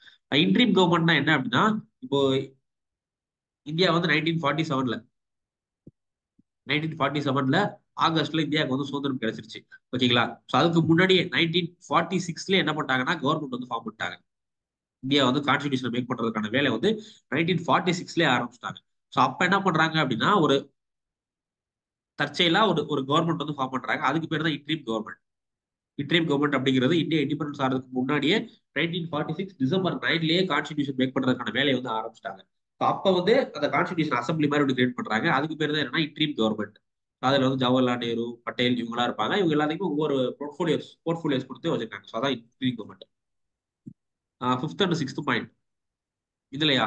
இன்ட்ரீம் கவர்மெண்ட்னா என்ன அப்படின்னா, இப்போ இந்தியா வந்து 1947ல ஆகஸ்ட்ல இந்தியாவுக்கு வந்து சுதந்திரம் கிடைச்சிருச்சு. ஓகேங்களா? ஸோ அதுக்கு முன்னாடியே 1946ல என்ன பண்ணிட்டாங்கன்னா கவர்மெண்ட் வந்து ஃபார்ம் பண்ணிட்டாங்க. இந்தியா வந்து கான்ஸ்டிடியூஷன் மேக் பண்றதுக்கான வேலை வந்து 1946ல ஆரம்பிச்சிட்டாங்க. ஸோ அப்ப என்ன பண்றாங்க அப்படின்னா, ஒரு தற்செயலா ஒரு ஒரு கவர்மெண்ட் வந்து ஃபார்ம் பண்றாங்க. அதுக்கு பேர் தான் இன்ட்ரீம் கவர்மெண்ட். இன்ட்ரீம் கவர்மெண்ட் அப்படிங்கிறது இந்தியா இண்டிபெண்டன்ஸ் ஆகிறதுக்கு முன்னாடியே 1946 டிசம்பர் 9லயே கான்ஸ்டிடியூஷன் மேக் பண்றதுக்கான வேலையை வந்து ஆரம்பிச்சிட்டாங்க. அப்ப வந்து அந்த கான்ஸ்டிடியூஷன் அசம்பிளி மாதிரி ஒன்று கிரியேட் பண்றாங்க. அதுக்கு பேர் தான் என்னன்னா இன்ட்ரீம் கவர்மெண்ட். அதுல வந்து ஜவஹர்லால் நேரு, பட்டேல் இவங்களா இருப்பாங்க. இவங்க எல்லாத்துக்குமே ஒவ்வொரு போர்ட்ஃபோலியோஸ் கொடுத்து வச்சிருக்காங்க. ஸோ அதான் interim government. 5th and 6th point இதுலயா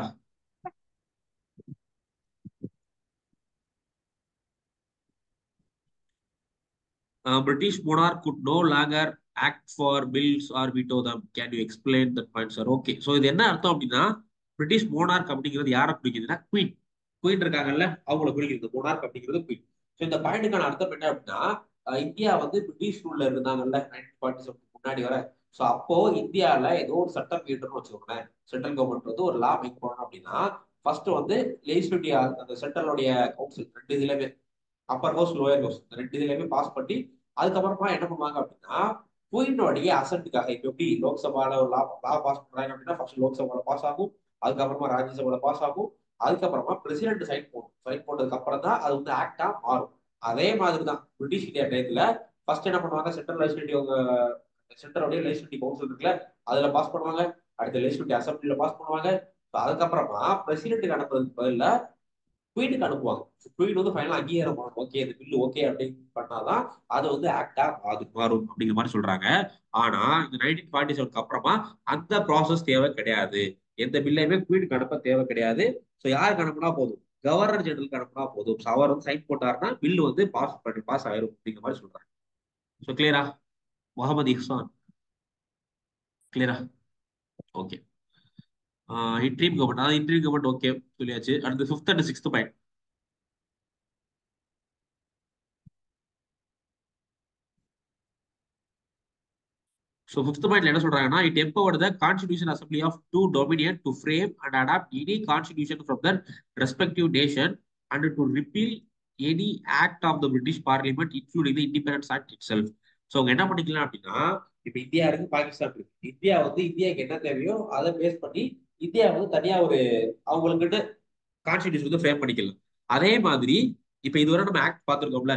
British monarch could no longer act for bills or veto them. Can you explain that point, sir? Okay. So இது என்ன அர்த்தம் அப்படின்னா, பிரிட்டிஷ் மோனார்க் அப்படிங்கிறது யாரை குறிக்குதுன்னா குயின். குயின் இருக்காங்கல்ல, அவங்கள குறிக்கிறது மோனார்க் அப்படிங்கிறது குயின். ஸோ இந்த பாயிண்ட்டுக்கான அர்த்தம் என்ன அப்படின்னா, இந்தியா வந்து பிரிட்டிஷ் ரூல்ல இருந்தாங்கல்ல 1947 முன்னாடி வர. ஸோ அப்போ இந்தியாவில் ஏதோ ஒரு சட்டம் இயற்றணும்னு வச்சுக்கோங்களேன். சென்ட்ரல் கவர்மெண்ட் வந்து ஒரு லா மேக் பண்ணணும் அப்படின்னா ஃபர்ஸ்ட் வந்து லெஜிஸ்லேட்டிவ் அந்த சென்ட்ரலோடைய கவுன்சில் ரெண்டு இதுலயுமே அப்பர் ஹவுஸ் லோயர் ஹவுஸ் ரெண்டு இதுலயுமே பாஸ் பண்ணி அதுக்கப்புறமா என்ன பண்ணுவாங்க அப்படின்னா குயினுடைய அசன்ட்டுக்காக இப்போ எப்படி லோக்சபால ஒரு லா பாஸ் பண்றாங்க அப்படின்னா ஃபர்ஸ்ட் லோக்சபால பாஸ் ஆகும், அதுக்கப்புறமா ராஜ்யசபால பாஸ் ஆகும், அதுக்கப்புறமா பிரசிடென்ட் சைன் போடும். சைன் போட்டதுக்கு அப்புறம் தான் அது வந்து ஆக்டா மாறும். அதே மாதிரி தான் பிரிட்டிஷ் இந்தியா டயத்துல ஃபர்ஸ்ட் என்ன பண்ணுவாங்க, சென்ட்ரலுடைய லெஜிஸ்லேட்டிவ் கவுன்சில் இருக்குல்ல அதுல பாஸ் பண்ணுவாங்க, அடுத்த லெஜிஸ்லேட்டிவ் அசம்பிளில பாஸ் பண்ணுவாங்க. அதுக்கப்புறமா பிரசிடென்ட்டுக்கு அனுப்புறதுக்கு பதில குயினுக்கு அனுப்புவாங்க. குயின் வந்து ஃபைனலா அங்கீகாரம் பண்ணணும், ஓகே இந்த பில்லு ஓகே அப்படின்னு பண்ணாதான் அது வந்து ஆக்டா அது மாறும் அப்படிங்கிற மாதிரி சொல்றாங்க. ஆனா இந்த 1947க்கு அப்புறமா அந்த ப்ராசஸ் தேவை கிடையாது. எந்த பில்லையுமே குயினுக்கு அனுப்ப தேவை கிடையாது. ஸோ யாருக்கு அனுப்புனா போதும், கவர்னர் ஜெனரலுக்கு அனுப்புனா போதும். ஸோ அவர் வந்து சைன் போட்டாருன்னா பில்லு வந்து பாஸ் ஆயிரும் அப்படிங்கிற மாதிரி சொல்றாங்க. ஸோ கிளியரா முகமது இஹ்சான்? கிளியரா? ஓகே. இன்ட்ரீம் கவர்மெண்ட், அதாவது இன்ட்ரீம் கவர்மெண்ட் ஓகே சொல்லியாச்சு. அடுத்து 5th and 6th point. So 5th பாயிண்ட்ல என்ன சொல்றாங்கன்னா, it empowered the constitution assembly of to dominion to frame and adapt any constitution from the respective nation and to repeal any act of the British parliament including the independence act itself. So அவங்க என்ன பண்ணிக்கலாம் அப்படின்னா, இப்போ India இருக்கு, பாகிஸ்தான் இருக்கு. India வந்து இந்தியாவுக்கு என்ன தேவையோ அதை பேஸ் பண்ணி இந்தியா வந்து தனியா ஒரு அவங்களுக்கு கான்ஸ்டிடியூஷன் வந்து ஃப்ரேம் பண்ணிக்கலாம். அதே மாதிரி இப்போ இதுவரை நம்ம ஆக்ட் பார்த்துருக்கோம்ல,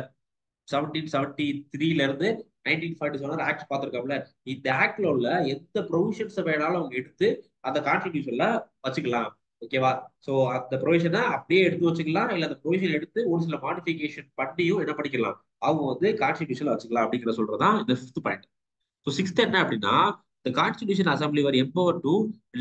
1773ல இருந்து 1947 ஆக்ட் பார்த்திருக்கோம்ல, இந்த ஆக்ட்ல உள்ள எந்த ப்ரொவிஷன்ஸ் வேணாலும் அவங்க எடுத்து அந்த கான்ஸ்டிடியூஷன்ல வச்சுக்கலாம். ஓகேவா? சோ அந்த ப்ரொவிஷனை அப்படியே எடுத்து வச்சுக்கலாம், இல்ல அந்த ப்ரொவிஷன் எடுத்து ஒரு சில மாடிஃபிகேஷன் பண்ணியும் என்ன பண்ணிக்கலாம், அவங்க வந்து கான்ஸ்டிடியூஷன்ல வச்சுக்கலாம் அப்படிங்கிற சொல்றதுதான் இந்த 5th பாயிண்ட். ஸோ 6th என்ன அப்படின்னா, the constitution assembly were empowered to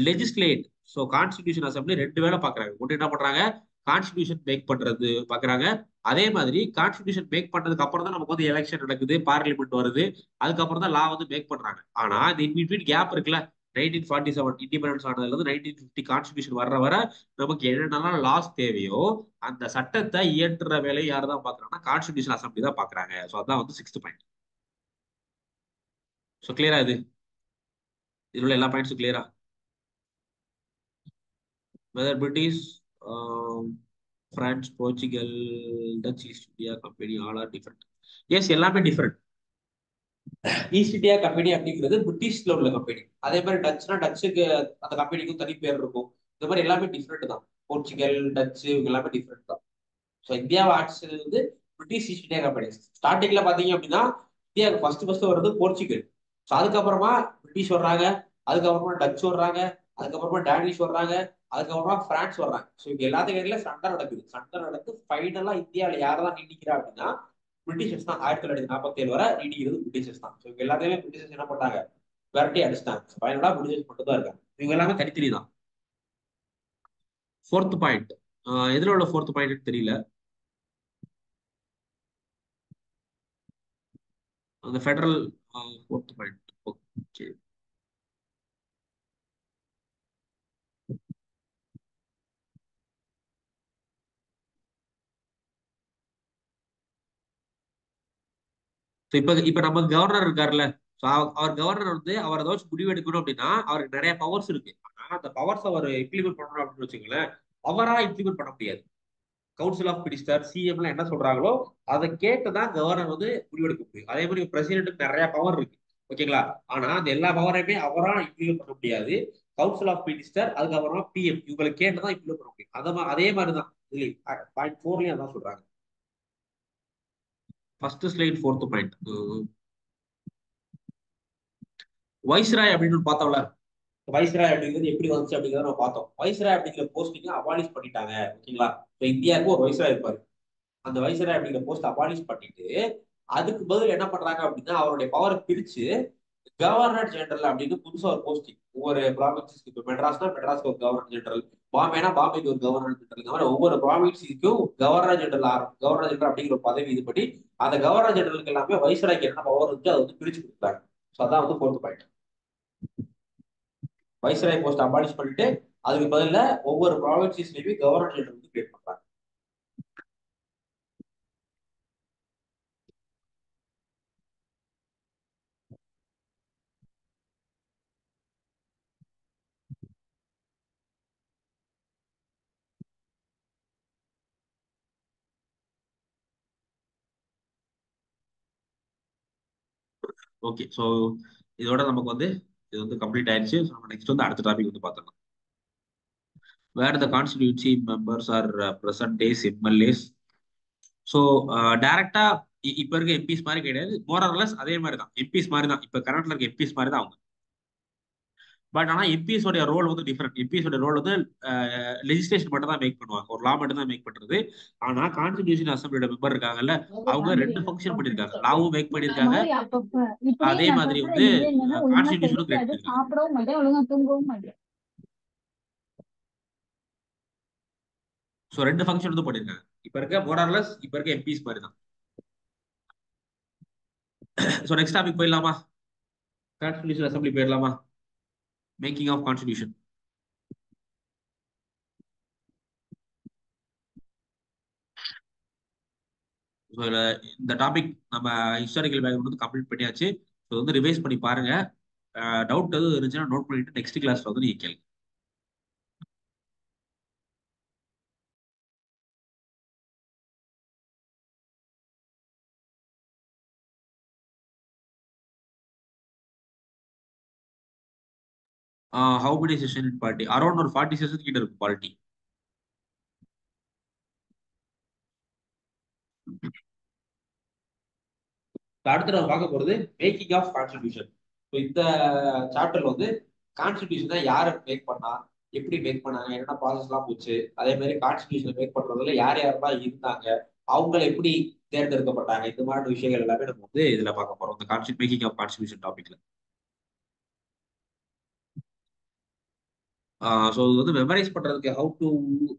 legislate. So constitution assembly ரெண்டு வேலை பாக்குறாங்க. ஒன்று என்ன பண்றாங்க, கான்ஸ்டிடியூஷன் மேக் பண்றது பாக்குறாங்க. அதே மாதிரி கான்ஸ்டிடியூஷன் மேக் பண்ணதுக்கு அப்புறம் தான் நமக்கு வந்து எலெக்ஷன் நடக்குது, பார்லிமெண்ட் வருது, அதுக்கப்புறம் தான் லா வந்து மேக் பண்றாங்க. ஆனா இந்த இன்பிட்வீன் கேப் இருக்குல்ல, 1947 இண்டிபெண்டன்ஸ் ஆனதுல இருந்து 1950 கான்ஸ்டிடியூஷன் வர வர நமக்கு என்னென்னலாம் லாஸ் தேவையோ அந்த சட்டத்தை இயற்றுற வேலையை யார் தான் பாக்குறாங்கன்னா கான்ஸ்டிடியூஷன் அசம்பிளி தான் பாக்குறாங்க. ஸோ அதான் வந்து 6th பாயிண்ட். ஸோ கிளியரா? இதுல எல்லா பாயிண்ட்ஸும் கிளியரா? Whether British, France, Portugal, Dutch East India company all are different. Yes, எல்லாமே டிஃபரெண்ட். ஈஸ்ட் இந்தியா கம்பெனி அப்படிங்கிறது பிரிட்டிஷ்ல உள்ள கம்பெனி. அதே மாதிரி டச்சுனா டச்சுக்கு அந்த கம்பெனிக்கும் தனி பேர் இருக்கும். இந்த மாதிரி எல்லாமே டிஃப்ரெண்ட் தான். போர்ச்சுகல், டச்சு இவங்க எல்லாமே டிஃப்ரெண்ட் தான். ஸோ இந்தியாவை ஆட்சி வந்து பிரிட்டிஷ் ஈஸ்ட் இந்தியா கம்பெனி. ஸ்டார்டிங்ல பாத்தீங்க அப்படின்னா இந்தியாவுக்கு ஃபர்ஸ்ட் வர்றது போர்ச்சுகல். ஸோ அதுக்கப்புறமா பிரிட்டிஷ் வர்றாங்க, அதுக்கப்புறமா டச் வர்றாங்க, அதுக்கப்புறமா டேனிஷ் வர்றாங்க, அதுக்கப்புறமா பிரான்ஸ் வர்றாங்க. ஸோ இங்க எல்லாத்துக்கும் இடையில சண்டை நடக்குது. சண்டை நடந்து ஃபைனலா இந்தியாவில் யாரெல்லாம் நீடிக்கிறா அப்படின்னா பிரிட்டிஷர்ஸ் தான். 1947 வரை நீடிக்கிறது பிரிட்டிஷர்ஸ் தான். ஸோ இவங்க எல்லாத்தையுமே பிரிட்டிஷர்ஸ் என்ன பண்ணாங்க, விரட்டி அடிச்சிட்டாங்க. ஃபைனலா பிரிட்டிஷர்ஸ் மட்டும் தான் இருக்காங்க. இவங்க எல்லாமே தனித்தனி தான். ஃபோர்த் பாயிண்ட், எதுல உள்ள ஃபோர்த் பாயிண்ட் தெரியல. அந்த ஃபெடரல் ஃபோர்த் பாயிண்ட். ஓகே, இப்ப நம்ம கவர்னர் இருக்காருல்ல, அவர் கவர்னர் வந்து அவர் ஏதாச்சும் முடிவு எடுக்கணும் அப்படின்னா அவருக்கு நிறைய பவர்ஸ் இருக்கு. ஆனா அந்த பவர்ஸ் அவர் இம்ப்ளிமெண்ட் பண்ணணும் அப்படின்னு வச்சுக்கோங்களேன், அவரா இம்ப்ளிமெண்ட் பண்ண முடியாது. கவுன்சில் ஆஃப் மினிஸ்டர், சிஎம்ல என்ன சொல்றாங்களோ அதை கேட்டுதான் கவர்னர் வந்து முடிவெடுக்க முடியும். அதே மாதிரி பிரசிடென்ட்டுக்கு நிறைய பவர் இருக்கு, ஓகேங்களா. ஆனா அந்த எல்லா பவரையுமே அவரா இம்ப்ளிமெண்ட் பண்ண முடியாது. கவுன்சில் ஆஃப் மினிஸ்டர், அதுக்கப்புறமா பிஎம், இவங்களுக்கு கேட்டுதான் இம்ப்ளிமெண்ட் பண்ண முடியும். அதே மாதிரிதான் பாயிண்ட் 4லயும் அதான் சொல்றாங்க. First slide fourth point. Viceroy அப்படின்னு பார்த்தோம்ல, வைஸ்ராய் அப்படிங்கிறது எப்படி வந்துச்சு அப்படிங்கிறத நம்ம பார்த்தோம். வைஸ்ராய் அப்படிங்கிற போஸ்டிங்க அபாலிஷ் பண்ணிட்டாங்க, ஓகேங்களா. இப்போ இந்தியாவுக்கு ஒரு வைஸ்ராய் இருப்பாரு. அந்த வைஸ்ராய் அப்படிங்கிற போஸ்ட் அபாலிஷ் பண்ணிட்டு அதுக்கு பதில் என்ன பண்றாங்க அப்படின்னா அவருடைய பவரை பிரிச்சு கவர்னர் ஜெனரல் அப்படின்னு புதுசா ஒரு போஸ்டிங் ஒவ்வொரு ப்ராவின்ஸுக்கு. இப்போ மெட்ராஸ்னா மெட்ராஸ்க்கு ஒரு கவர்னர் ஜெனரல், பாம்பேனா பாம்பேக்கு ஒரு கவர்னர் ஜெனரல். இந்த மாதிரி ஒவ்வொரு ப்ராவின்ஸுக்கும் கவர்னர் ஜெனரல் அப்படிங்கிற ஒரு பதவி இது பண்ணி அந்த கவர்னர் ஜெனரலுக்கு எல்லாமே வைஸ்ராய்க்கு என்ன பவர் இருக்கு அதை வந்து பிரிச்சு கொடுத்தாங்க. ஸோ அதான் வந்து fourth point. Viceroy post abolish பண்ணிட்டு அதுக்கு பதில ஒவ்வொரு ப்ராவின்சஸ்லயுமே கவர்னர் ஜெனரல் வந்து கிரியேட் பண்றாங்க. ஓகே, ஸோ இதோட நமக்கு வந்து இது வந்து கம்ப்ளீட் ஆயிடுச்சு. நம்ம நெக்ஸ்ட் வந்து அடுத்த டாபிக் வந்து பார்த்தோம். Where the constituency members are present days MLAs. So டைரக்டா இப்ப இருக்க எம்பிஸ் மாதிரி கிடையாது, மோரர்லெஸ் அதே மாதிரி தான், எம்பிஸ் மாதிரி தான். இப்ப கரண்ட்ல இருக்க எம்பிஸ் மாதிரி தான் அவங்க. பட் ஆனா எம்பிஸோட ரோல் வந்து டிஃப்ரெண்ட். எம்பிஸோட ரோல் வந்து லெஜிஸ்லேஷன் மட்டும் தான் மேக் பண்ணுவாங்க, ஒரு லா மட்டும் தான் மேக் பண்றது. ஆனா கான்ஸ்டிடியூஷன் அசம்பிளியோட மெம்பர் இருக்காங்கல்ல, அவங்க ரெண்டு ஃபங்க்ஷன் பண்ணிருக்காங்க. லாவும் மேக் பண்ணிருக்காங்க, அதே மாதிரி வந்து கான்ஸ்டிடியூஷனும் கிரியேட் பண்ணிருக்காங்க. ஸோ ரெண்டு ஃபங்க்ஷன் வந்து பண்ணிருக்காங்க. இப்ப இருக்க மோரர்லெஸ் இப்ப இருக்க எம்பிஸ் மாதிரி தான். ஸோ நெக்ஸ்ட் டாபிக் போயிடலாமா? கான்ஸ்டிடியூஷன் அசம்பிளி போயிடலாமா? Making of constitution. இந்த டாபிக் நம்ம ஹிஸ்டாரிக்கல் பேக்ரவுண்ட் வந்து கம்ப்ளீட் பண்ணியாச்சு. ஸோ வந்து ரிவைஸ் பண்ணி பாருங்க. டவுட் எதுவும் இருந்துச்சுன்னா நோட் பண்ணிட்டு நெக்ஸ்ட் கிளாஸ்ல வந்து நீங்க கேளுங்க. How many session in party? Around ஒரு 40 செஷன் கிட்ட இருக்கும் பார்ட்டி. அடுத்து நம்ம பார்க்க போறது மேக்கிங் ஆஃப் கான்ஸ்டிடியூஷன். ஸோ இந்த சாப்டர்ல வந்து கான்ஸ்டிடியூஷன் தான் யாரை மேக் பண்ணா, எப்படி மேக் பண்ணாங்க, என்னென்ன ப்ராசஸ் எல்லாம் போச்சு, அதே மாதிரி கான்ஸ்டிடியூஷன் மேக் பண்றதுல யார் யாரெல்லாம் இருந்தாங்க, அவங்கள எப்படி தேர்ந்தெடுக்கப்பட்டாங்க, இந்த மாதிரி விஷயங்கள் எல்லாமே நம்ம வந்து இதுல பார்க்க போறோம் இந்த மேக்கிங் ஆஃப் கான்ஸ்டிடியூஷன் டாபிக்ல. ஸோ இது வந்து மெமரைஸ் பண்றதுக்கு how to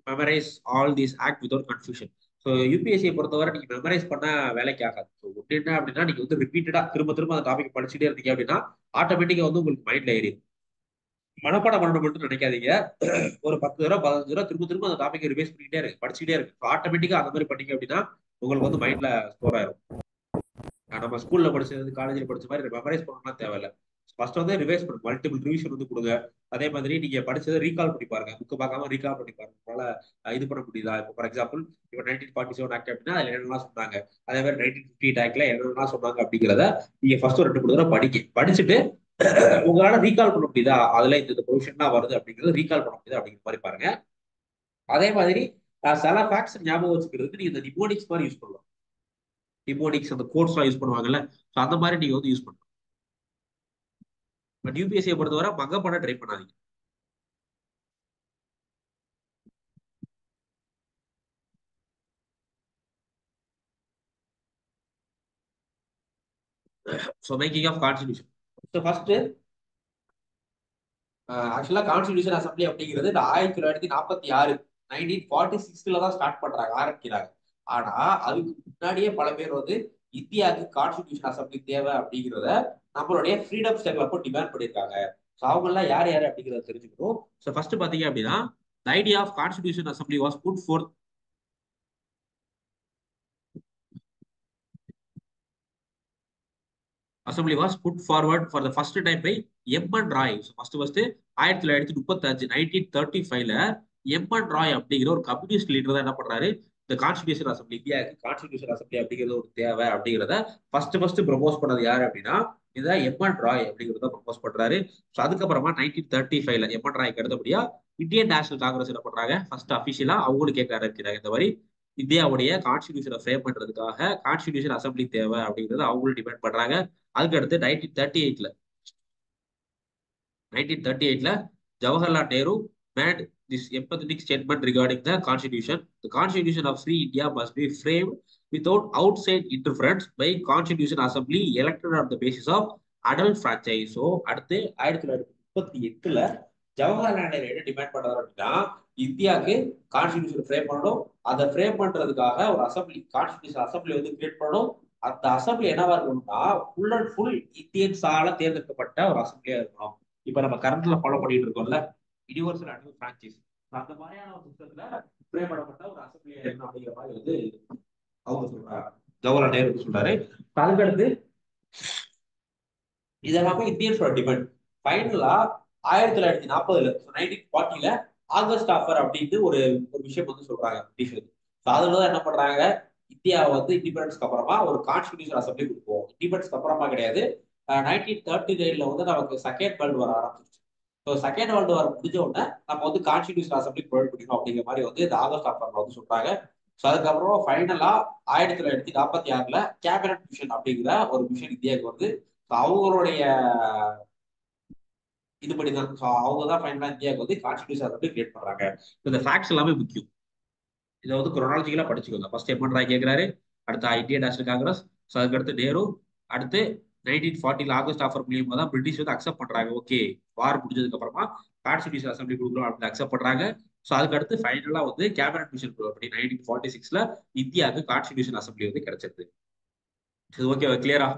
memorise all these act without confusion. So யூபிஎஸ்சியை பொறுத்தவரை நீங்க மெமரைஸ் பண்ண வேலைக்கு ஆகாது. ஸோ ஒன்று என்ன அப்படின்னா நீங்க வந்து ரிப்பீட்டடா திரும்ப திரும்ப அந்த டாபிக் படிச்சுட்டே இருந்தீங்க அப்படின்னா ஆட்டோமேட்டிக்கா வந்து உங்களுக்கு மைண்ட்ல ஏறிடும். மனப்பாடம் பண்ணணும் மட்டும் நினைக்காதீங்க. ஒரு 10 தடவை 15 தடவை திரும்ப திரும்ப அந்த டாபிக் ரிவைஸ் பண்ணிட்டே இருக்கு, படிச்சுட்டே இருக்கு. ஆட்டோமேட்டிக்கா அந்த மாதிரி பண்ணீங்க அப்படின்னா உங்களுக்கு வந்து மைண்ட்ல ஸ்டோர் ஆயிரும். நம்ம ஸ்கூல்ல படிச்சது காலேஜ்ல படிச்ச மாதிரி மெமரைஸ் பண்ணணும்னா தேவையில்ல. ஃபர்ஸ்ட் வந்து ரிவைஸ் பண்ணுங்க, மல்டிபிள் ரிவிஷன் வந்து கொடுங்க. அதே மாதிரி நீங்க படிச்சதை ரீகால் பண்ணி பாருங்க, புக்கு பார்க்காம ரீகால் பண்ணி பாருங்க. உங்களால இது பண்ண முடியுதா? இப்போ ஃபார் எக்ஸாம்பிள் இப்போ 1947 ஆக்ட் அப்படின்னா அதுல என்னெல்லாம் சொன்னாங்க, அதே மாதிரி 1958 ஆக்ட்ல என்னெல்லாம் சொன்னாங்க அப்படிங்கிறத நீங்க ஃபர்ஸ்ட் ஒரு 2 3 தடவை படிச்சுட்டு உங்களால ரீகால் பண்ண முடியுதா, அதுல இந்த ப்ரொவிஷன்லாம் வருது அப்படிங்கிறது ரீகால் பண்ண முடியுதா அப்படிங்கிற மாதிரி பாருங்க. அதே மாதிரி சில ஃபேக்ட்ஸ் ஞாபகம் வச்சுக்கிறதுக்கு நீங்க இந்த நிமோனிக்ஸ் மாதிரி யூஸ் பண்ணலாம். நிமோனிக்ஸ் அந்த கோட்ஸ்லாம் யூஸ் பண்ணுவாங்கல்ல, ஸோ அந்த மாதிரி நீங்க வந்து யூஸ் பண்ணலாம். பட் யூபிஎஸ்சியை பொறுத்தவரை மக பண்ண ட்ரை பண்ணாதீங்க. So making of constitution. So first ஆக்சுவலா கான்ஸ்டிடியூஷன் அசம்பிளி அப்படிங்கிறது இந்த 1946 1946 தான் ஸ்டார்ட் பண்றாங்க, ஆரம்பிக்கிறாங்க. ஆனா அதுக்கு முன்னாடியே பல பேர் வந்து இந்தியாவுக்கு கான்ஸ்டிடியூஷன் அசம்பிளி தேவை அப்படிங்கிறத நம்மளுடைய ஃப்ரீடம் ஸ்ட்ரகிள் அப்போ டிமாண்ட் பண்ணியிருக்காங்க. ஸோ அவங்க எல்லாம் யார் யார் அப்படிங்கிறத தெரிஞ்சுக்கணும். ஸோ ஃபர்ஸ்ட் பாத்தீங்க அப்படின்னா the idea of constitution assembly was put forth. Assembly was put forward for the first time by M.N. Roy. So first 1935 1935ல M.N. Roy அப்படிங்கிற ஒரு கம்யூனிஸ்ட் லீடர் தான் என்ன பண்றாரு, இந்த கான்ஸ்டிடியூஷன் அசம்பிளி, இந்தியாவுக்கு கான்ஸ்டிடியூஷன் அசம்பிளி அப்படிங்கிறது ஒரு தேவை அப்படிங்கிறத ஃபர்ஸ்ட் ப்ரொபோஸ் பண்ணது யாரு அப்படின்னா இதான் M.N. ராய் அப்படிங்கிறத ப்ரொபோஸ் பண்றாரு. ஸோ அதுக்கப்புறமா 1935ல M.N. ராய்க்கு அடுத்தபடியா இந்தியன் நேஷனல் காங்கிரஸ் என்ன பண்றாங்க, ஃபர்ஸ்ட் அபிஷியலா அவங்களுக்கு கேட்க ஆரம்பிக்கிறாங்க, இந்த மாதிரி இந்தியாவுடைய கான்ஸ்டிடியூஷனை ஃப்ரேம் பண்றதுக்காக கான்ஸ்டிடியூஷன் அசம்பிளி தேவை அப்படிங்கறத அவங்களும் டிமாண்ட் பண்றாங்க. அதுக்கு அடுத்து 1938ல Jawaharlal Nehru made this emphatic statement regarding the constitution. The constitution of free India must be framed without outside interference by constitution assembly elected on the basis of adult franchise. So அடுத்து 1938ல ஜவஹர்லால் நேரு என்ன demand பண்றாரு அப்படின்னா இந்தியாவுக்கு constitution frame பண்ணணும், அதை frame பண்றதுக்காக ஒரு assembly constitution assembly வந்து கிரியேட் பண்ணணும். அந்த அசம்பிளி என்னவா இருக்கணும்னா ஃபுல் அண்ட் ஃபுல் இந்தியன்ஸால தேர்ந்தெடுக்கப்பட்ட ஒரு அசம்பிளியா இருக்கணும். இப்ப நம்ம கரண்ட்ல ஃபாலோ பண்ணிட்டு இருக்கோம்ல யூனிவர்சல் அட்வல் பிரான்ச்சைஸ், அந்த மாதிரியான ஒரு சிஸ்டத்துல ஃப்ரேம் பண்ணப்பட்ட ஒரு அசம்பிளியா இருக்கணும் அப்படிங்கிற மாதிரி வந்து அவங்க சொல்றாங்க, ஜவஹர்லால் நேரு சொல்றாரு. அதுக்கடுத்து இதெல்லாமே இந்தியன்ஸோட டிமாண்ட். ஃபைனலா 1940ல 1940ல ஆகஸ்ட் ஆஃபர் அப்படின்ட்டு ஒரு ஒரு விஷயம் வந்து சொல்றாங்க பிரிட்டிஷ். அதுலதான் என்ன பண்றாங்க, இந்தியா வந்து இண்டிபெண்டன்ஸ்க்கு அப்புறமா ஒரு கான்ஸ்டிடியூஷன் அசம்பிளி கொடுப்போம். இண்டிபெண்டன்ஸ்க்கு அப்புறமா கிடையாது, 1939ல வந்து நமக்கு செகண்ட் வேர்ல்டு வார் ஆரம்பிச்சிருச்சு. ஸோ செகண்ட் வேர்ல்டு வார் முடிஞ்ச உடனே நம்ம வந்து கான்ஸ்டிடியூஷன் அசம்பிளி ப்ரொவைட் பண்ணிக்கணும் அப்படிங்கிற மாதிரி வந்து இந்த ஆகஸ்ட் ஆஃபர்ல வந்து சொல்றாங்க. ஸோ அதுக்கப்புறம் ஃபைனலா 1946ல கேபினட் மிஷன் அப்படிங்கிற ஒரு மிஷன் இந்தியாவுக்கு வந்து அவங்களுடைய இதுபடிதான் அவங்க தான் ஃபைனலா இந்தியாவுக்கு வந்து கான்ஸ்டிடியூஷன் அசம்பிளி கிரியேட் பண்றாங்க. இந்த ஃபேக்ட்ஸ் எல்லாமே முக்கியம், இதை வந்து குரோனாலஜிக்கலா படிச்சுக்கோங்க. First M.N. ராய் கேட்கிறாரு, அடுத்து இந்தியன் நேஷனல் காங்கிரஸ், ஸோ அதுக்கடுத்து நேரு, அடுத்து 1940ல ஆகஸ்ட் ஆஃபர் மூலியமா தான் பிரிட்டிஷ் வந்து அக்செப்ட் பண்றாங்க. ஓகே வார் முடிஞ்சதுக்கு அப்புறமா கான்ஸ்டிடியூஷன் அசம்பிளி கொடுக்குறோம் அப்படின்னு அக்செப்ட் பண்றாங்க. ஸோ அதுக்கடுத்து ஃபைனலா வந்து கேபினட் மிஷன் படி 1946ல இந்தியாவுக்கு கான்ஸ்டிடியூஷன் அசம்பிளி வந்து கிடைச்சிருது. இது ஓகே கிளியரா?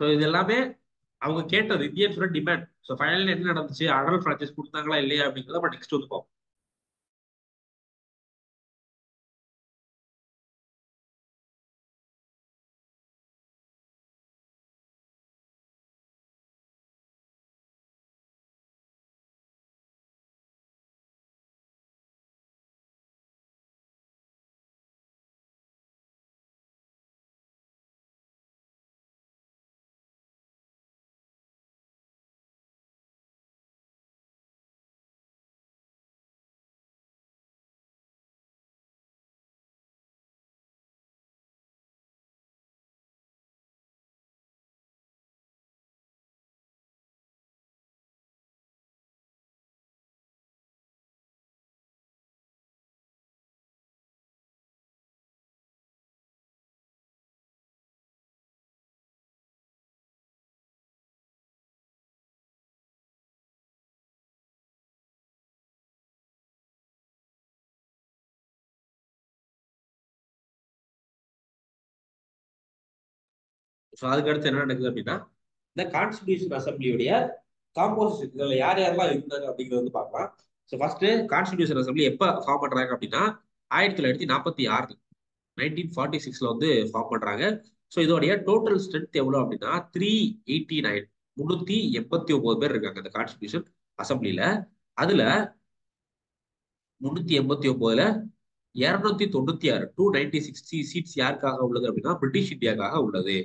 ஸோ இது எல்லாமே அவங்க கேட்டது இந்தியன்ஸோட டிமாண்ட். ஸோ ஃபைனல் என்ன நடந்துச்சு, அடல் பிரான்ச்சைஸ் கொடுத்தாங்களா இல்லையா அப்படிங்கிறத நம்ம நெக்ஸ்ட் வந்து பார்ப்போம். ஸோ அதுக்கு அடுத்து என்ன நடக்குது அப்படின்னா இந்த கான்ஸ்டிடியூஷன் அசம்பிளியுடைய காம்போசிஷன் இதுல யார் யாரெல்லாம் இருந்தாங்க அப்படிங்கிறது வந்து பார்க்கலாம். ஸோ ஃபர்ஸ்ட் கான்ஸ்டிடியூஷன் அசம்பிளி எப்போ ஃபார்ம் பண்றாங்க அப்படின்னா 1946 1946 வந்து ஃபார்ம் பண்றாங்க. ஸோ இதோடைய டோட்டல் ஸ்ட்ரென்த் எவ்வளவு அப்படின்னா 389 389 பேர் இருக்காங்க இந்த கான்ஸ்டிடியூஷன் அசம்பிளில. அதுல 389ல 296 296 சீட்ஸ் யாருக்காக உள்ளது அப்படின்னா பிரிட்டிஷ் இந்தியாக்காக உள்ளது.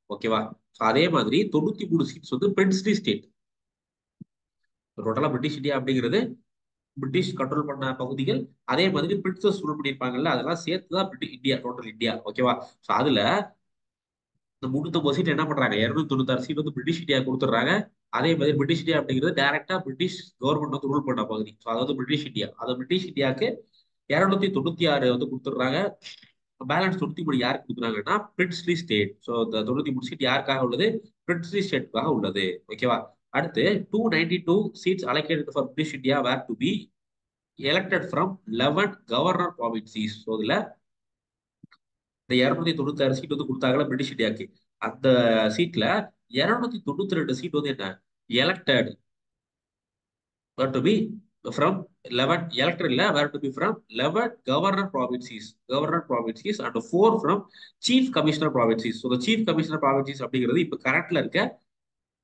ஓகேவா? அதே மாதிரி 93 சீட்ஸ் வந்து பிரின்ஸ்லி ஸ்டேட். டோட்டலா பிரிட்டிஷ் இந்தியா அப்படிங்கிறது பிரிட்டிஷ் கண்ட்ரோல் பண்ண பகுதிகள், அதே மாதிரி பிரின்சஸ் ரூல் பண்ணியிருப்பாங்கல்ல, அதெல்லாம் சேர்த்துதான் பிரிட்டிஷ் இந்தியா, டோட்டல் இந்தியா. ஓகேவா? ஸோ அதுல இந்த 350 சீட் என்ன பண்றாங்க, 296 சீட் வந்து பிரிட்டிஷ் இந்தியா கொடுத்துட்றாங்க. அதே மாதிரி பிரிட்டிஷ் இந்தியா அப்படிங்கிறது டைரக்டா பிரிட்டிஷ் கவர்மெண்ட் வந்து ரூல் பண்ண பகுதி. ஸோ அதாவது பிரிட்டிஷ் இந்தியா, அது பிரிட்டிஷ் இந்தியாவுக்கு 296 வந்து கொடுத்துட்றாங்க. பேலன்ஸ் 93 யாருக்கு கொடுக்குறாங்கன்னா பிரின்ஸ்லி ஸ்டேட். ஸோ இந்த 93 சீட் யாருக்காக உள்ளது, பிரின்ஸ்லி ஸ்டேட்டுக்காக உள்ளது. ஓகேவா? அடுத்து 292 seats allocated for British India were to be elected from 11 governor provinces. So இதுல இந்த 296 சீட் வந்து கொடுத்தாங்களா பிரிட்டிஷ் இந்தியாவுக்கு, அந்த சீட்ல 292 சீட் வந்து என்ன elected to be from 11 elected இல்ல, were to be from 11 governor provinces and 4 from chief commissioner provinces. So chief commissioner provinces அப்படிங்கிறது இப்ப கரண்ட்ல இருக்க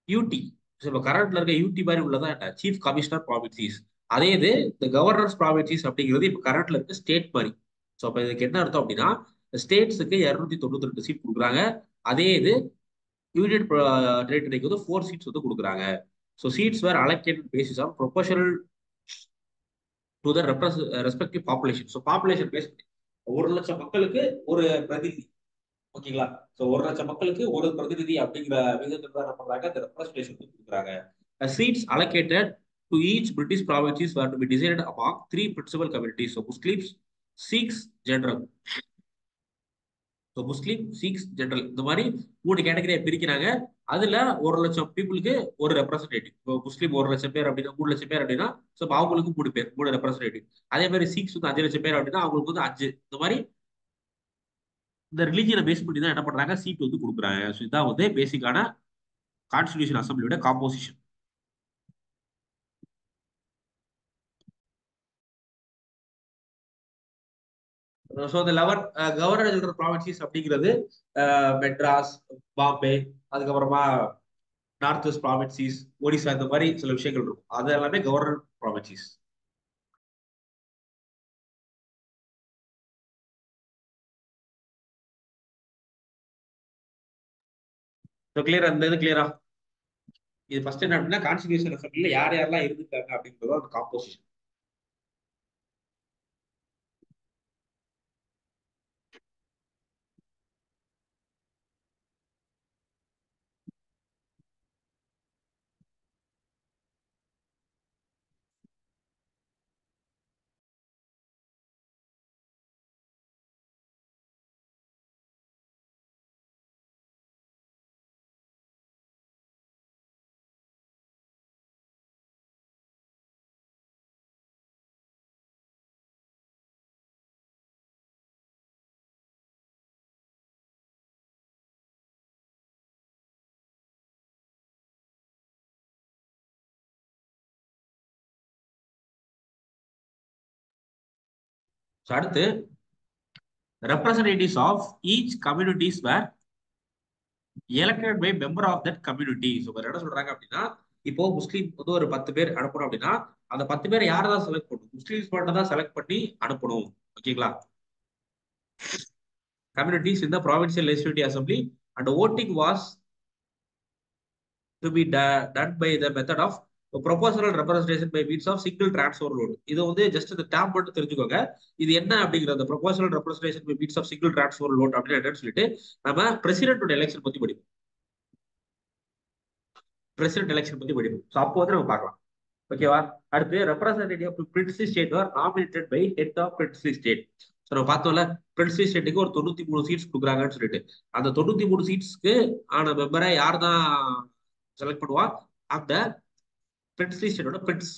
யூடி. இப்போ கரண்ட்ல இருக்க யூடி மாதிரி உள்ளதான் என்ன சீஃப் கமிஷனர் ப்ராவின்சிஸ். அதே இது இந்த கவர்னர்ஸ் ப்ராவின்சிஸ் அப்படிங்கிறது இப்ப கரண்ட்ல இருக்க ஸ்டேட் மாதிரி. ஸோ அப்ப இதுக்கு என்ன அர்த்தம் அப்படின்னா ஸ்டேட்ஸுக்கு 292 சீட் கொடுக்குறாங்க. அதே இது யூனியன் டெரிட்டரிக்கு வந்து 4 சீட்ஸ் வந்து கொடுக்குறாங்க. So seats were allocated basis on proportional to the respective population. So population base 1,00,000 மக்களுக்கு ஒரு பிரதிநிதி. ஓகேங்களா? ஸோ 1,00,000 மக்களுக்கு ஒரு பிரதிநிதி அப்படிங்கிற விதத்தில் தான் என்ன பண்றாங்க, இந்த ரெப்ரஸன்டேஷன் கொடுக்குறாங்க. Seats allocated to each British provinces were to be decided among 3 principal communities. So Muslims, Sikhs, general. So Muslim, Sikhs, general, இந்த மாதிரி 3 கேட்டகரியா பிரிக்கிறாங்க. அதுல 1,00,000 பீப்புளுக்கு ஒரு ரெப்ரஸன்டேட்டிவ். இப்போ முஸ்லீம் 1,00,000 பேர் அப்படின்னா 3,00,000 பேர் அப்படின்னா ஸோ அவங்களுக்கு 3 பேர், 3 ரெப்ரஸன்டேட்டிவ். அதே மாதிரி சிக்ஸ் வந்து 5,00,000 பேர் அப்படின்னா அவங்களுக்கு வந்து 5. இந்த மாதிரி இந்த ரிலீஜியனை பேஸ் பண்ணி தான் என்ன பண்றாங்க, சீட் வந்து கொடுக்குறாங்க. ஸோ இதான் வந்து பேசிக்கான கான்ஸ்டிடியூஷன் அசம்பிளியோட காம்போசிஷன். ஸோ இந்த 11 கவர்னர் ஜெனரல் ப்ராவின்சிஸ் அப்படிங்கிறது மெட்ராஸ், பாம்பே, அதுக்கப்புறமா நார்த் வெஸ்ட் ப்ராவின்சிஸ், ஒடிசா, இந்த மாதிரி சில விஷயங்கள் இருக்கும். அது எல்லாமே கவர்னர் ப்ராவின்சிஸ். ஸோ கிளியரா, இந்த இது கிளியரா? இது ஃபர்ஸ்ட் என்ன அப்படின்னா கான்ஸ்டிடியூஷன் அசம்பிளில யார் யாரெல்லாம் இருந்துட்டாங்க அப்படிங்கிறது அந்த காம்போசிஷன். ஸோ அடுத்து representatives of each communities were elected by member of that community. So என்ன சொல்றாங்க அப்படின்னா இப்போ முஸ்லீம் வந்து ஒரு 10 பேர் அனுப்பணும் அப்படின்னா அந்த 10 பேரை யாரை தான் செலக்ட் பண்ணணும், முஸ்லீம்ஸ் மட்டும் தான் செலக்ட் பண்ணி அனுப்பணும். ஓகேங்களா? Communities in the provincial legislative assembly and voting was to be done by the method of proportional representation by means of single transfer vote. இது வந்து ஜஸ்ட் இந்த டேம் மட்டும் தெரிஞ்சுக்கோங்க. இது என்ன அப்படிங்கிற அந்த proportional representation by means of single transfer vote அப்படின்னு என்னன்னு சொல்லிட்டு நம்ம பிரசிடென்ட் எலெக்ஷன் பத்தி படிப்போம். பிரசிடென்ட் எலெக்ஷன் பத்தி படிப்போம். ஸோ அப்போ வந்து நம்ம பார்க்கலாம். ஓகேவா? அடுத்து representative of princely state are nominated by head of princely state. So நம்ம பார்த்தோம்ல பிரின்ஸ்லி ஸ்டேட்டுக்கு ஒரு 93 சீட்ஸ் கொடுக்குறாங்கன்னு சொல்லிட்டு அந்த 93 சீட்ஸ்க்கு ஆன மெம்பரை யார் தான் செலக்ட் பண்ணுவா, அந்த பிரின்ஸ்லி ஸ்டேட்டோட பிரின்ஸ்.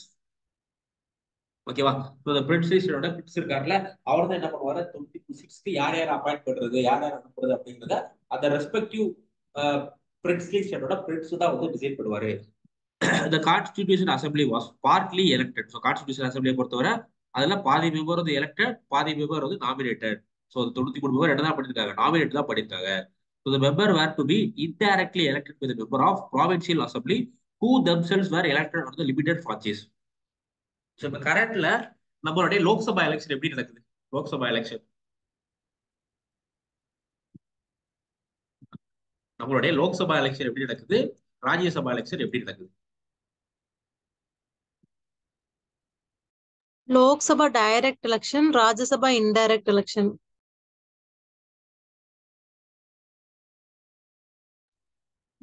ஓகேவா? இந்த பிரின்ஸ்லி ஸ்டேட்டோட பிரின்ஸ் இருக்காருல, அவர் தான் என்ன பண்ணுவாரு 93 சீட்ஸ்க்கு யார் யார் அப்பாயிண்ட் பண்றது, யார் யார் அனுப்புறது அப்படிங்கிறத அந்த ரெஸ்பெக்டிவ் பிரின்ஸ்லி ஸ்டேட்டோட பிரின்ஸ் தான் வந்து டிசைட் பண்ணுவாரு. The Constitution Assembly was partly elected. So constitution அசம்பிளியை பொறுத்தவரை அதுல பாதி மெம்பர் வந்து எலெக்டட், பாதி மெம்பர் வந்து நாமினேட்டட். ஸோ 93 மெம்பர் என்ன தான் பண்ணிருக்காங்க, நாமினேட் தான் பண்ணிருக்காங்க. So the member were to be indirectly elected by the member of provincial assembly who themselves were elected on the limited franchise. So இப்போ கரண்ட்ல நம்மளுடைய லோக்சபா எலெக்ஷன் எப்படி நடக்குது? லோக்சபா எலெக்ஷன் நம்மளுடைய லோக்சபா எலெக்ஷன் எப்படி நடக்குது, ராஜ்யசபா எலெக்ஷன் எப்படி நடக்குது? Lok Sabha direct election, Rajya Sabha indirect election.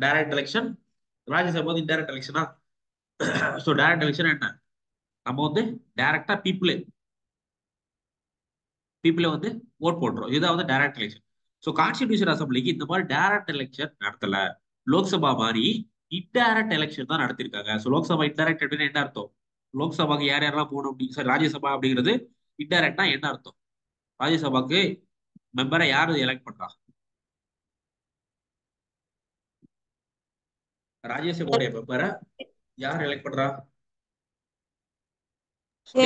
Direct election, Rajya Sabha வந்து இன்டைரக்ட் எலெக்ஷனா? ஸோ டைரக்ட் எலெக்ஷன் என்ன, நம்ம வந்து டைரக்டா பீப்புளை வந்து ஓட் போடுறோம். இதுதான் வந்து டைரக்ட் எலெக்ஷன். ஸோ கான்ஸ்டிடியூஷன் அசம்பிளிக்கு இந்த மாதிரி டைரக்ட் எலெக்ஷன் நடத்தல. லோக்சபா மாதிரி இன்டைரக்ட் எலெக்ஷன் தான் நடத்திருக்காங்க. ஸோ லோக்சபா இன்டைரக்ட் அப்படின்னு என்ன அர்த்தம்? லோக்சபாக்கு யார் யாரெல்லாம் போகணும் அப்படி, சாரி ராஜ்யசபா அப்படிங்கிறது இன்டைரக்டா என்ன அர்த்தம்? ராஜ்யசபாக்கு மெம்பரை யாரு எலெக்ட் பண்றா? ராஜ்யசபாவுடைய மெம்பரை யார் எலெக்ட் பண்றா?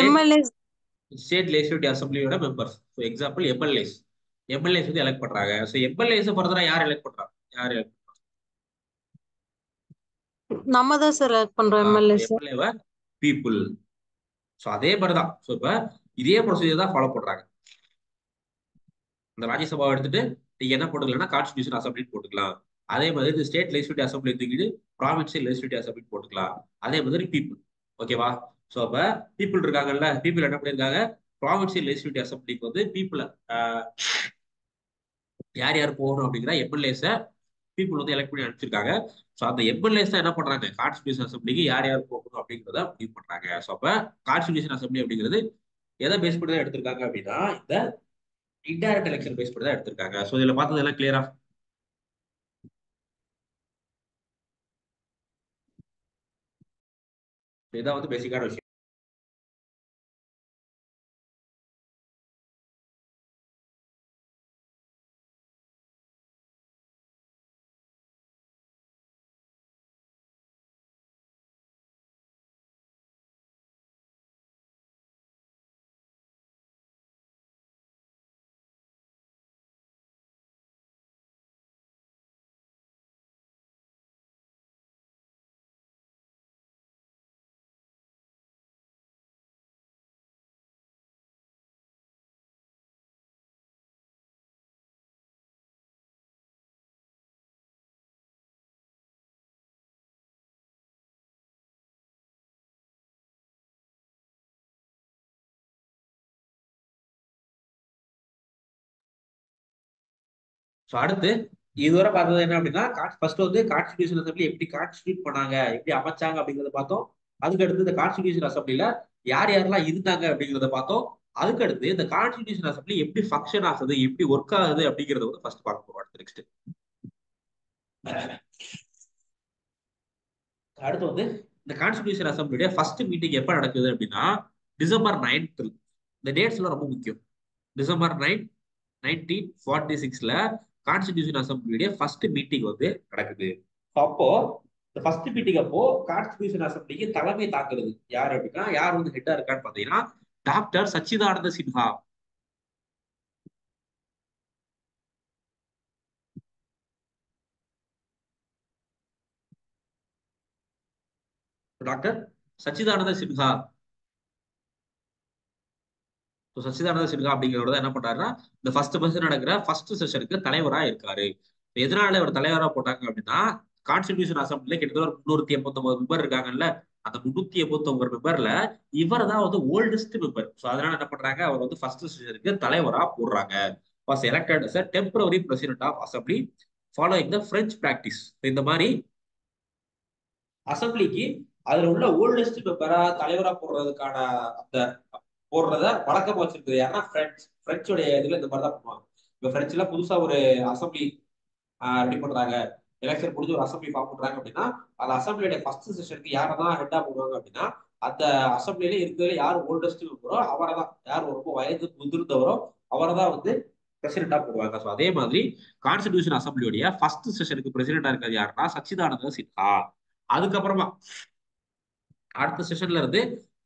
எம்எல்ஏஸ். ஸ்டேட் லெஜிஸ்லேட்டிவ் அசம்பிளியோட மெம்பர்ஸ். ஸோ எக்ஸாம்பிள் எம்எல்ஏஸ் வந்து எலெக்ட் பண்றாங்க. ஸோ எம்எல்ஏஸ் ஃபர்தரா யார் எலெக்ட் பண்றாங்க? யார் elect நம்ம தான் சார் எலெக்ட் பண்றோம் எம்எல்ஏஸ். எம்எல்ஏவை பீப்புள். ஸோ அதே மாதிரி தான். ஸோ இப்போ இதே ப்ரொசீஜர் தான் ஃபாலோ பண்றாங்க. இந்த ராஜ்யசபாவை எடுத்துட்டு நீங்க என்ன போட்டுக்கலாம்னா கான்ஸ்டிடியூஷன் அசம்பிளி போட்டுக்கலாம். அதே மாதிரி இந்த ஸ்டேட் லெஜிஸ்லேட்டிவ் அசம்பிளி தூக்கிட்டு ப்ராவின்சியல் லெஜிஸ்லேட்டிவ் அசம்பிளி போட்டுக்கலாம். அதே மாதிரி பீப்புள். ஓகேவா? ஸோ அப்ப பீப்புள் இருக்காங்கல்ல, பீப்புள் என்ன பண்ணிருக்காங்க, ப்ராவின்சியல் லெஜிஸ்லேட்டிவ் அசம்பிளிக்கு வந்து பீப்புளை யார் யார் போகணும் அப்படிங்கிற எம்எல்ஏஸை பீப்புள் வந்து எலெக்ட் பண்ணி அனுப்பிச்சிருக்காங்க. ஸோ அந்த எம்எல்ஏஸ் தான் என்ன பண்றாங்க, கான்ஸ்டிடியூஷன் அசம்பிளிக்கு யார் யார் போகணும் அப்படிங்கிறத முடிவு பண்றாங்க. ஸோ அப்ப கான்ஸ்டிடியூஷன் அசம்பிளி அப்படிங்கிறது எதை பேஸ் பண்ணி தான் எடுத்திருக்காங்க அப்படின்னா இந்த இன்டைரக்ட் எலெக்ஷன் பேஸ் பண்ணி தான் எடுத்திருக்காங்க. ஸோ இதுல பார்த்தது எல்லாம் கிளியரா? இதான் வந்து பேசிக்கான விஷயம். ஸோ அடுத்து இதுவரை பார்த்தது என்ன அப்படின்னா ஃபர்ஸ்ட் வந்து கான்ஸ்டிடியூஷன் அசம்பிளி எப்படி கான்ஸ்டியூட் பண்ணாங்க, எப்படி அமைச்சாங்க அப்படிங்கிறத பார்த்தோம். அதுக்கு அடுத்து இந்த கான்ஸ்டிடியூஷன் அசம்பிளில யார் யாரெல்லாம் இருந்தாங்க அப்படிங்கிறத பார்த்தோம். அதுக்கு அடுத்து இந்த கான்ஸ்டிடியூஷன் அசம்பிளி எப்படி ஃபங்க்ஷன் ஆகுது, எப்படி ஒர்க் ஆகுது அப்படிங்கிறத வந்து ஃபர்ஸ்ட் பார்க்க போறோம். அடுத்து நெக்ஸ்ட் அடுத்து வந்து இந்த கான்ஸ்டிடியூஷன் அசம்பிளியோட ஃபர்ஸ்ட் மீட்டிங் எப்ப நடக்குது அப்படின்னா டிசம்பர் 9. இந்த டேட்ஸ் எல்லாம் ரொம்ப முக்கியம். டிசம்பர் 9, 1946 கான்ஸ்டிடியூஷன் அசம்பிளியுடைய ஃபர்ஸ்ட் மீட்டிங் வந்து நடக்குது. அப்போ இந்த ஃபர்ஸ்ட் மீட்டிங் அப்போ கான்ஸ்டிடியூஷன் அசம்பிளிக்கு தலைமை தாக்குறது யார் அப்படின்னா, யார் வந்து ஹெட்டா இருக்கான்னு பாத்தீங்கன்னா டாக்டர் சச்சிதானந்த சின்ஹா. டாக்டர் சச்சிதானந்த சின்ஹா. சச்சிதானந்த சின்ஹா அப்படிங்கிறவர் என்ன பண்றாருன்னா இந்த ஃபர்ஸ்ட் பர்சன் நடக்கிற ஃபர்ஸ்ட் செஷனுக்கு தலைவரா இருக்காரு. எதனால இவர் தலைவரா போட்டாங்க அப்படின்னா கான்ஸ்டிடியூஷன் அசம்பிளில கிட்டத்தட்ட ஒரு 389 மெம்பர் இருக்காங்கல்ல, அந்த 389 மெம்பர்ல இவர் தான் வந்து ஓல்டஸ்ட் மெம்பர். ஸோ அதனால என்ன பண்றாங்க, அவர் வந்து ஃபர்ஸ்ட் செஷனுக்கு தலைவரா போடுறாங்க. Was elected as a temporary president of assembly following the French practice. இந்த மாதிரி அசம்பிளிக்கு அதுல உள்ள ஓல்டஸ்ட் மெம்பரா தலைவரா போடுறதுக்கான அந்த போடுறத வழக்கமா வச்சிருக்குது யாருன்னா பிரெஞ்சோடைய இதுல இந்த மாதிரி தான் பண்ணுவாங்க. இப்ப பிரெஞ்சுல புதுசா ஒரு அசம்பிளி ரெடி பண்றாங்க, எலெக்ஷன் முடிஞ்சு ஒரு அசம்பிளி ஃபார்ம் பண்றாங்க அப்படின்னா அந்த அசம்பிளியோட ஃபர்ஸ்ட் செஷனுக்கு யாரை தான் ஹெட்டா போடுவாங்க அப்படின்னா அந்த அசம்பிளியில இருக்கிற யார் ஓல்டஸ்ட் மெம்பரோ அவரை தான், யார் ரொம்ப வயது முதிர்ந்தவரோ அவரை தான் வந்து பிரசிடென்டா போடுவாங்க. ஸோ அதே மாதிரி கான்ஸ்டிடியூஷன் அசம்பிளியோடைய ஃபர்ஸ்ட் செஷனுக்கு பிரசிடென்டா இருக்கிறது யாருன்னா சச்சிதானந்த சின்ஹா. அதுக்கப்புறமா அடுத்த செஷன்ல இருந்து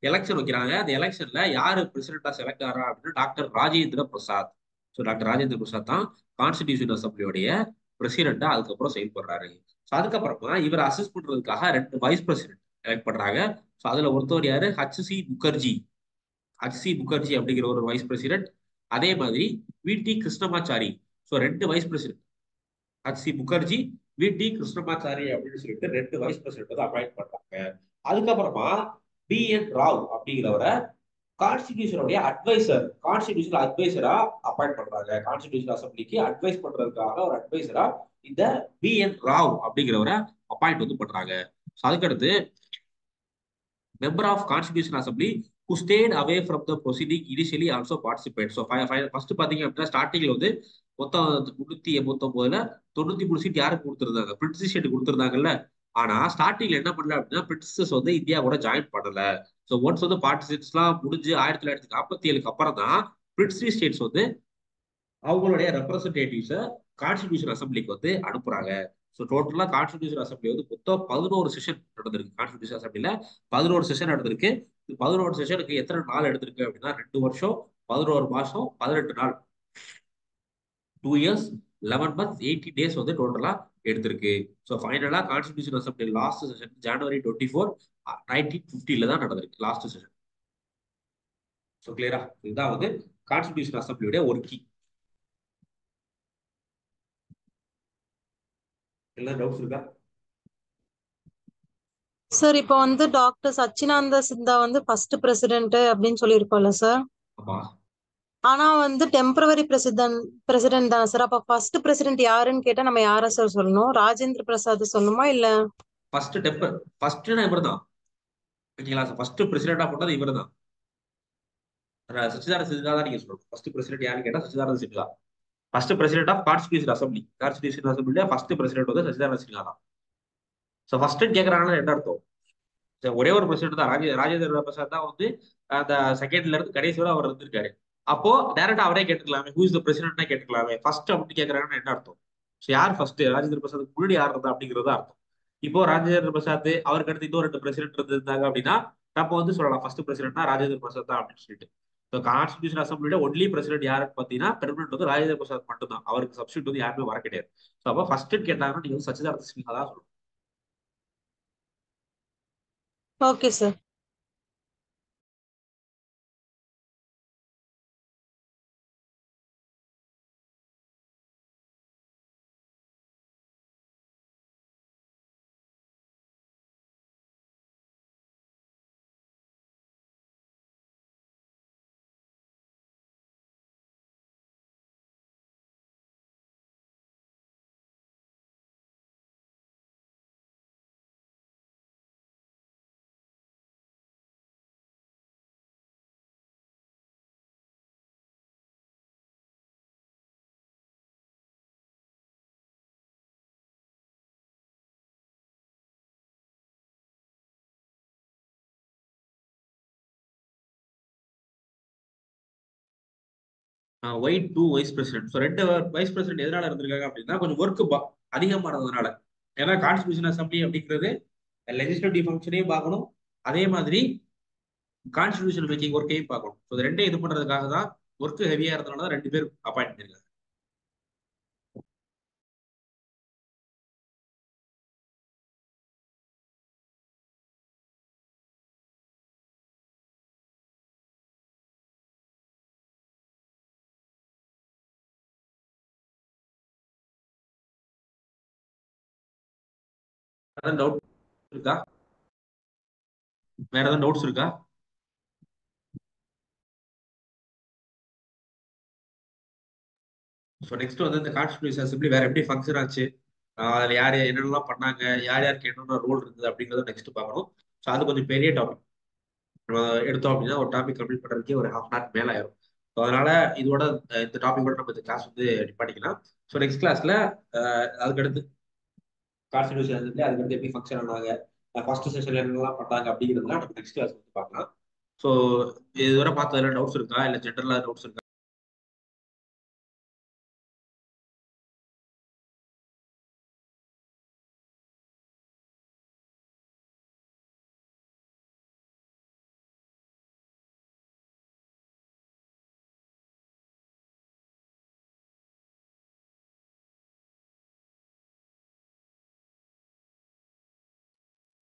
எலெக்ஷன் வைக்கிறாங்க. அந்த எலெக்ஷன்ல யாரு பிரசிடென்டா செலக்ட் ஆறா அப்படின்னா doctor Rajendra Prasad. So doctor Rajendra Prasad தான் கான்ஸ்டிடியூஷன் அசம்பிளியோடைய பிரசிடென்டா அதுக்கப்புறம் செயல்படுறாரு. ஸோ அதுக்கப்புறமா இவர் அசஸ் பண்றதுக்காக 2 வைஸ் பிரசிடென்ட் எலெக்ட் பண்றாங்க. ஸோ அதுல ஒருத்தவர் யாரு ஹச்சி முகர்ஜி. ஹச்சி முகர்ஜி அப்படிங்கிற ஒரு வைஸ் பிரசிடென்ட். அதே மாதிரி V T. Krishnamachari. So 2 vice president, H C Mukherjee, V T. Krishnamachari அப்படின்னு சொல்லிட்டு 2 வைஸ் பிரசிடென்ட் வந்து அப்பாயிண்ட் பண்றாங்க. அதுக்கப்புறமா பி.என். ராவ் அப்படிங்கிறவரை கான்ஸ்டிடியூஷனுடைய அட்வைசர், கான்ஸ்டிடியூஷன் அட்வைசரா அப்பாயிண்ட் பண்றாங்க. கான்ஸ்டிடியூஷன் அசம்பிளிக்கு அட்வைஸ் பண்றதுக்காக ஒரு அட்வைசரா இந்த பி.என். ராவ் அப்படிங்கிறவரை அப்பாயிண்ட் வந்து பண்றாங்க. அதுக்கடுத்து member of constitution assembly who stayed away from the proceeding initially also participate. So first பாத்தீங்க அப்படின்னா ஸ்டார்டிங்ல வந்து மொத்தம் 389ல 93 சீட் யாருக்கு கொடுத்திருந்தாங்க, பிரிட்டிஷ் ஸ்டேட் கொடுத்திருந்தாங்கல்ல. ஆனா ஸ்டார்டிங்ல என்ன பண்ணல அப்படின்னா பிரிட்டிஷர்ஸ் வந்து இந்தியா கூட ஜாயின் பண்ணல. ஸோ ஒன்ஸ் வந்து பார்ட்டிசிபேட்ஸ் எல்லாம் முடிஞ்சு 1947க்கு அப்புறம் தான் பிரிட்டிஷ் ஸ்டேட்ஸ் வந்து அவங்களுடைய ரெப்ரஸன்டேட்டிவ்ஸை கான்ஸ்டிடியூஷன் அசம்பிளிக்கு வந்து அனுப்புறாங்க. ஸோ டோட்டலா கான்ஸ்டிடியூஷன் அசம்பிளி வந்து மொத்தம் 11 செஷன் நடந்திருக்கு. கான்ஸ்டிடியூஷன் அசம்பிளில 11 செஷன் நடந்திருக்கு. 11 செஷனுக்கு எத்தனை நாள் எடுத்திருக்கு அப்படின்னா 2 வருஷம் 11 மாசம் 18 நாள், 2 இயர்ஸ் 11 months 80 days வந்து டோட்டலா எடுத்திருக்கு. ஸோ ஃபைனலா கான்ஸ்டிடியூஷன் அசம்பிளி லாஸ்ட் செஷன் ஜனவரி 24, 1950 தான் நடந்திருக்கு லாஸ்ட் செஷன். ஸோ கிளியரா, இதுதான் வந்து கான்ஸ்டிடியூஷன் அசம்பிளியோட ஒர்க்கிங். எல்லாம் டவுட்ஸ் இருக்கா? சார் இப்போ வந்து டாக்டர் சச்சிதானந்த சின்ஹா வந்து ஃபர்ஸ்ட் பிரசிடென்ட் அப்படின்னு சொல்லியிருக்கோம்ல சார். ஆமா, ஆனா வந்து டெம்பரவரி பிரசிடென்ட் தானே சார். அப்ப ஃபர்ஸ்ட் பிரசிடென்ட் யாருன்னு கேட்டா நம்ம யார சார் சொல்லணும்? ராஜேந்திர பிரசாத் சொல்லணுமா இல்ல? ஃபர்ஸ்ட்னா இவர் தான் ஓகேங்களா. ஃபர்ஸ்ட் பிரசிடென்டா போட்டது இவர் தான், சச்சிதானந்த சின்ஹா தான் நீங்க சொல்லணும். ஃபர்ஸ்ட் பிரசிடென்ட் யாருன்னு கேட்டா Sachchidananda Sinha. First president of constitution assembly, constitution அசம்பிளில ஃபர்ஸ்ட் பிரசிடென்ட் வந்து சச்சிதானந்த சின்ஹா தான். ஸோ ஃபர்ஸ்ட் கேட்கறாங்கன்னா என்ன அர்த்தம்? ஒரே ஒரு பிரசிடென்ட் தான், ராஜேந்திர பிரசாத் தான் வந்து அந்த செகண்ட்ல இருந்து கடைசி வரை அவர் இருந்திருக்காரு. அப்போ டைரக்டா அவரே கேட்டுக்கலாமே, ஹூ இஸ் த பிரசிடென்ட்னா கேட்டுக்கலாமே. ஃபர்ஸ்ட் அப்படின்னு கேட்கறாங்கன்னா என்ன அர்த்தம்? ஸோ யார் ஃபர்ஸ்ட், ராஜேந்திர பிரசாத் முன்னாடி யார் இருந்தா அப்படிங்கிறது அர்த்தம். இப்போ ராஜேந்திர பிரசாத் அவருக்கு அடுத்து இன்னும் 2 பிரசிடென்ட் இருந்திருந்தாங்க அப்படின்னா நம்ம வந்து சொல்லலாம் ஃபர்ஸ்ட் பிரசிடென்ட்னா ராஜேந்திர பிரசாத் தான் அப்படின்னு சொல்லிட்டு. ஸோ கான்ஸ்டிடியூஷன் அசம்பிளியோட ஒன்லி பிரசிடென்ட் யாருன்னு பார்த்தீங்கன்னா பெர்மனன்ட் வந்து ராஜேந்திர பிரசாத் மட்டும் தான். அவருக்கு சப்ஸ்டியூட் வந்து யாருமே வர கிடையாது. ஸோ அப்போ ஃபர்ஸ்ட் கேட்டாங்கன்னா நீங்க வந்து சச்சிதானந்த சின்ஹா தான் சொல்லணும். Okay sir. White 2 vice president. So 2 vice president எதனால இருந்திருக்காங்க அப்படின்னா கொஞ்சம் ஒர்க் அதிகமானதுனால. ஏன்னா கான்ஸ்டிடியூஷன் அசம்பிளி அப்படிங்கிறது லெஜிஸ்லேட்டிவ் ஃபங்க்ஷனையும் பார்க்கணும், அதே மாதிரி கான்ஸ்டிடியூஷன் மேக்கிங் ஒர்க்கையும் பார்க்கணும். ஸோ இது ரெண்டையும் இது பண்றதுக்காக தான் ஒர்க் ஹெவியா இருந்ததுனால தான் 2 பேர் அப்பாயிண்ட் பண்ணிருக்காங்க. அதான் டவுட் இருக்கா? வேற ஏதாவது டவுட்ஸ் இருக்கா? ஸோ நெக்ஸ்ட் வந்து இந்த கான்ஸ்டிடியூஷன் அசம்பிளி வேற எப்படி ஃபங்க்ஷன் ஆச்சு, அதுல யார் என்னென்னலாம் பண்ணாங்க, யார் யாருக்கு என்னென்ன ரோல் இருந்தது அப்படிங்கறத நெக்ஸ்ட் பார்க்கணும். ஸோ அது கொஞ்சம் பெரிய டாபிக். எடுத்தோம் அப்படின்னா ஒரு டாபிக் கம்ப்ளீட் பண்றதுக்கே ஒரு ஹாஃப் அன் ஹவர் மேல ஆயிரும். ஸோ அதனால இதோட இந்த டாபிக்கோட நம்ம இந்த கிளாஸ் வந்து பண்ணிக்கலாம். ஸோ நெக்ஸ்ட் கிளாஸ்ல அதுக்கடுத்து கான்ஸ்டிடியூஷன் அசம்பிளி அதுக்கடுத்து எப்படி ஃபங்க்ஷன் ஆனாங்க, ஃபர்ஸ்ட் செஷன்ல என்னெல்லாம் பண்ணாங்க அப்படிங்கிறதுலாம் நம்ம நெக்ஸ்ட் கிளாஸ் வந்து பார்க்கலாம். ஸோ இதுவரை பார்த்ததுல டவுட்ஸ் இருக்கா, இல்லை ஜென்ரலா டவுட்ஸ் இருக்கா?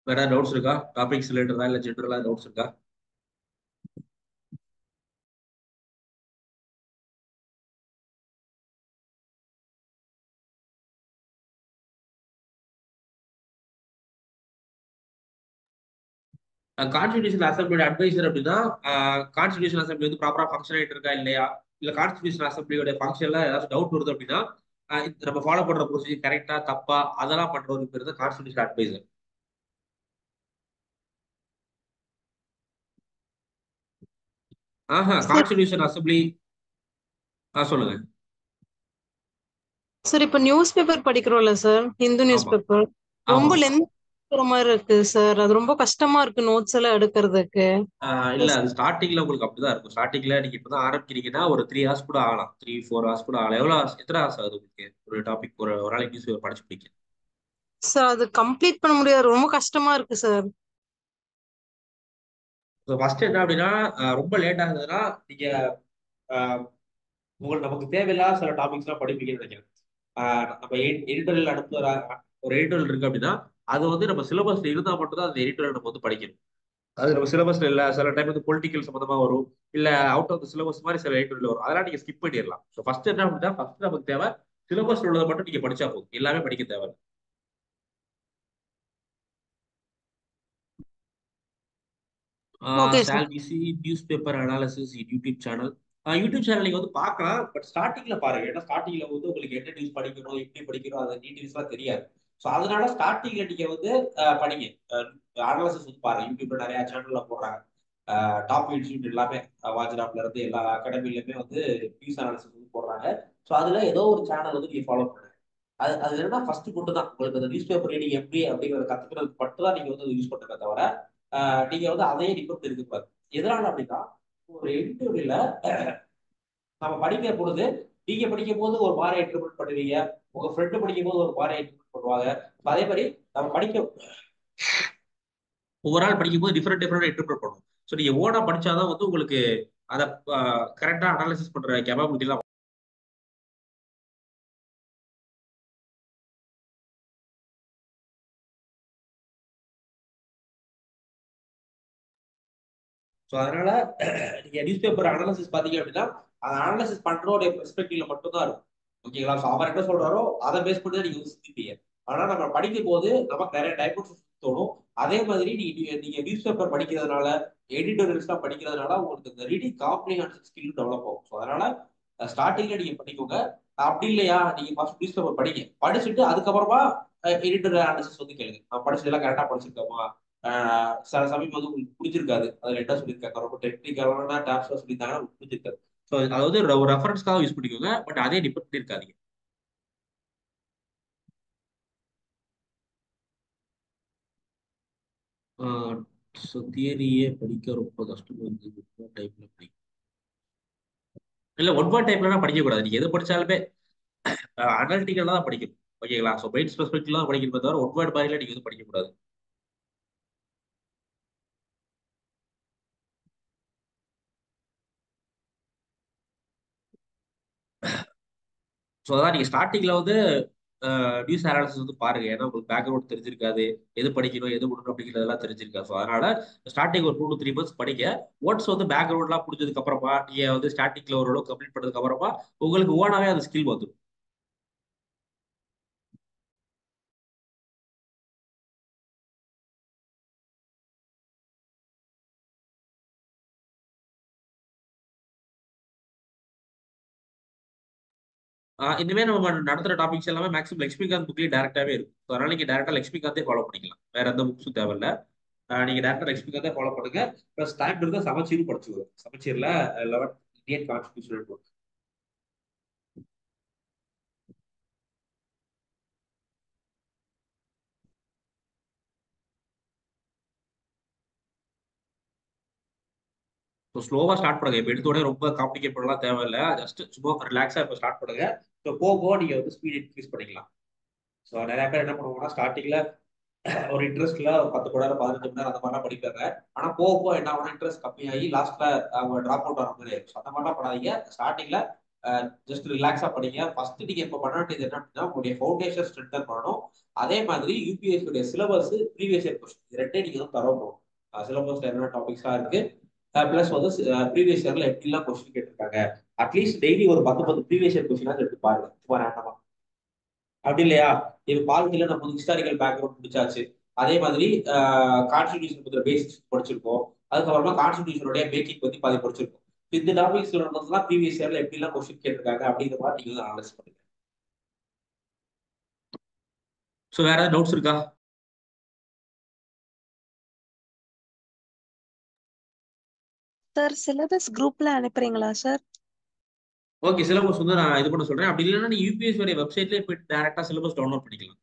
வேற ஏதாவது டவுட்ஸ் இருக்கா? டாபிக்ஸ் ரிலேட்டடா இல்ல ஜென்ரலா டவுட்ஸ் இருக்கா? கான்ஸ்டிடியூஷன் அசம்பிளியோட அட்வைசர் அப்படின்னா, கான்ஸ்டிடியூஷன் அசம்பிளி வந்து ப்ராப்பரா ஃபங்க்ஷன் ஆயிட்டு இருக்கா இல்லையா, இல்ல கான்ஸ்டிடியூஷன் அசம்பிளியோட ஃபங்க்ஷன்ல ஏதாச்சும் டவுட் வருது அப்படின்னா, நம்ம ஃபாலோ பண்ற ப்ரொசீஜர் கரெக்டா தப்பா அதெல்லாம் பண்றதுக்கு பேர் தான் constitution adviser. Sir constitution assembly. சொல்லுங்க. சார் இப்ப நியூஸ் பேப்பர் படிக்கிறோம்ல சார், ஹிந்து நியூஸ் ஆமா, பேப்பர் ஆமா. ரொம்ப லென்த் மாதிரி இருக்கு சார். அது ரொம்ப கஷ்டமா இருக்கு நோட்ஸ் எல்லாம் எடுக்கிறதுக்கு. இல்ல அது ஸ்டார்டிங்ல உங்களுக்கு அப்படிதான் இருக்கும். ஸ்டார்டிங்ல நீங்க இப்பதான் ஆரம்பிக்கிறீங்கன்னா ஒரு 3 ஹவர்ஸ் கூட ஆகலாம், 3-4 ஹவர்ஸ் கூட ஆகலாம். எவ்வளவு hours, எத்தனை ஹவர்ஸ் ஆகுது உங்களுக்கு ஒரு டாபிக் ஒரு நாளைக்கு நியூஸ் பேப்பர் படிச்சு பிடிக்க? சார் அது கம்ப்ளீட் பண்ண முடியாது, ரொம்ப கஷ்டமா இருக்கு சார். ஃபர்ஸ்ட் என்ன அப்படின்னா, ரொம்ப லேட் ஆகுதுன்னா நீங்க ஆஹ், உங்களுக்கு நமக்கு தேவையில்லாத சில டாபிக்ஸ் எல்லாம் படிப்பீங்கன்னு நினைக்கிறேன். நம்ம எடிட்டோரியல் அனுப்புற ஒரு எடிட்டோரியல் இருக்கு அப்படின்னா, அது வந்து நம்ம சிலபஸ்ல இருந்தா மட்டும் தான் அந்த எடிட்டோரியல் நம்ம வந்து படிக்கணும். அது நம்ம சிலபஸ்ல இல்ல, சில டைம் வந்து பொலிட்டிக்கல் சம்பந்தமா வரும், இல்ல அவுட் ஆஃப் த சிலபஸ் மாதிரி சில எடிட்டோரியல் வரும். அதெல்லாம் நீங்க ஸ்கிப் பண்ணிடலாம். ஸோ ஃபர்ஸ்ட் என்ன அப்படின்னா, ஃபர்ஸ்ட் நமக்கு தேவை சிலபஸ் உள்ளதை மட்டும் நீங்க படிச்சா போதும், எல்லாமே படிக்க தேவை. Okay sir. Shall we see newspaper analysis YouTube channel. YouTube channel நீங்க வந்து பார்க்கலாம், பட் ஸ்டார்டிங்ல பாருங்க. ஏன்னா ஸ்டார்டிங்ல வந்து உங்களுக்கு என்ன நியூஸ் படிக்கணும், எப்படி படிக்கணும், அது டீடைல்ஸ்லாம் தெரியாது. ஸோ அதனால ஸ்டார்டிங்ல நீங்க வந்து படிங்க. அனாலிசிஸ் வந்து பாருங்க. யூடியூப்ல நிறைய சேனல்ல போடுறாங்க. டாப் இன்ஸ்டியூட் எல்லாமே, வாஜ்ராப்ல இருந்து எல்லா அகாடமிலுமே வந்து நியூஸ் அனாலிசிஸ் வந்து போடுறாங்க. ஸோ அதுல ஏதோ ஒரு சேனல் வந்து நீங்க ஃபாலோ பண்ணுங்க. அது என்னன்னா ஃபர்ஸ்ட் மட்டும் தான் உங்களுக்கு அந்த நியூஸ் பேப்பர் ரீடிங் எப்படி அப்படிங்கிறத கத்துக்கிறதுக்கு மட்டும் தான் நீங்க வந்து யூஸ் பண்ணுறத தவிர, நீங்க வந்து அதையே நிபுணர் இருக்கக்கூடாது. எதனால அப்படின்னா, ஒரு எடிட்டோரியல நம்ம படிக்கிற பொழுது நீங்க படிக்கும் போது ஒரு மாதிரி இன்டர்பிரட் பண்ணுவீங்க, உங்க ஃப்ரெண்டு படிக்கும் போது ஒரு மாதிரி இன்டர்பிரட் பண்ணுவாங்க. அதே மாதிரி நம்ம படிக்க ஒவ்வொரு ஆள் படிக்கும் போது டிஃப்ரெண்ட் இன்டர்பிரட் பண்ணுவோம். ஸோ நீங்க ஓனா படிச்சாதான் வந்து உங்களுக்கு அதை கரெக்டா அனாலிசிஸ் பண்ற கேபபிலிட்டி எல்லாம். ஸோ அதனால நீங்க நியூஸ் பேப்பர் அனாலிசிஸ் பாத்தீங்க அப்படின்னா, அந்த அனாலிசிஸ் பண்றோடைய பெர்ஸ்பெக்டிவ்ல மட்டும் தான் இருக்கும். ஓகேங்களா? ஸோ அவர் என்ன சொல்றாரோ அதை பேஸ் பண்ணி தான் நீங்க வந்து சிந்திப்பீங்க. ஆனா நம்ம படிக்கும் போது நமக்கு நிறைய டைமென்ஷன்ஸ் தோணும். அதே மாதிரி நீங்க நியூஸ் பேப்பர் படிக்கிறதுனால, எடிட்டோரியல்ஸ் எல்லாம் படிக்கிறதுனால உங்களுக்கு இந்த ரீடிங் காம்ப்ரிஹென்ஷன் ஸ்கில் டெவலப் ஆகும். ஸோ அதனால ஸ்டார்டிங்ல நீங்க பண்ணிக்கோங்க. அப்படி இல்லையா, நீங்க ஃபர்ஸ்ட் நியூஸ் பேப்பர் படிங்க, படிச்சுட்டு அதுக்கப்புறமா எடிட்டோரியல் அனாலிசிஸ் வந்து கேளுங்க. நான் படிச்சதெல்லாம் கரெக்டா படிச்சிருக்கோமா, சில சமயம் வந்து உங்களுக்கு புரிஞ்சிருக்காது, அதுல என்ன சொல்லியிருக்காங்க, ரொம்ப டெக்னிக்கலான டேப்ஸ் சொல்லியிருந்தாங்கன்னா உங்களுக்கு புரிஞ்சிருக்காது. ஸோ அதாவது ஒரு ரெஃபரன்ஸ்க்காக யூஸ் பண்ணிக்கோங்க, பட் அதே டிபெண்ட் பண்ணிருக்காதீங்க. ஸோ தியரியே படிக்க ரொம்ப கஷ்டம் வந்து டைப்ல படிக்கும். இல்ல ஒன் வேர்ட் டைப்லாம் படிக்க கூடாது. நீங்க எது படிச்சாலுமே அனாலிட்டிக்கலா தான் படிக்கணும். ஓகேங்களா? ஸோ மெயின் பெர்ஸ்பெக்டிவ்ல தான் படிக்கணுமே தவிர ஒன் வேர்ட் பாயில நீங்க எதுவும் படிக்க கூடாது. ஸோ அதான் நீங்க ஸ்டார்டிங்ல வந்து நியூஸ் அனாலிசிஸ் வந்து பாருங்க. ஏன்னா உங்களுக்கு பேக்ரவுண்ட் தெரிஞ்சிருக்காது, எது படிக்கணும் எது விடணும் அப்படிங்கிறதெல்லாம் தெரிஞ்சிருக்காது. ஸோ அதனால ஸ்டார்டிங் ஒரு 2 to 3 months படிங்க. ஒன்ஸ் வந்து பேக்ரவுண்ட்லாம் புரிஞ்சதுக்கு அப்புறமா நீங்க வந்து ஸ்டார்டிங்ல ஓரளவு கம்ப்ளீட் பண்ணதுக்கு அப்புறமா உங்களுக்கு ஓனாவே அந்த ஸ்கில் வந்துடும். இனிமே நம்ம நடத்துற டாபிக்ஸ் எல்லாமே மேக்ஸிமம் லட்சுமிகாந்த் புக்லயே டேரக்டாவே இருக்கும். So அதனால நீங்க டேரக்டா லட்சுமிகாந்தே ஃபாலோ பண்ணிக்கலாம், வேற எந்த புக்ஸும் தேவையில்ல. நீங்க டேரக்டா லட்சுமிகாந்தே ஃபாலோ பண்ணுங்க. ப்ளஸ் டைம் இருந்தா சமச்சீரும் படிச்சுக்கோங்க. சமச்சீர்ல 11 இந்தியன் கான்ஸ்டியூஷன் புக். ஸோ ஸ்லோவா ஸ்டார்ட் பண்ணுங்க. இப்போ எடுத்த உடனே ரொம்ப காம்ப்ளிகேட் பண்ணலாம் தேவையில்ல. ஜஸ்ட் சும்மா ரிலாக்ஸா இப்போ ஸ்டார்ட் பண்ணுங்க. ஸோ போக போக நீங்க வந்து ஸ்பீட் இன்க்ரீஸ் பண்ணிக்கலாம். ஸோ நிறைய பேர் என்ன பண்ணுவாங்கன்னா, ஸ்டார்டிங்ல ஒரு இன்ட்ரெஸ்ட்ல ஒரு 10 மணி நேரம் 15 மணி நேரம் அந்த மாதிரிலாம் படிப்பாங்க. ஆனா போக போக என்ன ஆகும், இன்ட்ரெஸ்ட் கம்மியாகி லாஸ்ட்ல அவங்க டிராப் அவுட் ஆகிற மாதிரி ஆயிடும். அந்த மாதிரிலாம் பண்ணாதீங்க. ஸ்டார்டிங்ல ஜஸ்ட் ரிலாக்ஸா படிங்க. ஃபர்ஸ்ட் நீங்க இப்போ பண்ண வேண்டியது என்ன அப்படின்னா உங்களுடைய ஃபவுண்டேஷன் ஸ்ட்ரென்தன் பண்ணணும். அதே மாதிரி யூபிஎஸ்சி உடைய சிலபஸ் ப்ரீவியஸ் இயர் கொஸ்டின் ரெண்டே நீங்க தான் தரணும். சிலபஸ்ல என்ன டாபிக்ஸா இருக்கு, பிளஸ் வந்து ப்ரீவியஸ் இயர்ல எப்படிலாம் கொஸ்டின் கேட்டிருக்காங்க, அட்லீஸ்ட் டெய்லி ஒரு 10 ப்ரீவியஸ் இயர் கொஸ்டினா எடுத்து பாருங்க சும்மா ரேண்டமா. அப்படி இல்லையா, இப்ப பாலிட்டியில நம்ம ஹிஸ்டாரிக்கல் பேக்ரவுண்ட் முடிச்சாச்சு. அதே மாதிரி கான்ஸ்டிடியூஷன் பத்திர பேசிக்ஸ் படிச்சிருக்கோம். அதுக்கப்புறமா கான்ஸ்டிடியூஷனுடைய மேக்கிங் பத்தி பாதி படிச்சிருக்கோம். இந்த டாபிக்ஸ்ல இருந்ததுலாம் ப்ரீவியஸ் இயர்ல எப்படிலாம் கொஸ்டின் கேட்டிருக்காங்க அப்படிங்கிற மாதிரி நீங்க வந்து அனலைஸ் பண்ணுங்க. ஸோ வேற ஏதாவது டவுட்ஸ் இருக்கா? சார் சிலபஸ் குரூப்ல அனுப்புறீங்களா சார்? ஓகே, சிலபஸ் வந்து நான் இது பண்ண சொல்றேன். அப்படி இல்லைன்னா நீ யூபிஎஸ்சி உடைய வெப்சைட்லேயே போயிட்டு டேரக்டா சிலபஸ் டவுன்லோட் பண்ணிக்கலாம்.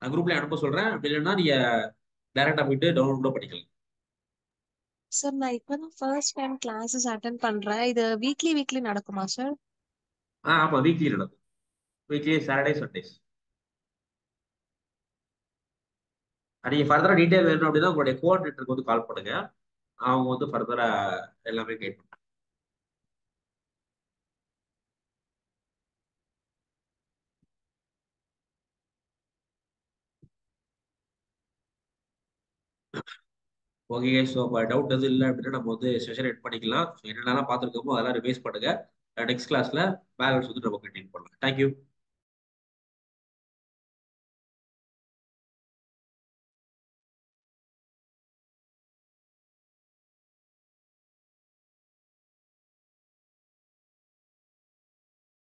நான் குரூப்ல அனுப்ப சொல்றேன். அப்படி இல்லைன்னா நீங்க டேரக்டா போயிட்டு டவுன்லோட் கூட பண்ணிக்கலாம். சார் நான் இப்பதான் ஃபர்ஸ்ட் டைம் கிளாஸஸ் அட்டென்ட் பண்றேன். இது வீக்லி நடக்குமா சார்? ஆமா, வீக்லி நடக்கும். Weekly Saturday Sundays. நீங்க ஃபர்தரா டீடைல் வேணும் அப்படின்னா உங்களுடைய கோஆர்டினேட்டருக்கு வந்து கால் பண்ணுங்க. அவங்க வந்து ஃபர்தரா எல்லாமே கைட் பண்ணுவாங்க. ஓகே, ஸோ டவுட் எதுவும் இல்லை அப்படின்னா நம்ம வந்து செஷன் எட் பண்ணிக்கலாம். ஸோ என்னென்னலாம் பார்த்துருக்கோமோ அதெல்லாம் ரிவைஸ் பண்ணுங்க. நெக்ஸ்ட் கிளாஸ்ல பேலன்ஸ் வந்து நம்ம கண்டினியூ பண்ணலாம். தேங்க்யூ.